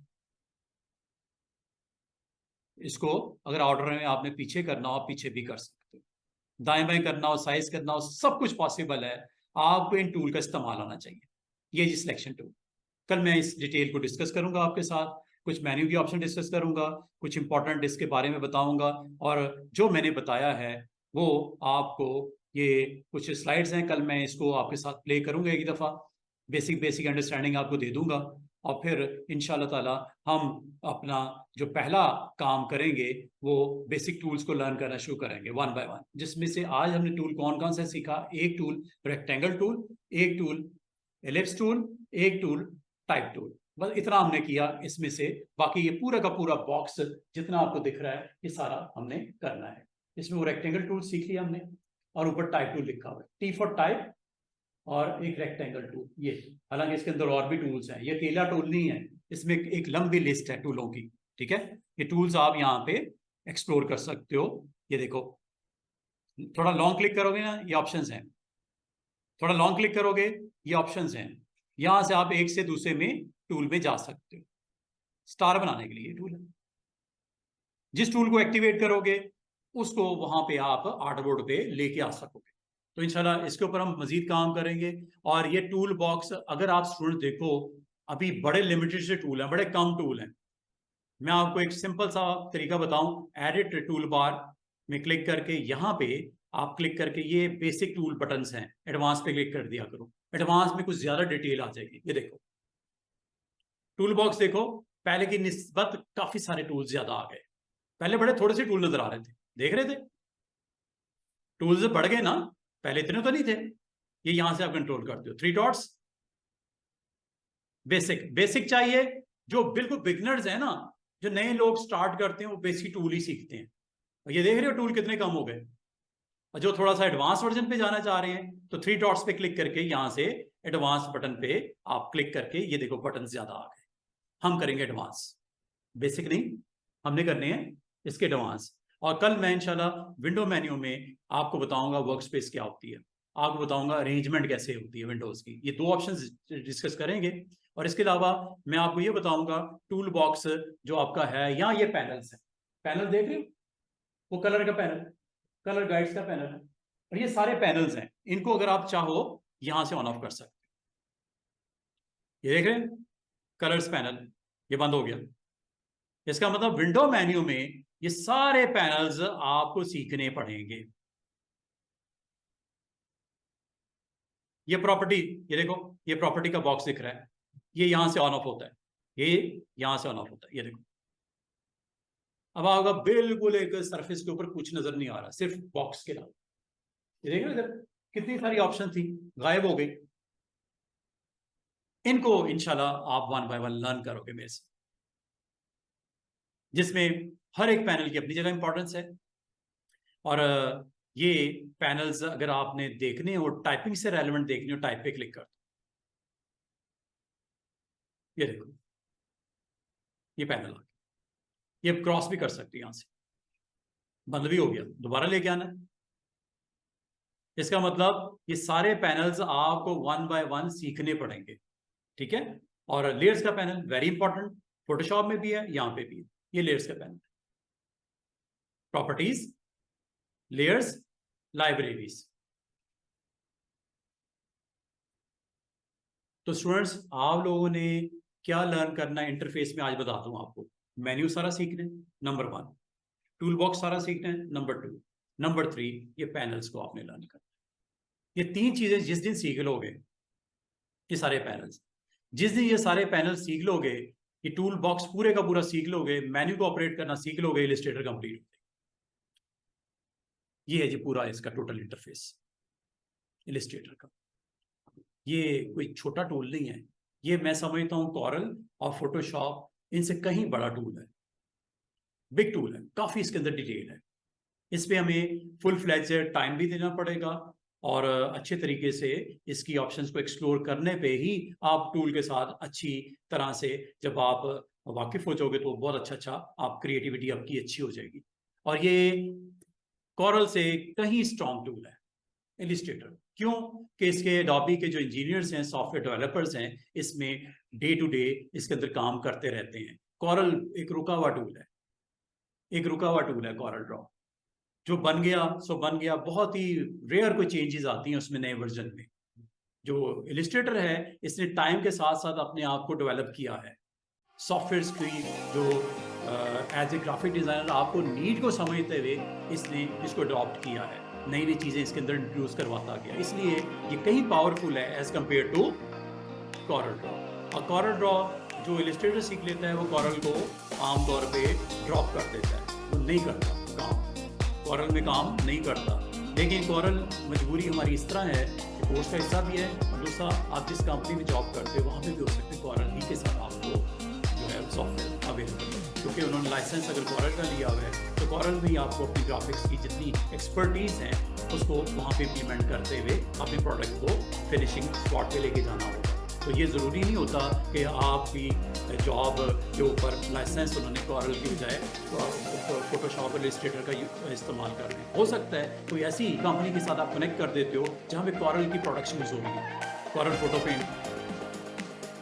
इसको अगर ऑर्डर में आपने पीछे करना हो आप पीछे भी कर सकते हो, दाएं बाएं करना हो, साइज करना हो, सब कुछ पॉसिबल है। आपको इन टूल का इस्तेमाल आना चाहिए। ये जी सिलेक्शन टूल। कल मैं इस डिटेल को डिस्कस करूंगा आपके साथ, कुछ मेन्यू की ऑप्शन डिस्कस करूंगा, कुछ इंपॉर्टेंट डिस्क के बारे में बताऊंगा। और जो मैंने बताया है वो आपको, ये कुछ स्लाइड्स हैं, कल मैं इसको आपके साथ प्ले करूंगा एक दफ़ा, बेसिक बेसिक अंडरस्टैंडिंग आपको दे दूंगा। और फिर इंशाल्लाह ताला हम अपना जो पहला काम करेंगे वो बेसिक टूल्स को लर्न करना शुरू करेंगे वन बाय वन। जिसमें से आज हमने टूल कौन कौन सा सीखा, एक टूल रेक्टेंगल टूल, एक टूल एलिप्स टूल, एक टूल टाइप टूल, बस इतना हमने किया इसमें से। बाकी ये पूरा का पूरा बॉक्स जितना आपको दिख रहा है ये सारा हमने करना है। इसमें वो रेक्टेंगल टूल सीख लिया हमने, और ऊपर टाइप टूल लिखा हुआ है, टी फॉर टाइप, और एक रेक्टेंगल टूल ये। हालांकि इसके अंदर और भी टूल्स हैं, ये अकेला टूल नहीं है, इसमें एक लंबी लिस्ट है टूलों की। ठीक है, ये टूल्स आप यहाँ पे एक्सप्लोर कर सकते हो। ये देखो, थोड़ा लॉन्ग क्लिक करोगे ना ये ऑप्शंस हैं, थोड़ा लॉन्ग क्लिक करोगे ये ऑप्शंस हैं। यहां से आप एक से दूसरे में टूल में जा सकते हो। स्टार बनाने के लिए टूल है, जिस टूल को एक्टिवेट करोगे उसको वहां पे आप आर्टबोर्ड पे लेके आ सकोगे। तो इंशाल्लाह इसके ऊपर हम मजीद काम करेंगे। और ये टूल बॉक्स अगर आप स्टूडेंट देखो, अभी बड़े लिमिटेड से टूल हैं, बड़े कम टूल हैं। मैं आपको एक सिंपल सा तरीका बताऊं, एडिट टूल बार में क्लिक करके यहाँ पे आप क्लिक करके ये बेसिक टूल बटन्स हैं, एडवांस पे क्लिक कर दिया करो। एडवांस में कुछ ज्यादा डिटेल आ जाएगी। ये देखो टूल बॉक्स, देखो पहले की निस्बत काफी सारे टूल्स ज्यादा आ गए। पहले बड़े थोड़े से टूल नजर आ रहे थे, देख रहे थे, टूल्स बढ़ गए ना, पहले इतने तो नहीं थे। ये यहां से आप कंट्रोल करते हो, 3 डॉट्स, बेसिक चाहिए। जो बिल्कुल बिगनर्स है ना, जो नए लोग स्टार्ट करते हैं, वो बेसिक टूल ही सीखते हैं। और ये देख रहे हो टूल कितने कम हो गए। और जो थोड़ा सा एडवांस वर्जन पे जाना चाह रहे हैं तो 3 डॉट्स पे क्लिक करके यहां से एडवांस बटन पे आप क्लिक करके, ये देखो बटन ज्यादा आ गए। हम करेंगे एडवांस, बेसिक नहीं, हमने करने हैं इसके एडवांस। और कल मैं इंशाल्लाह विंडो मेन्यू में आपको बताऊंगा वर्क स्पेस क्या होती है, आपको बताऊंगा अरेंजमेंट कैसे होती है विंडोज की। ये 2 ऑप्शंस डिस्कस करेंगे। और इसके अलावा मैं आपको ये बताऊंगा टूल बॉक्स जो आपका है, यहाँ ये पैनल्स है, पैनल देख रहे हो, वो कलर का पैनल, कलर गाइड्स का पैनल है, और ये सारे पैनल्स हैं। इनको अगर आप चाहो यहां से ऑन ऑफ कर सकते हो। ये देख रहे हैं कलर्स पैनल, ये बंद हो गया। इसका मतलब विंडो मेन्यू में ये सारे पैनल्स आपको सीखने पड़ेंगे। ये प्रॉपर्टी, ये देखो ये प्रॉपर्टी का बॉक्स दिख रहा है, ये यहां से ऑन ऑफ होता है, ये यहां से ऑन ऑफ होता है। ये देखो अब आएगा बिल्कुल एक सरफेस के ऊपर कुछ नजर नहीं आ रहा, सिर्फ बॉक्स के नाम। ये देखो इधर कितनी सारी ऑप्शन थी, गायब हो गई। इनको इंशाल्लाह आप 1 बाय 1 लर्न करोगे मेरे से, जिसमें हर एक पैनल की अपनी जगह इंपॉर्टेंस है। और ये पैनल्स अगर आपने देखने हो, टाइपिंग से रेलेवेंट देखने हो, टाइप पे क्लिक कर दो। ये देखो ये पैनल आ गया, ये क्रॉस भी कर सकते हैं, यहां से बंद भी हो गया, दोबारा लेके आना है। इसका मतलब ये सारे पैनल्स आपको 1 बाय 1 सीखने पड़ेंगे, ठीक है। और लेयर्स का पैनल वेरी इंपॉर्टेंट, फोटोशॉप में भी है, यहां पे भी है। ये लेयर्स का पैनल, प्रॉपर्टीज, लेयर्स, लाइब्रेरीज। तो स्टूडेंट्स आप लोगों ने क्या लर्न करना है इंटरफेस में, आज बता दूं आपको। मेन्यू सारा सीखना है, नंबर 1। टूल बॉक्स सारा सीखना है, नंबर 2। नंबर 3 ये पैनल्स को आपने लर्न करना है। ये 3 चीजें जिस दिन सीख लोगे, ये सारे पैनल्स, जिस दिन ये सारे पैनल सीख लोगे, ये टूल बॉक्स पूरे का पूरा सीख लोगे, मेन्यू को ऑपरेट करना सीख लोगे, इलस्ट्रेटर कंप्लीट हो। ये है जी पूरा इसका टोटल इंटरफेस इलस्ट्रेटर का। ये कोई छोटा टूल नहीं है, ये मैं समझता हूँ कॉरल और फोटोशॉप इनसे कहीं बड़ा टूल है, बिग टूल है, काफी इसके अंदर डिटेल है। इस पे हमें फुल फ्लैज टाइम भी देना पड़ेगा, और अच्छे तरीके से इसकी ऑप्शंस को एक्सप्लोर करने पे ही आप टूल के साथ अच्छी तरह से जब आप वाकिफ हो जाओगे तो बहुत अच्छा आप क्रिएटिविटी आपकी अच्छी हो जाएगी। और ये कॉरल से कहीं स्ट्रॉन्ग टूल है इलस्ट्रेटर। क्यों कि इसके एडोबी के जो इंजीनियर्स हैं, सॉफ्टवेयर डेवलपर्स हैं, इसमें डे टू डे इसके अंदर काम करते रहते हैं। कॉरल एक रुका हुआ टूल है, एक रुका हुआ टूल है कॉरल ड्रॉ। जो बन गया सो बन गया, बहुत ही रेयर कोई चेंजेस आती हैं उसमें नए वर्जन में। जो इलस्ट्रेटर है इसने टाइम के साथ साथ अपने आप को डेवलप किया है। सॉफ्टवेयर की जो एज ए ग्राफिक डिजाइनर आपको नीड को समझते हुए इसने इसको अडॉप्ट किया है, नई नई चीजें इसके अंदर इंट्रोड्यूस करवाता गया, इसलिए ये कहीं पावरफुल है as compare to Corel Draw. और कॉरल ड्रॉ जो इलस्ट्रेटर सीख लेता है वो कॉरल को आमतौर पे ड्रॉप कर देता है, वो नहीं करता काम, कॉरल में काम नहीं करता। लेकिन कॉरल मजबूरी हमारी इस तरह है कि कोर्स का हिस्सा भी है, और दूसरा आप जिस कंपनी में जॉब करते हो वहाँ पे भी हो सकते हैं कॉरल ही के साथ आपको जो है सॉफ्टवेयर अवेलेबल है, क्योंकि उन्होंने लाइसेंस अगर कॉरल का लिया हुआ है तो कॉरल में ही आपको अपनी ग्राफिक्स की जितनी एक्सपर्टीज़ हैं उसको वहाँ पे इम्प्लीमेंट करते हुए अपने प्रोडक्ट को फिनिशिंग स्पॉट पे लेके जाना होगा। तो ये ज़रूरी नहीं होता कि आपकी जॉब के ऊपर लाइसेंस उन्होंने कॉरल की बजाय फोटोशॉप इलस्ट्रेटर का इस्तेमाल कर रहे हैं। हो सकता है कोई ऐसी कंपनी के साथ आप कनेक्ट कर देते हो जहाँ पे कॉरल की प्रोडक्शन यूज़ हो रही है। Corel Photo Paint,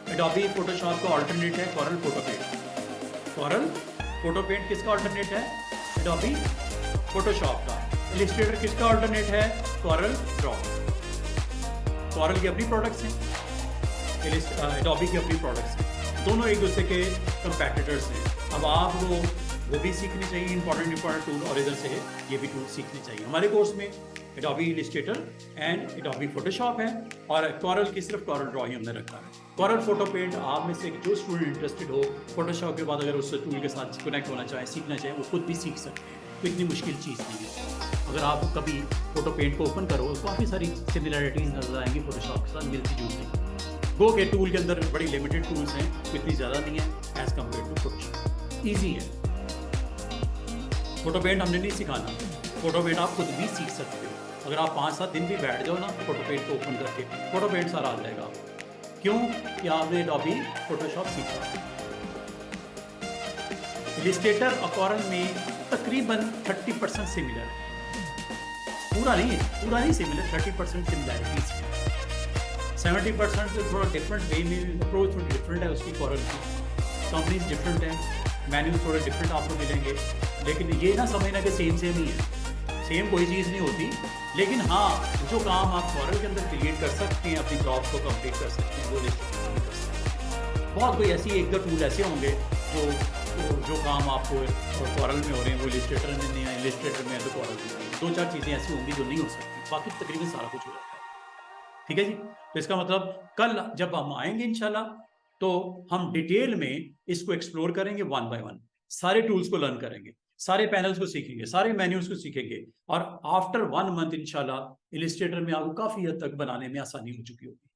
Adobe Photoshop का ऑल्टरनेट है Corel Photo Paint. Corel Photo Paint किसका ऑल्टरनेट है? एडोबी फोटोशॉप का। इलस्ट्रेटर किसका ऑल्टरनेट है? Corel Draw. कॉरल की अपनी प्रोडक्ट्स हैं, एडोबी की अपनी प्रोडक्ट्स हैं, दोनों एक दूसरे के कंपैटिटर्स हैं। अब आपको वो भी सीखनी चाहिए, इंपॉर्टेंट टूल, और इधर से ये भी टूल सीखने चाहिए। हमारे कोर्स में Adobe Illustrator and Adobe Photoshop है, और कॉरल की सिर्फ कॉरल ड्रॉ ही हमने रखा है। कॉरल फोटो पेंट आप में से जो स्टूडेंट इंटरेस्टेड हो, फोटोशॉप के बाद अगर उस टूल के साथ कनेक्ट होना चाहे, सीखना चाहे, वो खुद भी सीख सकते हैं। तो इतनी मुश्किल चीज़ नहीं है। अगर आप कभी फोटो पेंट को ओपन करो, काफ़ी सारी सिमिलैरिटीज़ नजर आएंगी फोटोशॉप के साथ, मिलती जुलती। गो के टूल के अंदर बड़ी लिमिटेड टूल्स हैं, इतनी ज़्यादा नहीं है as compare to Photoshop. Easy है। फोटो पेंट हमने नहीं सिखाना, फोटो पेंट आप खुद भी सीख सकते हो। अगर आप 5-7 दिन भी बैठ जाओ ना फोटो पेंट को ओपन करके, फोटो पेंट सारा आ जाएगा। क्यों? कि आपने एडोबी फोटोशॉप सीखा। इलस्ट्रेटर और कॉरल में तकरीबन 30% सिमिलर है, पूरा नहीं सिमिलर, 30% सिमिलैरिटीज है। 70% से थोड़ा डिफरेंट वे में अप्रोच थोड़ी डिफरेंट है उसकी, कॉरल की कंपनीज डिफरेंट है, मेन्यूज थोड़े डिफरेंट आपको मिलेंगे। लेकिन ये ना समझना कि सेम ही है, सेम कोई चीज़ नहीं होती। लेकिन हाँ, जो काम आप कॉरल के अंदर क्रिएट कर सकते हैं, अपनी जॉब को कंप्लीट कर सकते हैं, वो इलस्ट्रेटर में कर सकते हैं। बहुत कोई ऐसी एक दो टूल ऐसे होंगे जो काम आपको कॉरल में हो रहे हैं वो इलस्ट्रेटर में नहीं है, इलस्ट्रेटर में है तो कॉरल में नहीं है। 2-4 चीज़ें ऐसी होंगी जो नहीं हो सकती, बाकी तकरीबन सारा कुछ हो जाता है। ठीक है जी। तो इसका मतलब कल जब हम आएंगे इंशाल्लाह, तो हम डिटेल में इसको एक्सप्लोर करेंगे, 1 बाय 1 सारे टूल्स को लर्न करेंगे, सारे पैनल्स को सीखेंगे, सारे मेन्यूज को सीखेंगे, और आफ्टर 1 मंथ इंशाल्लाह इलस्ट्रेटर में आपको काफ़ी हद तक बनाने में आसानी हो चुकी होगी।